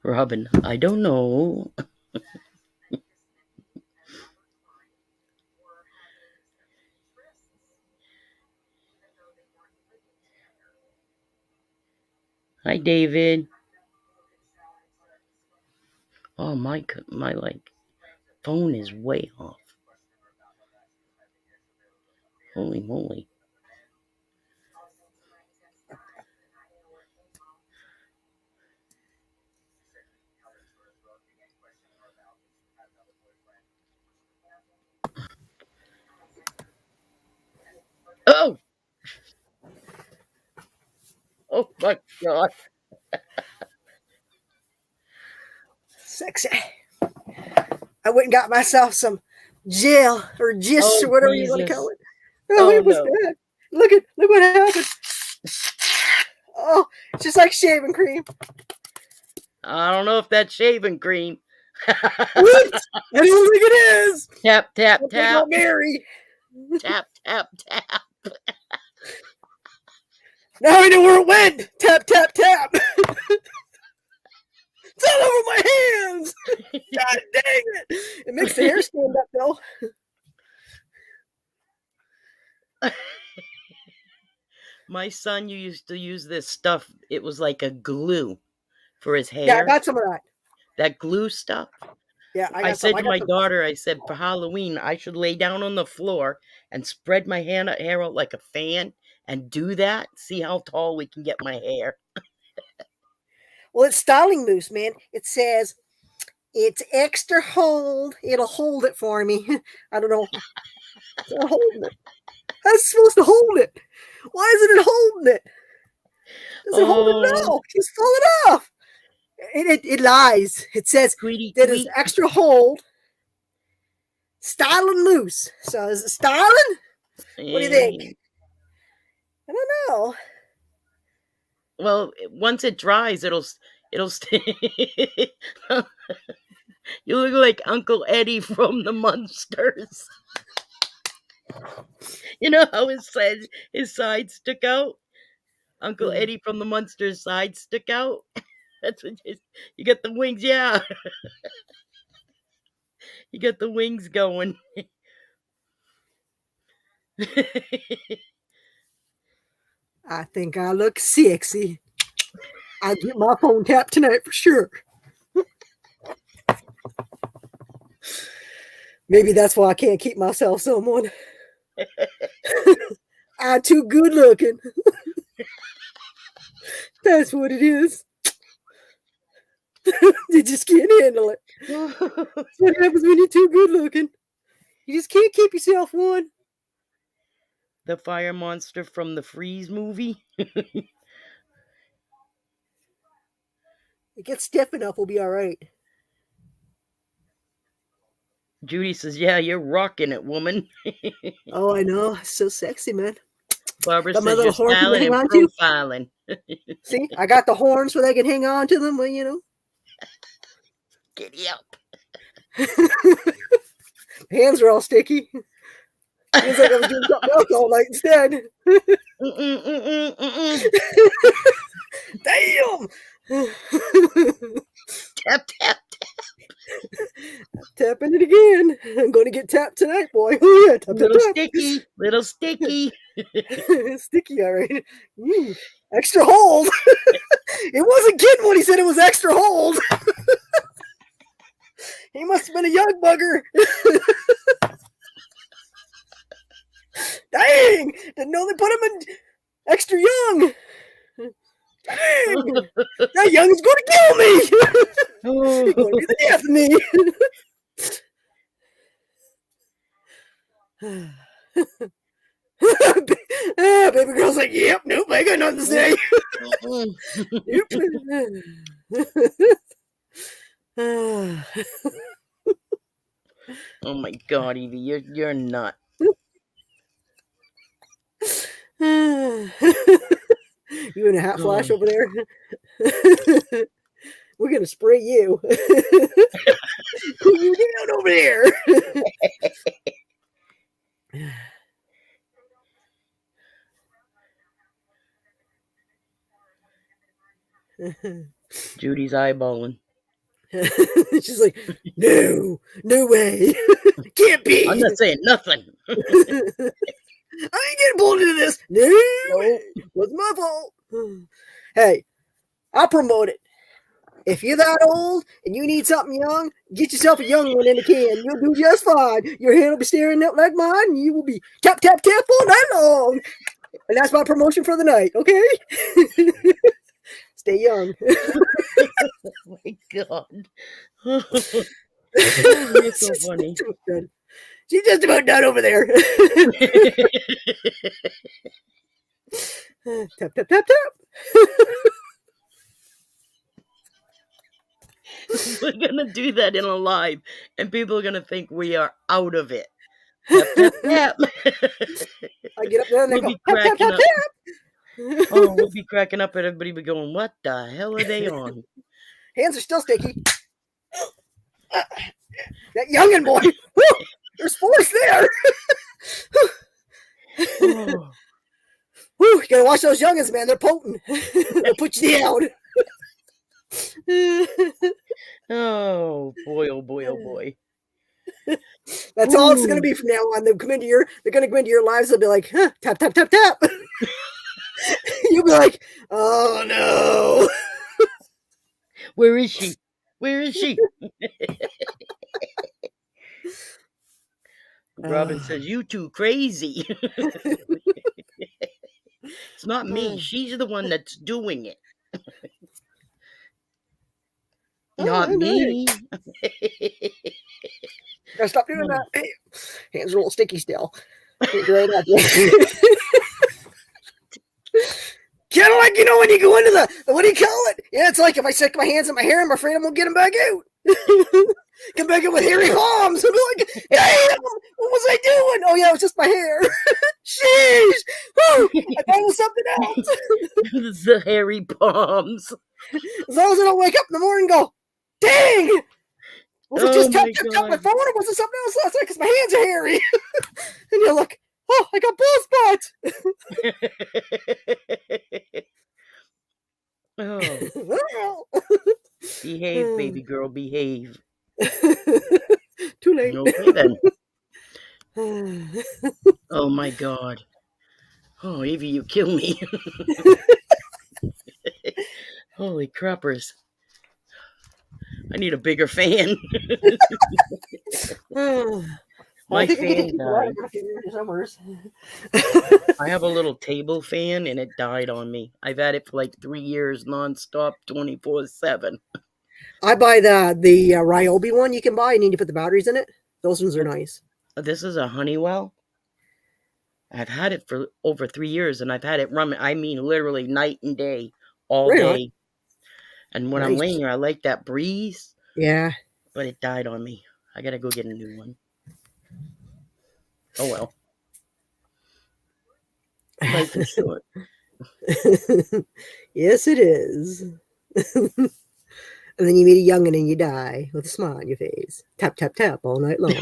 Robin, I don't know. Hi, David. Oh, my phone is way off. Holy moly. Oh! Oh my God. Sexy. I went and got myself some gel or gist or whatever you want to call it. Oh, it was good. Look what happened. Oh, it's just like shaving cream. I don't know if that's shaving cream. What? I don't think it is. Tap, tap, tap. Mary. Tap, tap, tap. Now I know where it went. Tap, tap, tap. It's all over my hands. God dang it. It makes the hair stand up, though. My son used to use this stuff. It was like a glue for his hair. Yeah, I got some of that. That glue stuff. Yeah, I said to my daughter, I said, for Halloween, I should lay down on the floor and spread my hair out like a fan and do that. See how tall we can get my hair. Well, it's styling mousse, man. It says it's extra hold. It'll hold it for me. I don't know. It's not holding it. That's supposed to hold it. Why isn't it holding it? Does it hold it now? It's falling off. It lies. It says that it's extra hold. Styling mousse. So is it styling? What do you think? I don't know. Well, once it dries, it'll stay. You look like Uncle Eddie from the Munsters. You know how his side stuck out? Uncle Eddie from the Munsters' side stuck out. That's what you got the wings, yeah. You got the wings going. I think I look sexy. I'll get my phone tapped tonight for sure. Maybe that's why I can't keep myself someone. I'm too good looking. That's what it is. You just can't handle it. That's what happens when you're too good looking. You just can't keep yourself one. The fire monster from the Freeze movie. it gets stiff enough, we'll be all right. Judy says, "Yeah, you're rocking it, woman." Oh, I know. So sexy, man. Barbara Got my says, little "You're horns to styling hang and on to. profiling." See, I got the horns so they can hang on to them. Well, Giddy up. Hands are all sticky. Feels like I was doing something else all night instead. Damn! Tap, tap. Tapping it again. I'm going to get tapped tonight, boy. Oh, yeah. Tap, Little tap, sticky. Little sticky. tap. Sticky, all right. Extra hold. It wasn't kidding when he said it was extra hold. He must have been a young bugger. Dang! Didn't know they put him in extra young. Dang! That young is going to kill me. He's going to be the death of me. Baby girl's like, yep, nope, I got nothing to say. Oh my God, Evie, you're nut. You in a hat flash over there? We're gonna spray you. Cool you down over there. Judy's eyeballing. She's like, no way. Can't be. I'm not saying nothing. I ain't getting pulled into this. No, it wasn't my fault. Hey, I'll promote it. If you're that old and you need something young, get yourself a young one in the can. You'll do just fine. Your hand will be staring up like mine, and you will be tap, tap, tap all night long. And that's my promotion for the night, okay? Stay young. Oh my God. You're so funny. She's just about done over there. Tap, tap, tap, tap. We're gonna do that in a live, and people are gonna think we are out of it. Tap, tap, tap. I get up there and We'll they be go, tap, tap, cracking tap, up. tap. Oh, we'll be cracking up, and everybody be going, "What the hell are they on?" Hands are still sticky. That youngin' boy. There's force there. Oh. Woo, you gotta watch those youngins, man. They're potent. They'll put you down. Oh boy, oh boy, oh boy. That's all it's gonna be from now on. They're gonna come into your lives. They'll be like, huh, tap, tap, tap, tap. You'll be like, oh no. Where is she? Where is she? Robin says, "You too crazy." It's not me. She's the one that's doing it. Not me. Gotta stop doing that. Hey, hands are a little sticky still. Kind of like, when you go into the, what do you call it? Yeah, it's like if I stick my hands in my hair, I'm afraid I'm gonna get them back out. Come back in with hairy palms. I'll be like, damn, what was I doing? Oh yeah, it was just my hair. Sheesh. Woo, I thought it was something else. The hairy palms. As long as I don't wake up in the morning and go, dang. Was it just tap my phone, or was it something else last night? Because my hands are hairy. And you're like, oh, I got bald spots. Oh. Behave, baby girl, behave. Too late. Okay then. Oh my God. Oh, Evie, you kill me. Holy crappers. I need a bigger fan. My fan died. I have a little table fan and it died on me. I've had it for like 3 years nonstop, 24/7. I buy the Ryobi one you can buy. You need to put the batteries in it. Those ones are nice. This is a Honeywell. I've had it for over 3 years and I've had it run, I mean, literally night and day, all day. And when I'm laying here, I like that breeze. Yeah. But it died on me. I gotta go get a new one. Oh well. Life is short. Yes, it is. And then you meet a youngin' and you die with a smile on your face. Tap, tap, tap all night long.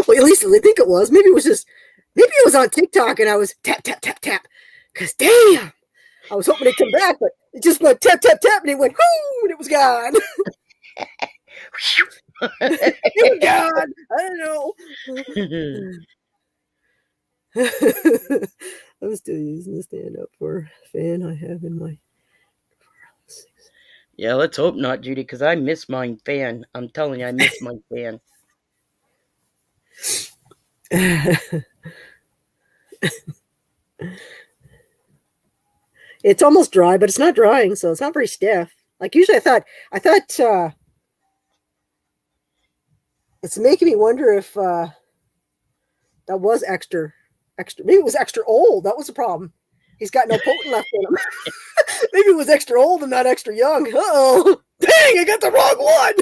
Well, at least I think it was. Maybe it was on TikTok and I was tap, tap, tap, tap. Because damn, I was hoping it'd come back, but it just went tap, tap, tap, and it went whoo, and it was gone. It was gone. I don't know. I'm still using the stand-up for fan I have in my... Yeah, let's hope not, Judy, because I miss my fan. I'm telling you, I miss my fan. It's almost dry, but it's not drying, so it's not very stiff. Like usually I thought it's making me wonder if that was extra. Maybe it was extra old. That was the problem. He's got no potent left in him. Maybe it was extra old and not extra young. Oh, dang, I got the wrong one.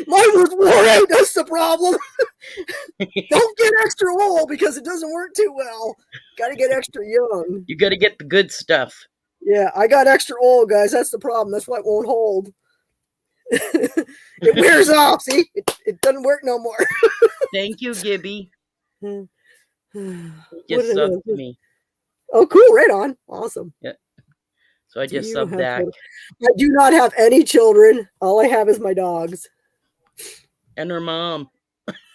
Mine was wore out. That's the problem. Don't get extra old because it doesn't work too well. Got to get extra young. You got to get the good stuff. Yeah, I got extra old, guys. That's the problem. That's why it won't hold. It wears off. See, it doesn't work no more. Thank you, Gibby. What Just did I subbed do? me. Oh, cool. Right on. Awesome. Yeah. So I Do just you subbed have Dak. children? I do not have any children. All I have is my dogs. And her mom.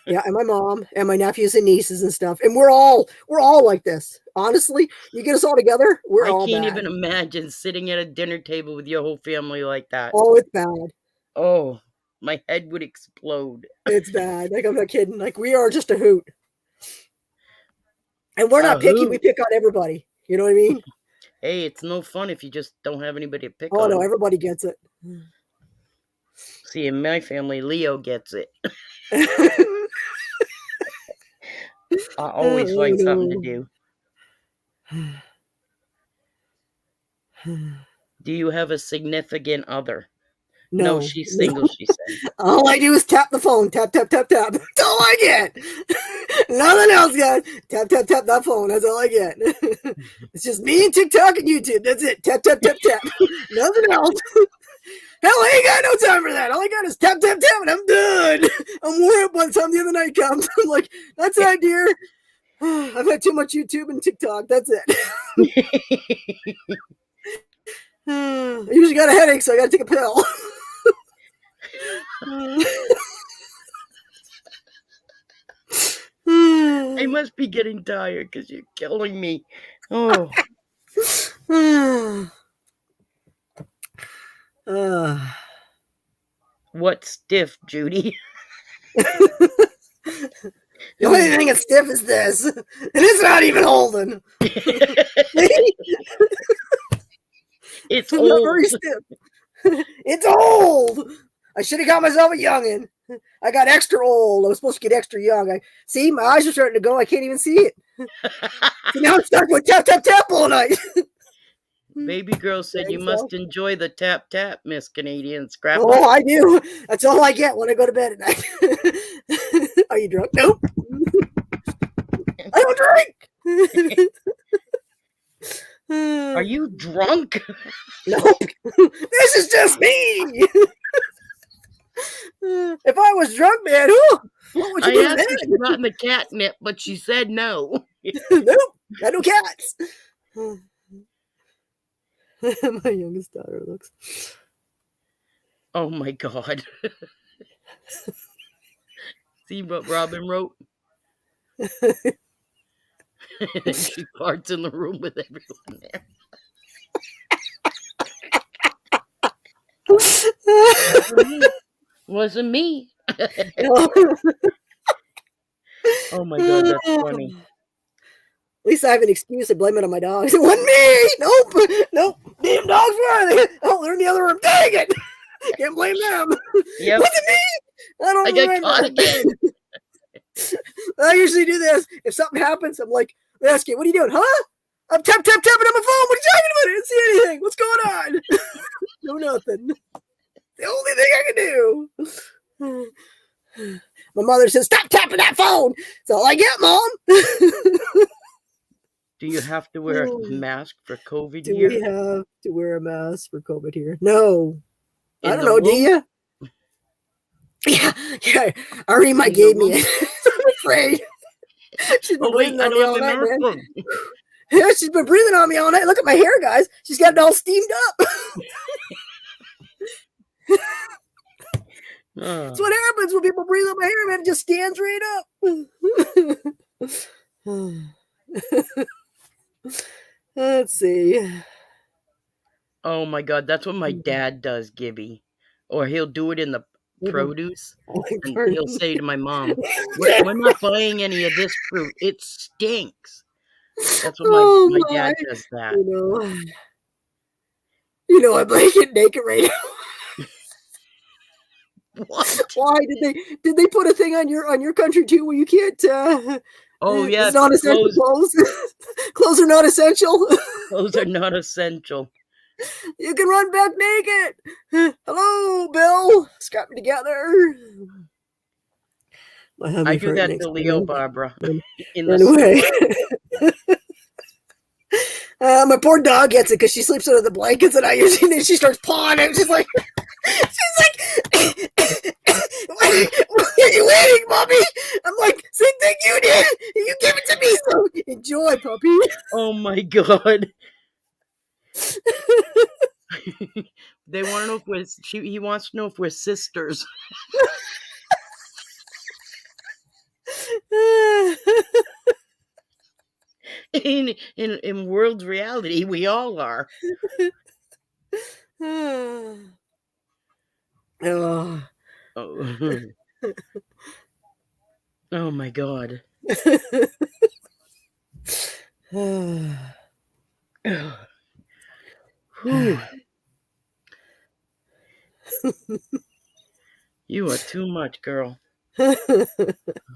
Yeah, and my mom and my nephews and nieces and stuff. And we're all like this. Honestly, you get us all together, we're all I can't bad. even imagine sitting at a dinner table with your whole family like that. Oh, it's bad. Oh, my head would explode. It's bad. Like, I'm not kidding. Like, we are just a hoot. And we're not A picky. hoot. We pick on everybody. You know what I mean? Hey, it's no fun if you just don't have anybody to pick Oh, on. no, everybody gets it. See, in my family, Leo gets it. I always find something to do. Do you have a significant other? No, she's single, she said. All I do is tap the phone. Tap, tap, tap, tap. That's all I get. Nothing else, guys. Tap, tap, tap that phone. That's all I get. It's just me and TikTok and YouTube. That's it. Tap, tap, tap, tap. Nothing else. Hell, I ain't got no time for that. All I got is tap, tap, tap, and I'm done. I'm worried up by the time the other night comes. I'm like, that's it, dear. I've had too much YouTube and TikTok. That's it. I usually got a headache, so I got to take a pill. I must be getting tired because you're killing me. Oh. What's stiff, Judy? The only thing that's stiff is this. And it's not even holding. It's not old. very stiff. It's old. I should have got myself a youngin'. I got extra old. I was supposed to get extra young. See, my eyes are starting to go. I can't even see it. So now I'm stuck with tap, tap, tap all night. Baby girl said you must enjoy the tap, tap, Miss Canadian Scrap. Oh, I do. That's all I get when I go to bed at night. Are you drunk? Nope. I don't drink. Are you drunk? Nope. This is just me. If I was drunk, man, what would you do asked then? if she got in the catnip, but she said no. Nope. Got no cats. My youngest daughter looks. Oh my God. See what Robin wrote? She farts in the room with everyone there. Wasn't me. Oh my God, that's funny. At least I have an excuse to blame it on my dogs. It wasn't me. Nope. Damn dogs, where are they? Oh, they're in the other room. Dang it. Can't blame them. Yep. Wasn't me. I got caught again. I usually do this. If something happens, I'm like, they ask you, what are you doing? Huh? I'm tapping on my phone. What are you talking about? I didn't see anything. What's going on? No, nothing. The only thing I can do. My mother says, stop tapping that phone. That's all I get, Mom. Do you have to wear a mask for COVID Do here? we have to wear a mask for COVID here? No. In I don't the know. Do room? you? Yeah. Already In the gave me room? it. I'm afraid. She's been Oh wait, breathing I on me don't all have my night, mask man. on. Yeah, she's been breathing on me all night. Look at my hair, guys. She's got it all steamed up. That's what happens when people breathe on my hair, man. It just stands right up. Let's see. Oh my god, that's what my dad does, Gibby. Or he'll do it in the produce. And he'll say to my mom, we're not buying any of this fruit. It stinks. That's what my dad does that. You know, I'm like naked right now. What? Why did they put a thing on your country too where you can't Oh yeah, it's not essential clothes. Clothes are not essential. Clothes are not essential. You can run back naked. Hello, Bill. Scrap me together. I do that to Leo, Barbara. In the anyway. My poor dog gets it because she sleeps under the blankets and I usually she starts pawing him. She's like, what are you waiting, Mommy? I'm like, same thing you did. You give it to me, so enjoy, puppy. Oh my god. They want to know if he wants to know if we're sisters. In world's reality, we all are. Oh. Oh my god. You are too much, girl.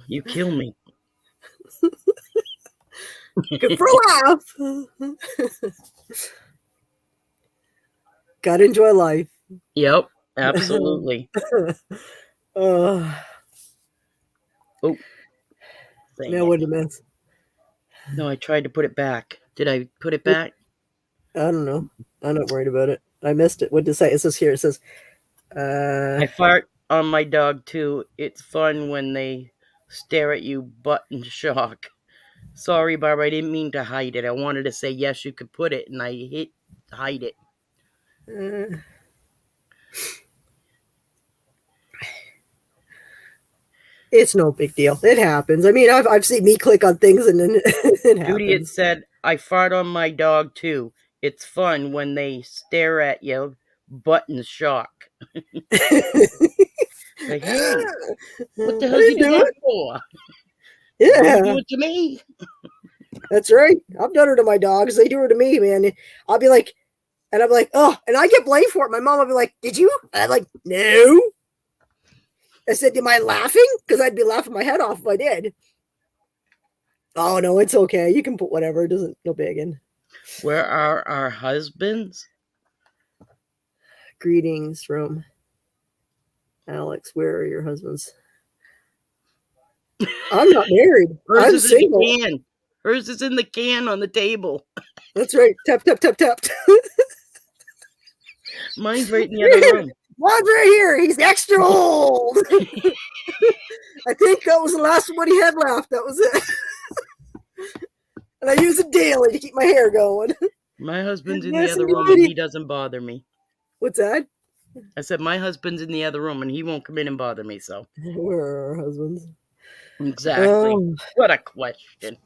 You kill me. Good for a laugh. Gotta enjoy life. Yep, absolutely. Oh, now what did you miss? No, I tried to put it back. Did I put it back? I don't know. I'm not worried about it. I missed it. What did it say? It says here. It says, I fart on my dog too. It's fun when they stare at you butt in shock. Sorry, Barbara, I didn't mean to hide it. I wanted to say yes, you could put it, and I hit hide it. It's no big deal. It happens. I mean, I've seen me click on things and then it happens. Judy had said, I fart on my dog too. It's fun when they stare at you butt in shock. Like, hey, what the hell did you do that for? Yeah. You do it to me. That's right. I've done her to my dogs. They do her to me, man. I'll be like, and I'm like, oh, and I get blamed for it. My mom will be like, did you? And I'm like, no. I said, am I laughing? Because I'd be laughing my head off if I did. Oh, no, it's okay. You can put whatever. It doesn't, no big. Where are our husbands? Greetings from Alex. Where are your husbands? I'm not married. I'm single. Hers is in the can on the table. That's right. Tap, tap, tap, tap. Mine's right in the other room. Mine's right here. He's extra old. I think that was the last one he had left. That was it. And I use it daily to keep my hair going. My husband's in the other room and he doesn't bother me. What's that? I said my husband's in the other room and he won't come in and bother me, so. Where are our husbands? Exactly. What a question.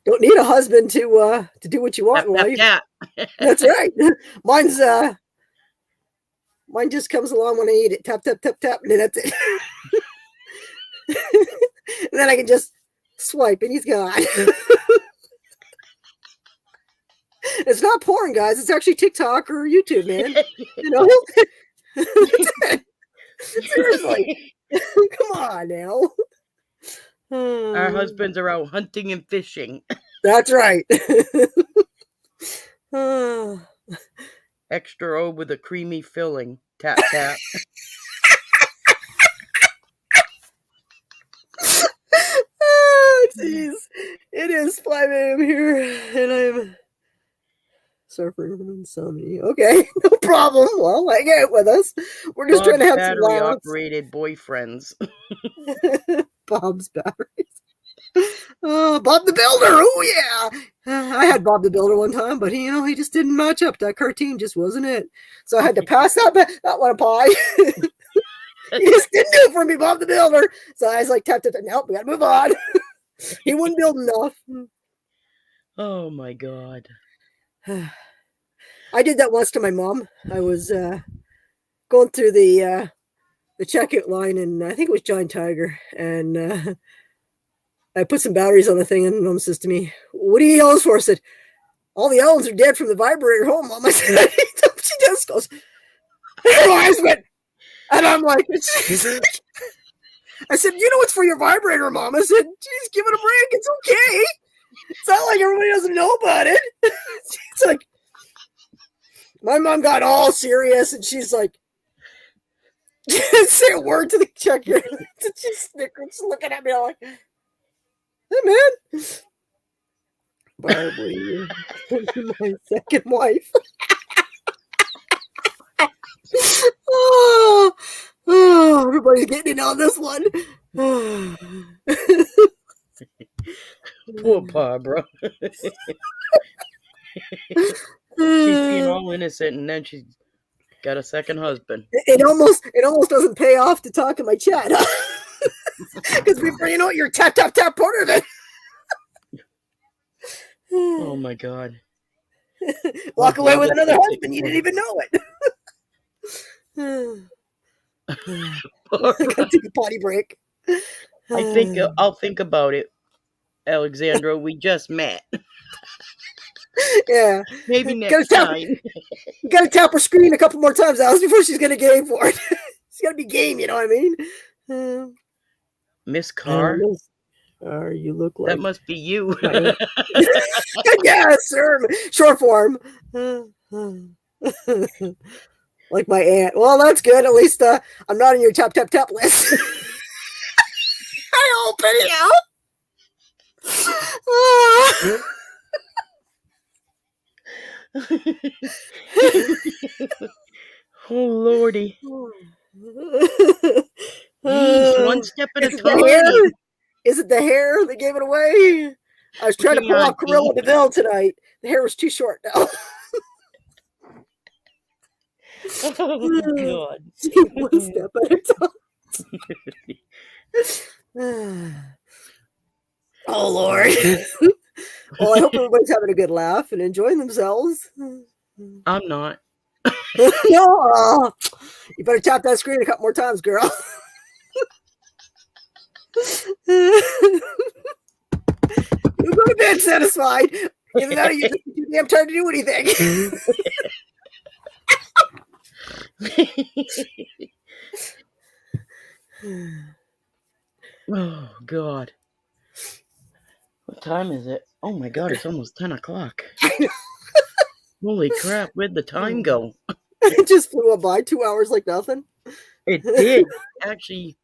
Don't need a husband to do what you want in life. That's right. Mine just comes along when I need it. Tap, tap, tap, tap, and then that's it. And then I can just swipe and he's gone. It's not porn, guys. It's actually TikTok or YouTube, man. You know? Seriously. Come on now. Our husbands are out hunting and fishing. That's right. Ah. Extra O with a creamy filling. Tap, tap. Jeez. It is 5 a.m. here, and I'm suffering from insomnia. Okay, no problem. Well, hang out with us. We're just trying to have some laughs. Battery-operated boyfriends. Bob's batteries. Bob the Builder. Oh, yeah. I had Bob the Builder one time, but he just didn't match up. That cartoon just wasn't it. So I had to pass that one a pie. He just didn't do it for me, Bob the Builder. So I was like, tap, nope, we gotta move on. He wouldn't build enough. Oh my God. I did that once to my mom. I was going through the checkout line, and I think it was Giant Tiger, and I put some batteries on the thing, and Mom says to me, "What are you yelling for?" I said, "All the Ellens are dead from the vibrator home, Mom." I said, she just goes, "Her husband." And I'm like, I said, "It's for your vibrator, Mom." I said, "Geez, give it a break. It's okay. It's not like everybody doesn't know about it." She's like, my mom got all serious, and she's like, say a word to the checker. She's snickering, just looking at me like, "Hey, man. Barb, what are you? My second wife." Everybody's getting in on this one. Poor Barbara. She's being all innocent, and then she's got a second husband. It almost doesn't pay off to talk in my chat, because before you know it, you're tap part of it. Oh my God! Walk away with another husband. You didn't even know it. I gotta take a potty break. I think I'll think about it, Alexandra. We just met. Yeah. Maybe next time. You gotta tap her screen a couple more times, Alice, before she's gonna game for it. She's gotta be game, you know what I mean? Miss Carr? You look like... That must be you. Yes, sir. Short form. Like my aunt. Well, that's good. At least I'm not in your tap list. I hope anyhow. Oh Lordy. Jeez, one step at a time. Is it the hair that gave it away? I was trying to pull off Cruella de Vil tonight. The hair was too short now. Oh God. One step at a time. Oh Lord. Well, I hope everybody's having a good laugh and enjoying themselves. I'm not. No, you better tap that screen a couple more times, girl. You go to bed satisfied. Either that or you're just too damn tired to do anything. Oh God. What time is it? Oh my God, it's almost 10 o'clock. Holy crap, where'd the time go? It just flew by 2 hours like nothing. It did. Actually,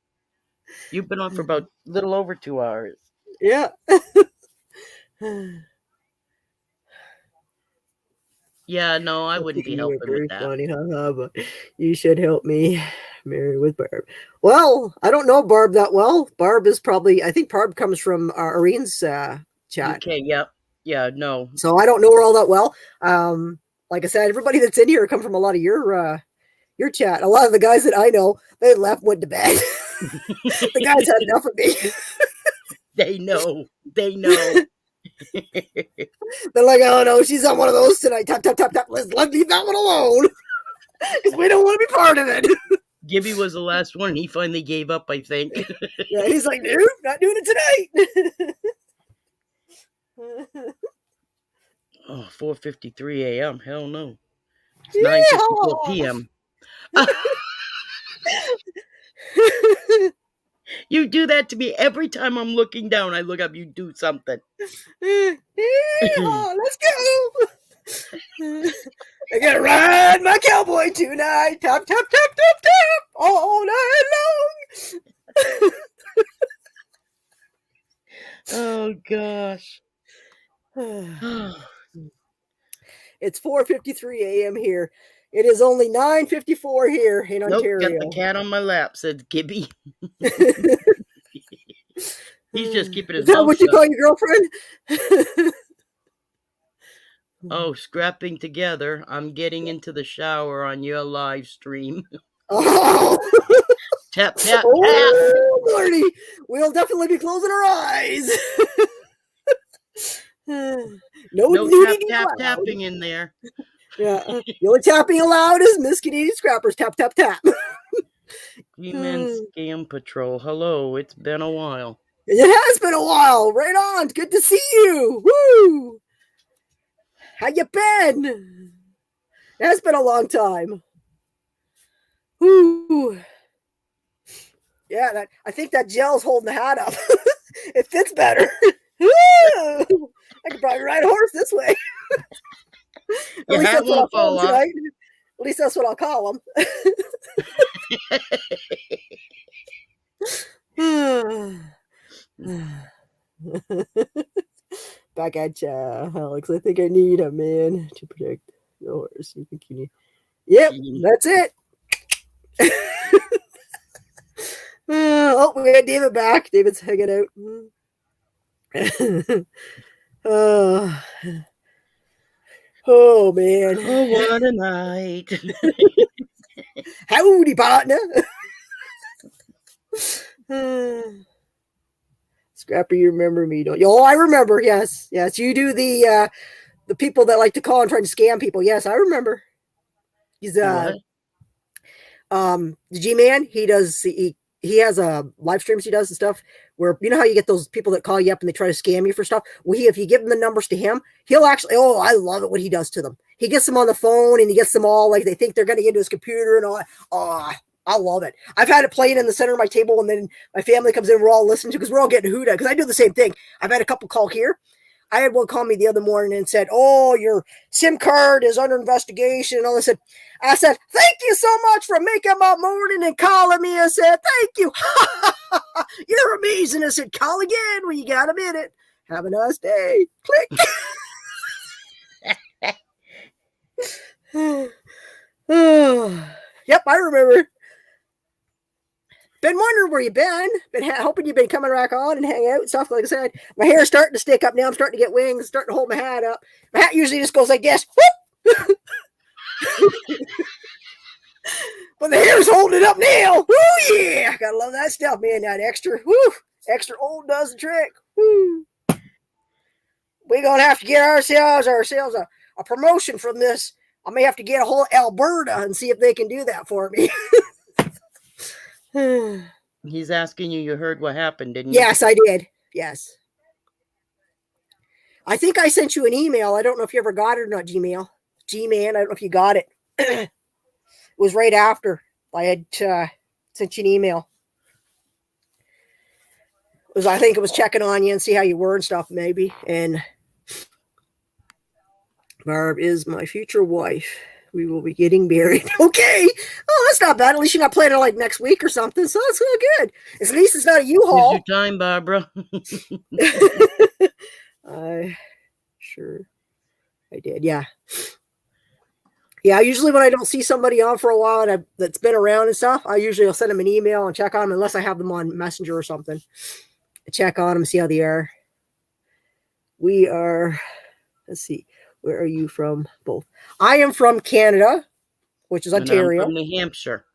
you've been on for about a little over 2 hours. Yeah. Yeah, no, I wouldn't be helping with that. Funny, but you should help me marry with Barb. Well, I don't know Barb that well. Barb is probably, I think Barb comes from Irene's chat. Okay, yep. Yeah, no. So I don't know her all that well. Like I said, everybody that's in here come from a lot of your chat. A lot of the guys that I know, they left, went to bed. The guys had enough of me. They know. They know. They're like, "Oh no, she's on one of those tonight. Tap. Let's leave that one alone, because we don't want to be part of it." Gibby was the last one. He finally gave up, I think. Yeah, he's like, "Nope, not doing it tonight." Oh, 4:53 a.m. Hell no. It's 9:54 p.m. You do that to me every time I'm looking down. I look up, you do something. Oh, let's go. I gotta ride my cowboy tonight. Tap, tap, tap, tap, tap. All night long. Oh, gosh. It's 4:53 a.m. here. It is only 9:54 here in Ontario. Got the cat on my lap, said Gibby. He's just keeping his mouth shut. Is that what you call your girlfriend? Oh, scrapping together. I'm getting into the shower on your live stream. Oh. Tap, tap, oh, tap. Lordy. We'll definitely be closing our eyes. No tap, tapping in there. Yeah. The only tapping allowed is Miss Canadian Scrappers. Tap, tap, tap. G-Men Scam Patrol. Hello, it's been a while. It has been a while. Right on. Good to see you. Woo! How you been? It has been a long time. Woo! Yeah, I think that gel's holding the hat up. It fits better. I could probably ride a horse this way. At least that's what I'll call him tonight. At least that's what I'll call him. Back at you, Alex. I think I need a man to protect the horse. You think you need? Yep, that's it. Oh, we got David back. David's hanging out. Oh man. Oh, what a night. Howdy, partner. Scrapper, you remember me, don't you? Oh, I remember. Yes. You do the people that like to call and try to scam people. Yes, I remember. He's the G-Man. He does. He has live streams he does and stuff where, you know how you get those people that call you up and they try to scam you for stuff? Well, if you give them the numbers to him, he'll actually, I love it what he does to them. He gets them on the phone and he gets them all like they think they're going to get into his computer and all. Oh, I love it. I've had it playing in the center of my table and then my family comes in, we're all listening to because we're all getting hooted because I do the same thing. I've had a couple call here. I had one call me the other morning and said, oh, your SIM card is under investigation and all this. I said, thank you so much for making my morning and calling me. I said, thank you. You're amazing. I said, call again when you got a minute. Have a nice day. Click. Yep, I remember. Been wondering where you've been. Been hoping you've been coming back on and hang out and stuff. Like I said, my hair's starting to stick up now. I'm starting to get wings. Starting to hold my hat up. My hat usually just goes like this. Whoop! But the hair's holding it up now. Woo, yeah. Gotta love that stuff, man. That extra old does the trick. Woo. We're going to have to get ourselves a promotion from this. I may have to get a whole Alberta and see if they can do that for me. He's asking you heard what happened, didn't you? Yes, I did. Yes. I think I sent you an email. I don't know if you ever got it or not, Gmail. G-Man, I don't know if you got it. It was right after I had sent you an email. I think it was checking on you and see how you were and stuff, maybe. And Barb is my future wife. We will be getting married. Okay. Oh, that's not bad. At least you're not planning like next week or something. So that's all good. At least it's not a U-Haul. Use your time, Barbara. Sure. I did. Yeah. Yeah. Usually when I don't see somebody on for a while that's been around and stuff, I usually will send them an email and check on them unless I have them on Messenger or something. I check on them, see how they are. We are, let's see. Where are you from? Both. I am from Canada, which is Ontario. I'm from New Hampshire,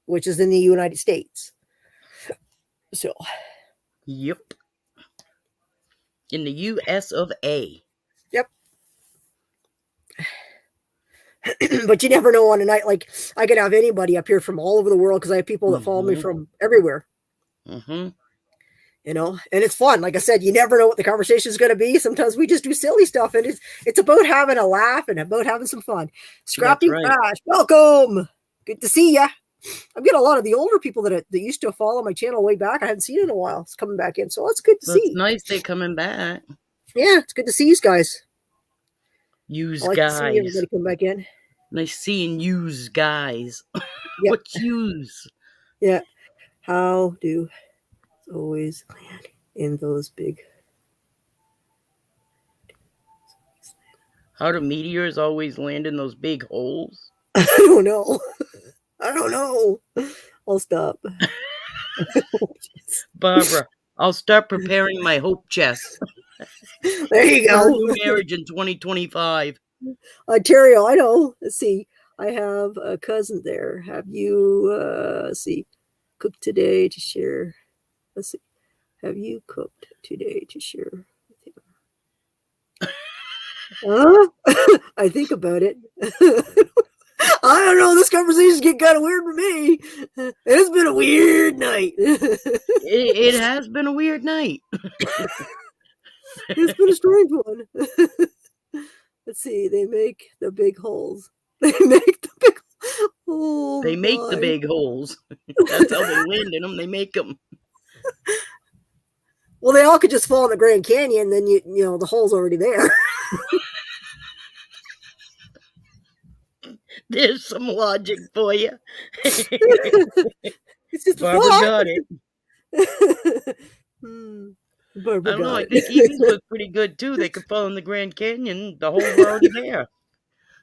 which is in the United States. So. Yep. In the U.S. of A. Yep. But you never know on a night like I could have anybody up here from all over the world because I have people that follow me from everywhere. Mm-hmm. You know, and it's fun. Like I said, you never know what the conversation is going to be. Sometimes we just do silly stuff, and it's about having a laugh and about having some fun. Scrappy Crash, welcome. Good to see ya. I've got a lot of the older people that used to follow my channel way back. I hadn't seen in a while. It's coming back in, so that's good to Well, see. it's nice they coming back. Yeah, it's good to see you guys. Yous I like to see guys. everybody come back in. Nice seeing yous guys. Yep. What's yous? Yeah. How do always land in those big? How do meteors always land in those big holes? I don't know. I don't know. I'll stop. Barbara, I'll start preparing my hope chest. There you go. New marriage in 2025. Ontario, I know. Let's see. I have a cousin there. Have you, let's see, cooked today to share? Let's see. Have you cooked today to share with him? I think about it. I don't know. This conversation's getting kind of weird for me. It's been a weird night. It has been a weird night. It's been a strange one. Let's see. They make the big holes. They make the big. Oh, They make the big holes. That's how they land in them. They make them. Well, they all could just fall in the Grand Canyon. Then you know the hole's already there. There's some logic for you. It's just Barbara got it. Barbara I don't know. I got think it. Eaton's was pretty good too. They could fall in the Grand Canyon. The holes were already there.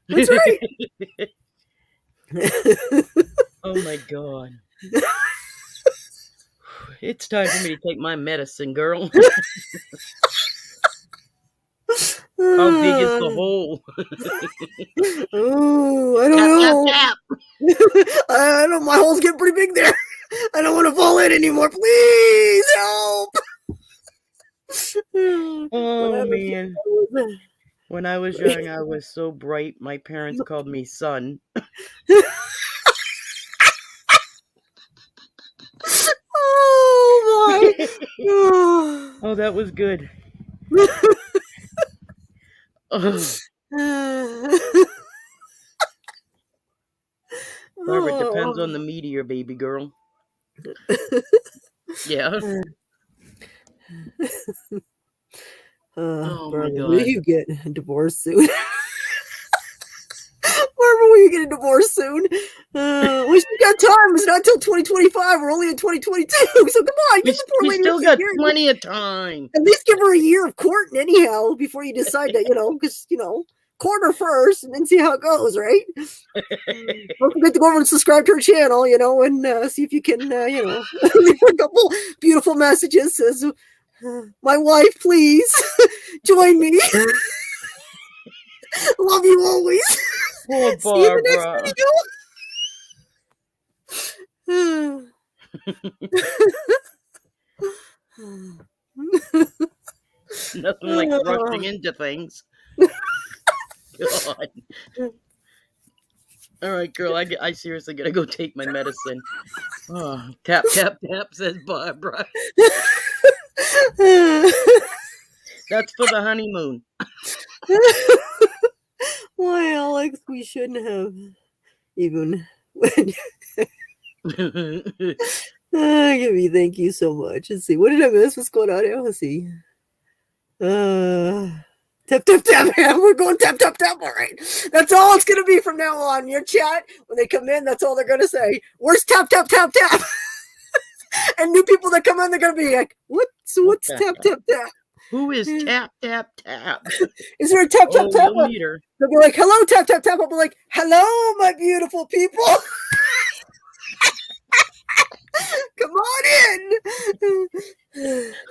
That's right. Oh my God. It's time for me to take my medicine, girl. How big is the hole? Oh, I don't know. Tap. I know my hole's getting pretty big there. I don't want to fall in anymore. Please help. Oh man. When I was young, I was so bright. My parents called me son. Oh my. Oh, that was good. Oh, Barbara, it depends on the meteor, baby girl. Yeah. Oh my Barbara, God. will you get divorced soon? Barbara, will you get a divorce soon? We still got time. It's not until 2025. We're only in 2022. So come on, We get the poor lady. still got plenty of time. At least give her a year of courting anyhow before you decide to, because, court her first and then see how it goes, right? Don't forget to go over and subscribe to her channel, and see if you can, leave her a couple beautiful messages. Says, my wife, please join me. Love you always. Poor See you in the next video. Nothing like rushing into things. God. All right, girl. I seriously gotta go take my medicine. Oh, tap, tap, tap, says Barbara. That's for the honeymoon. Why, Alex, we shouldn't have even. Thank you so much. Let's see. What did I miss? What's going on here? Let's see. Tap, tap, tap. We're going tap, tap, tap. All right. That's all it's going to be from now on. Your chat, when they come in, that's all they're going to say. Where's tap, tap, tap, tap? And new people that come in, they're going to be like, what? So what's tap, tap, tap? Who is tap, tap, tap? Is there a tap, tap, tap? You'll meet her. They'll be like, hello, tap, tap, tap. I'll be like, hello, my beautiful people. Come on in.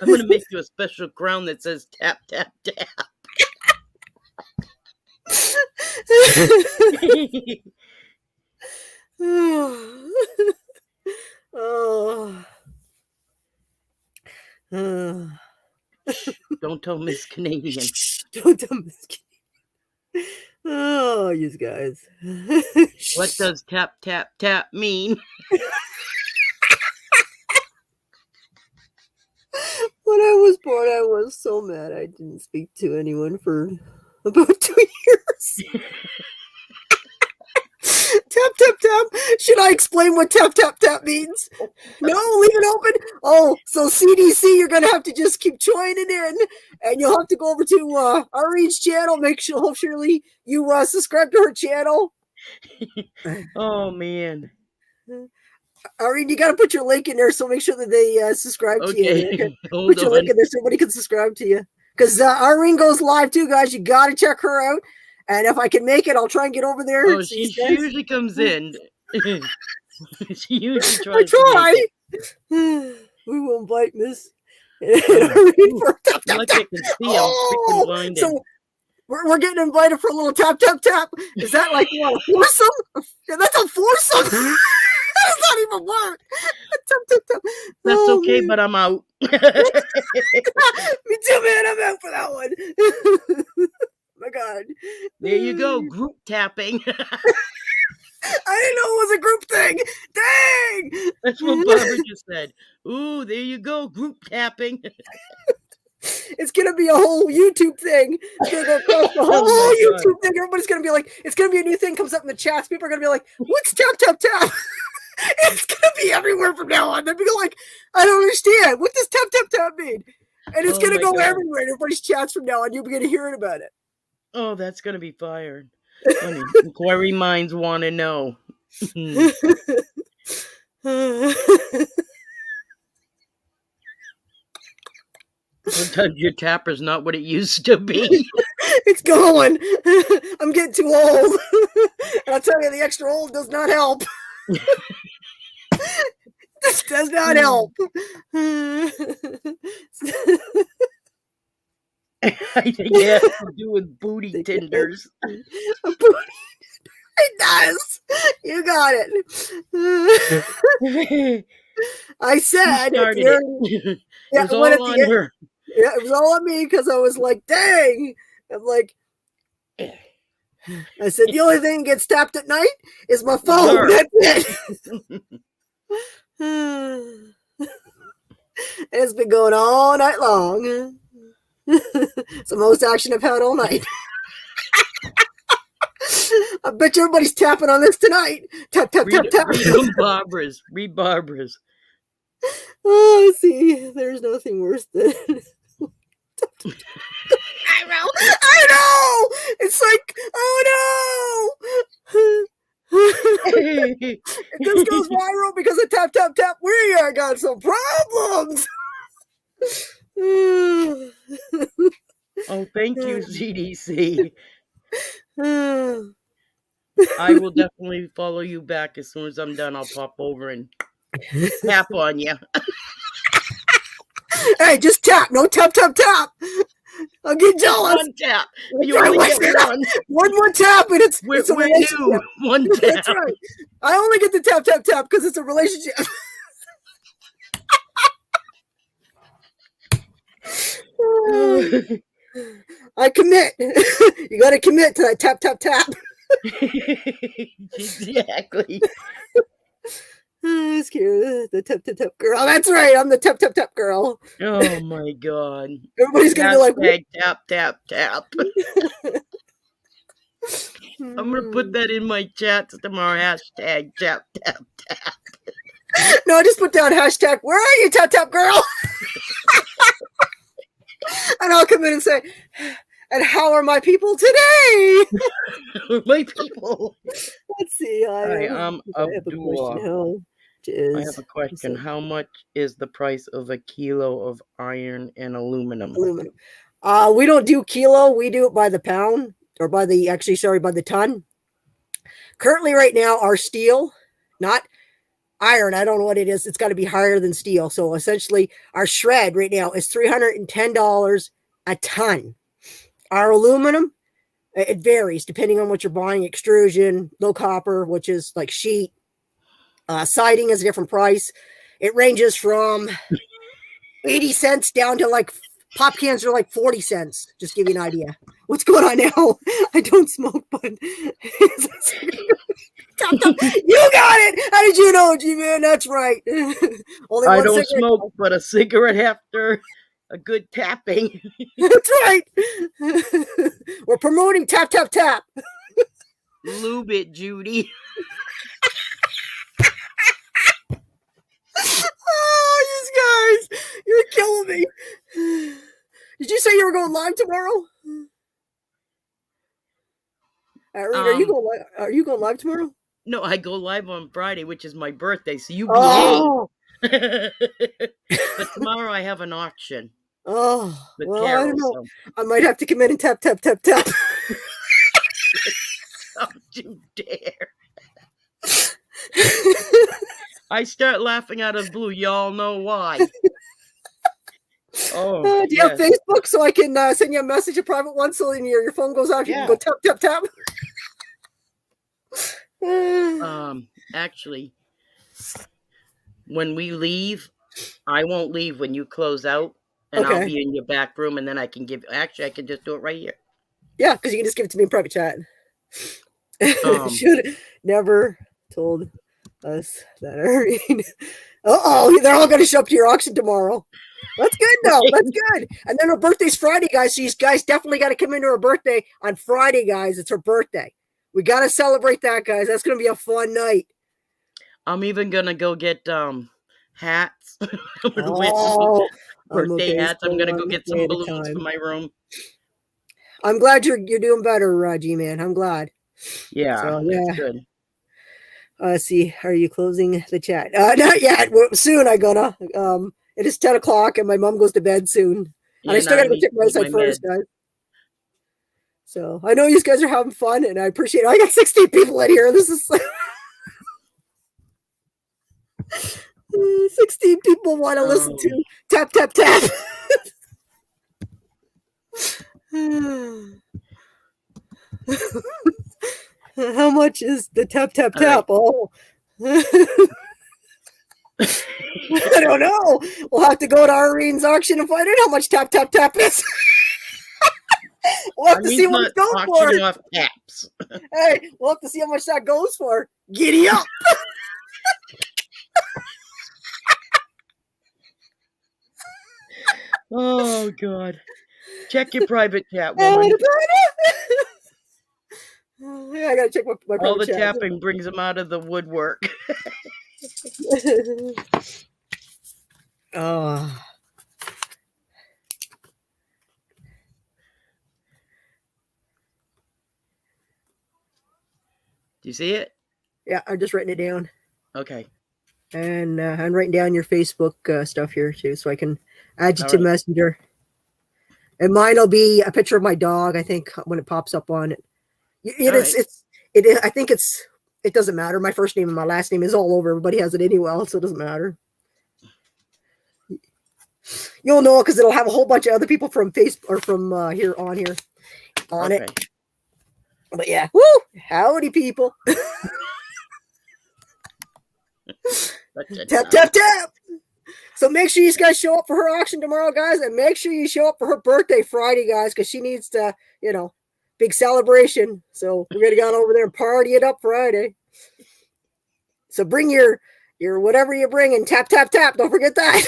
I'm going to make you a special crown that says tap, tap, tap. Don't tell Miss Canadian. Don't tell Miss Canadian. Oh, you guys. What does tap, tap, tap mean? When I was born, I was so mad I didn't speak to anyone for about 2 years. Tap, tap, tap. Should I explain what tap, tap, tap means? No, leave it open. Oh, so CDC, you're going to have to just keep joining in. And you'll have to go over to Ari's channel. Make sure, hopefully, you subscribe to her channel. Oh, man. Irene, you got to put your link in there, so make sure that they subscribe to you. Put your link in there so everybody can subscribe to you. Because Irene goes live too, guys. You got to check her out. And if I can make it, I'll try and get over there. Oh, she usually comes in. She usually tries. I try. We won't bite this. So we're getting invited for a little tap, tap, tap. Is that like you want a foursome? Yeah, that's a foursome. That does not even work. Tap, tap, tap. That's okay, man. But I'm out. Me too, man. I'm out for that one. My God. There you go. Group tapping. I didn't know it was a group thing. Dang. That's what Barbara just said. Ooh, there you go. Group tapping. It's going to be a whole YouTube thing. It's going to go across the whole YouTube thing. Everybody's going to be like, it's going to be a new thing comes up in the chats. People are going to be like, what's tap, tap, tap? It's going to be everywhere from now on. They'll be like, I don't understand. What does tap, tap, tap mean? And it's going to go everywhere in everybody's chats from now on. You'll be going to hear about it. Oh, that's going to be fired. Inquiry minds want to know. Sometimes your tapper's not what it used to be. It's going. I'm getting too old. And I'll tell you, the extra old does not help. This does not help. Yeah, to do with booty tenders. It does. You got it. I said it was all on her. Yeah, it was all on me because I was like, dang. I'm like, I said, the only thing that gets tapped at night is my phone. That's it. It's been going all night long. It's the most action I've had all night. I bet you everybody's tapping on this tonight. Tap, tap, tap, tap. Read Barbara's. Oh, see, there's nothing worse than... I know! It's like, oh no! If this goes viral because of tap, tap, tap, we got some problems! Oh, thank you, CDC. I will definitely follow you back as soon as I'm done. I'll pop over and tap on you. Hey, just tap. No tap, tap, tap. I'll get jealous. One tap. You only get one. One more tap, and it's a relationship. New. One tap. That's right. I only get the tap, tap, tap because it's a relationship. I commit. You got to commit to that tap, tap, tap. Exactly. It's cute. The tap, tap, tap girl. That's right. I'm the tap, tap, tap girl. Oh my God. Everybody's going to be like, tap, tap, tap. I'm going to put that in my chats tomorrow. Hashtag tap, tap, tap. No, I just put down hashtag, where are you, tap, tap girl? And I'll come in and say, and how are my people today? My people. Let's see. I have a question. How much is the price of a kilo of iron and aluminum? We don't do kilo. We do it by the pound or by the ton. Currently right now, our steel, not iron, I don't know what it is. It's got to be higher than steel. So essentially our shred right now is $310 a ton. Our aluminum, it varies depending on what you're buying. Extrusion, low copper, which is like sheet. Siding is a different price. It ranges from 80 cents down to like pop cans are like 40 cents. Just give you an idea. What's going on now? I don't smoke, but you got it. How did you know, G-Man? That's right. Only I don't smoke, but a cigarette after a good tapping. That's right. We're promoting tap, tap, tap. Lube it, Judy. Oh, you guys, you're killing me. Did you say you were going live tomorrow? Irene, are you going live tomorrow? No, I go live on Friday, which is my birthday, so you behave. Oh, But tomorrow I have an auction oh, with well, Carol. I don't know. So I might have to come in and tap. don't you dare. I start laughing out of the blue. Y'all know why. Oh, do you have Facebook so I can send you a message, a private one, so then your phone goes off? You can go tap. Actually, when we leave, I won't leave when you close out, and I'll be in your back room, and then I can I can just do it right here. Yeah, because you can just give it to me in private chat. Should never told us that. They're all going to show up to your auction tomorrow. That's good, though. That's good. And then her birthday's Friday, guys. So you guys definitely got to come into her birthday on Friday, guys. It's her birthday. We got to celebrate that, guys. That's going to be a fun night. I'm even going to go get hats. Birthday hats. I'm going to go get some balloons for my room. I'm glad you're doing better, G-Man. I'm glad. Yeah, so, that's good. Let's see. Are you closing the chat? Not yet. Soon I'm gonna. It is 10 o'clock and my mom goes to bed soon. Yeah, and I still got to go check my site first, guys. So I know you guys are having fun and I appreciate it. I got 16 people in here. This is 16 people want to listen to tap. How much is the tap? Right. Oh. I don't know. We'll have to go to Irene's auction and find out how much tap is. We'll have to see what it's going for. Off taps. Hey, we'll have to see how much that goes for. Giddy up. Oh, God. Check your private chat, woman. Yeah, I gotta check my all the chat. Tapping brings them out of the woodwork. Oh. Do you see it? Yeah, I'm just writing it down. Okay. And I'm writing down your Facebook stuff here too, so I can add you to Messenger. And mine will be a picture of my dog. I think when it pops up on it. I think it doesn't matter. My first name and my last name is all over. Everybody has it anyway, so it doesn't matter. You'll know because it'll have a whole bunch of other people from Facebook or from here on it. But yeah, woo! Howdy, people. Tap. So make sure you guys show up for her auction tomorrow, guys, and make sure you show up for her birthday Friday, guys, because she needs to, big celebration. So we're gonna go over there and party it up Friday. So bring your whatever you bring and tap. Don't forget that.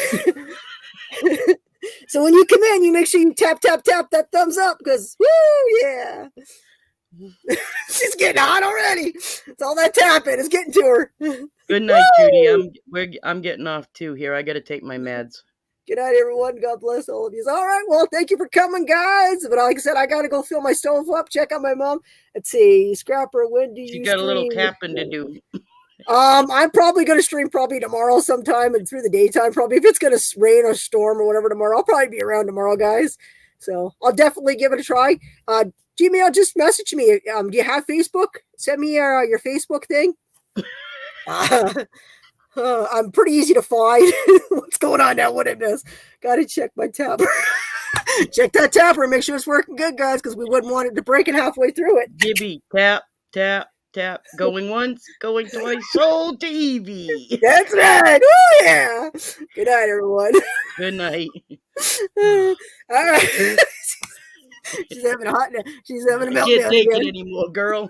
So when you come in, you make sure you tap that thumbs up because woo, yeah. She's getting hot already. It's all that tapping. It's getting to her. Good night, Judy. I'm getting off too here. I got to take my meds. Good night, everyone. God bless all of you. All right. Well, thank you for coming, guys. But like I said, I got to go fill my stove up. Check out my mom. Let's see. Scrapper, when do you She got a little tapping to do. I'm probably going to stream tomorrow sometime and through the daytime. Probably if it's going to rain or storm or whatever tomorrow, I'll probably be around tomorrow, guys. So I'll definitely give it a try. Gmail, just message me. Do you have Facebook? Send me your Facebook thing. I'm pretty easy to find. What's going on now? What it is? Got to check my tapper. Check that tapper and make sure it's working good, guys, because we wouldn't want it to break it halfway through it. Gibby, tap. Going once, going twice. Sold TV. That's right. Oh yeah. Good night, everyone. Good night. All right. She's having a meltdown. I can't take it anymore, girl.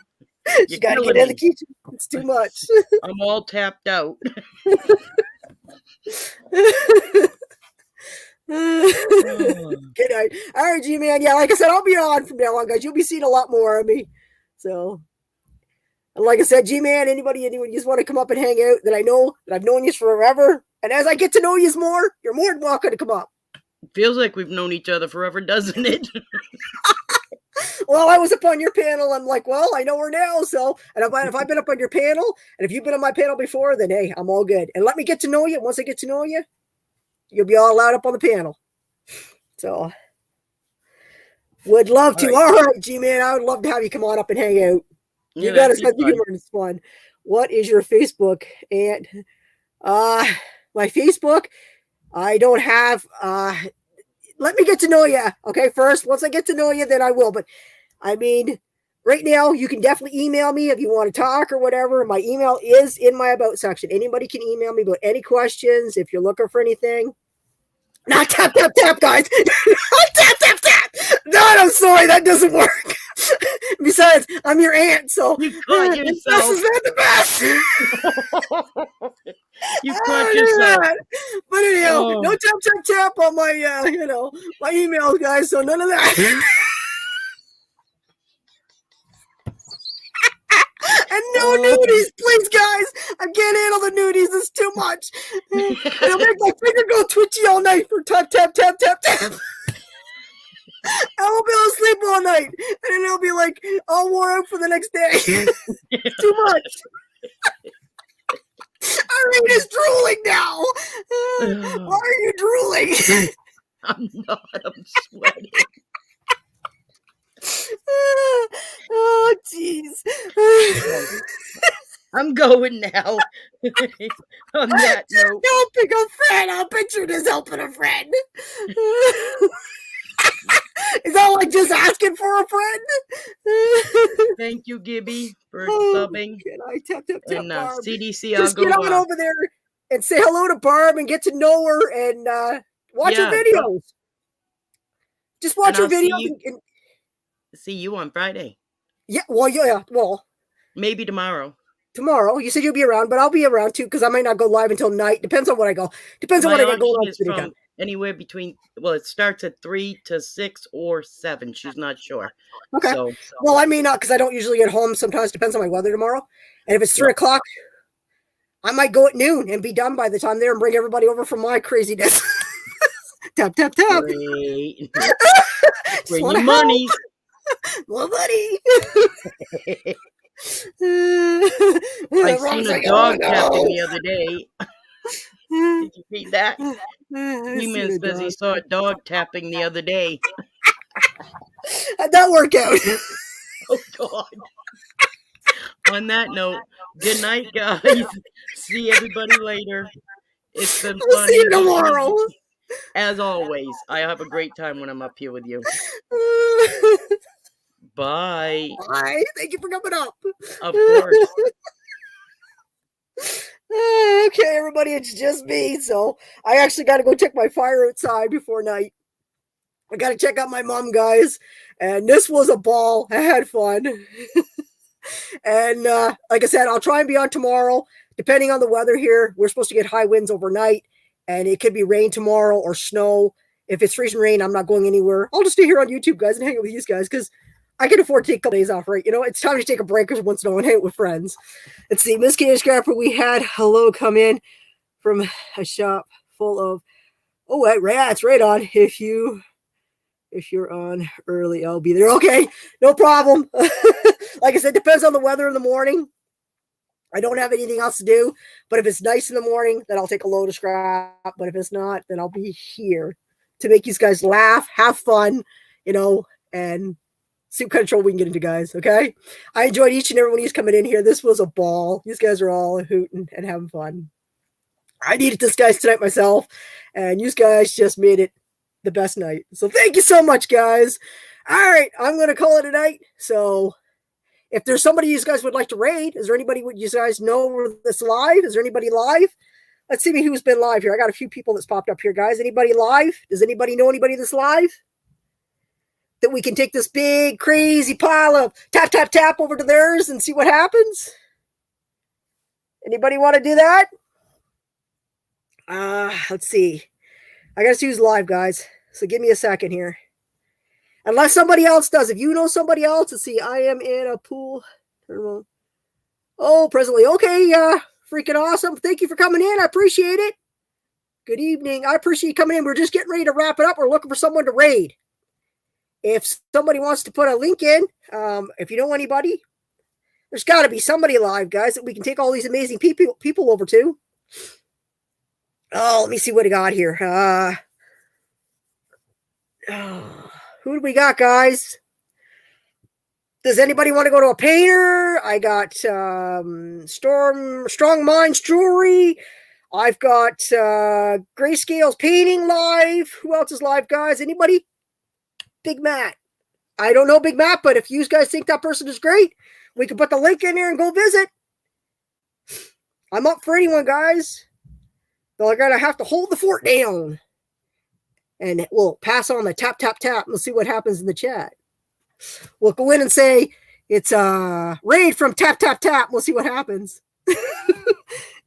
You got to get in the kitchen. It's too much. I'm all tapped out. Good night. All right, G-Man. Yeah, like I said, I'll be on from now on, guys. You'll be seeing a lot more of me. So, And like I said, G-Man, anyone you just want to come up and hang out that I know that I've known you forever. And as I get to know you more, you're more than welcome to come up. Feels like we've known each other forever, doesn't it? Well, I was up on your panel. I'm like, well, I know her now. So, and if I've been up on your panel, and if you've been on my panel before, then hey, I'm all good. And let me get to know you. Once I get to know you, you'll be all allowed up on the panel. So, would love to. All right, G-Man, I would love to have you come on up and hang out. You got to spend the humor. It's fun. What is your Facebook? And my Facebook, I don't have. Let me get to know you. Okay, first. Once I get to know you, then I will. But I mean, right now, you can definitely email me if you want to talk or whatever. My email is in my about section. Anybody can email me about any questions if you're looking for anything. Not tap, tap, tap, guys. Not tap, tap, tap. No, I'm sorry. That doesn't work. Besides, I'm your aunt, so you caught yourself. This is not the best. You caught yourself. But anyhow, no tap, tap, tap on my, my emails, guys. So none of that. And no nudies, please, guys. I can't handle the nudies. It's too much. It'll make my finger go twitchy all night for tap, tap, tap, tap, tap. I won't be able to sleep all night. And then it'll be like all wore out for the next day. Too much. Irene is drooling now. Why are you drooling? I'm not. I'm sweating. Oh, jeez. I'm going now. On that note. Don't pick a friend. I'll picture this helping a friend. Is that like just asking for a friend? Thank you, Gibby, for subbing. Can I tap, tap, tap, and Barb? CDC, just I'll get on over there and say hello to Barb and get to know her and watch her videos. Just watch her videos. See you on Friday. Yeah, well. Maybe tomorrow. Tomorrow. You said you'll be around, but I'll be around too because I might not go live until night. Depends on what I go. Depends on what I got going on. Anywhere between, it starts at 3 to 6 or 7. She's not sure. Okay. Well, I may not because I don't usually get home. Sometimes depends on my weather tomorrow. And if it's 3 o'clock, I might go at noon and be done by the time there and bring everybody over from my craziness. Tap, tap, tap. Great. Bring your money. More money. I seen a dog tapping the other day. Did you read that? He says he saw a dog tapping the other day. How'd that work out? Oh, God. On that note, good night, guys. See everybody later. It's been fun. See you tomorrow. As always, I have a great time when I'm up here with you. Bye. Bye. Thank you for coming up. Of course. Okay, everybody, it's just me. So I actually got to go check my fire outside before night. I got to check out my mom, guys. And this was a ball. I had fun. And like I said, I'll try and be on tomorrow. Depending on the weather here, we're supposed to get high winds overnight. And it could be rain tomorrow or snow. If it's freezing rain, I'm not going anywhere. I'll just stay here on YouTube, guys, and hang out with you guys because I can afford to take a couple days off, right? It's time to take a break because once in a while and hang out with friends. Let's see, Miss Katie Scrapper, we had hello come in from a shop full of, it's right on. If you're on early, I'll be there. Okay, no problem. Like I said, depends on the weather in the morning. I don't have anything else to do, but if it's nice in the morning, then I'll take a load of scrap. But if it's not, then I'll be here to make you guys laugh, have fun, and see what kind of trouble we can get into, guys. Okay. I enjoyed each and every one of you coming in here. This was a ball. These guys are all hooting and having fun. I needed this guys tonight myself, and you guys just made it the best night. So thank you so much, guys. All right. I'm going to call it a night. So if there's somebody you guys would like to raid, is there anybody you guys know that's live? Is there anybody live? Let's see who's been live here. I got a few people that's popped up here, guys. Anybody live? Does anybody know anybody that's live? That we can take this big, crazy pile of tap, tap, tap over to theirs and see what happens? Anybody want to do that? Let's see. I got to see who's live, guys. So give me a second here. Unless somebody else does. If you know somebody else, let's see. I am in a pool. Oh, presently. Okay, freaking awesome. Thank you for coming in. I appreciate it. Good evening. I appreciate you coming in. We're just getting ready to wrap it up. We're looking for someone to raid. If somebody wants to put a link in, if you know anybody, there's got to be somebody live, guys, that we can take all these amazing people over to. Oh, let me see what I got here. Who do we got, guys? Does anybody want to go to a painter? I got Strong Minds Jewelry. I've got Grayscale's Painting live. Who else is live, guys? Anybody? Big Matt. I don't know Big Matt, but if you guys think that person is great, we can put the link in there and go visit. I'm up for anyone, guys. They're going to have to hold the fort down. And we'll pass on the tap, tap, tap. And we'll see what happens in the chat. We'll go in and say, it's a raid from tap, tap, tap. We'll see what happens.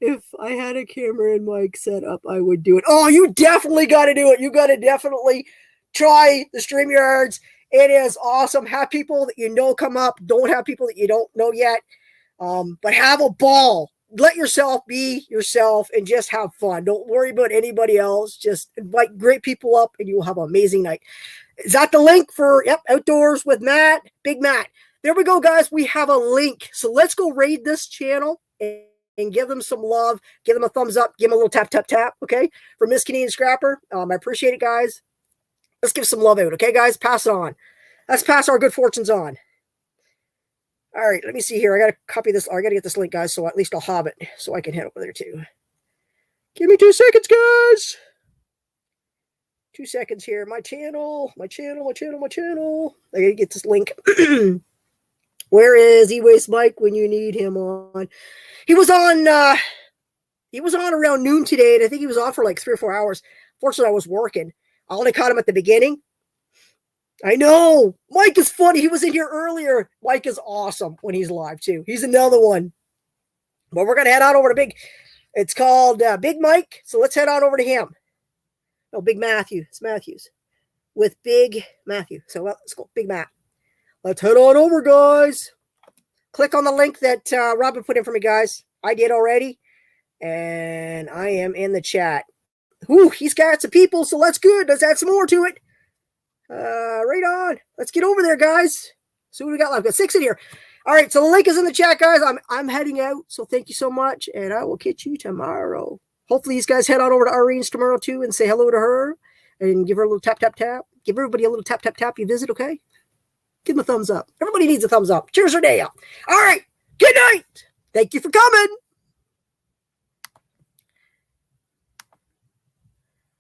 If I had a camera and mic set up, I would do it. Oh, you definitely got to do it. You got to definitely try the StreamYards. It is awesome. Have people that you know come up. Don't have people that you don't know yet. But have a ball. Let yourself be yourself and just have fun. Don't worry about anybody else. Just invite great people up and you will have an amazing night. Is that the link for Outdoors with Matt? Big Matt. There we go, guys. We have a link. So let's go raid this channel and give them some love. Give them a thumbs up. Give them a little tap, tap, tap. Okay. For Miss Canadian Scrapper. I appreciate it, guys. Let's give some love out. Okay, guys. Pass it on. Let's pass our good fortunes on. All right, let me see here. I got to copy this. I got to get this link, guys, so at least I'll have it so I can head over there too. Give me 2 seconds, guys. 2 seconds here. My channel. I got to get this link. Where is E-Waste Mike when you need him on? He was on around noon today, and I think he was off for like 3 or 4 hours. Fortunately, I was working. I only caught him at the beginning. I know. Mike is funny. He was in here earlier. Mike is awesome when he's live, too. He's another one. But we're going to head on over to it's called Big Mike. So let's head on over to him. No, Big Matthew. It's Matthews. With Big Matthew. So let's go. Big Matt. Let's head on over, guys. Click on the link that Robin put in for me, guys. I did already. And I am in the chat. Ooh, he's got some people, so that's good. Let's add some more to it. Right on. Let's get over there, guys. See what we got left. Got 6 in here. All right, so the link is in the chat, guys. I'm heading out, so thank you so much, and I will catch you tomorrow. Hopefully, these guys head on over to Irene's tomorrow too, and say hello to her, and give her a little tap tap tap. Give everybody a little tap tap tap. You visit, okay? Give them a thumbs up. Everybody needs a thumbs up. Cheers or day up. All right. Good night. Thank you for coming.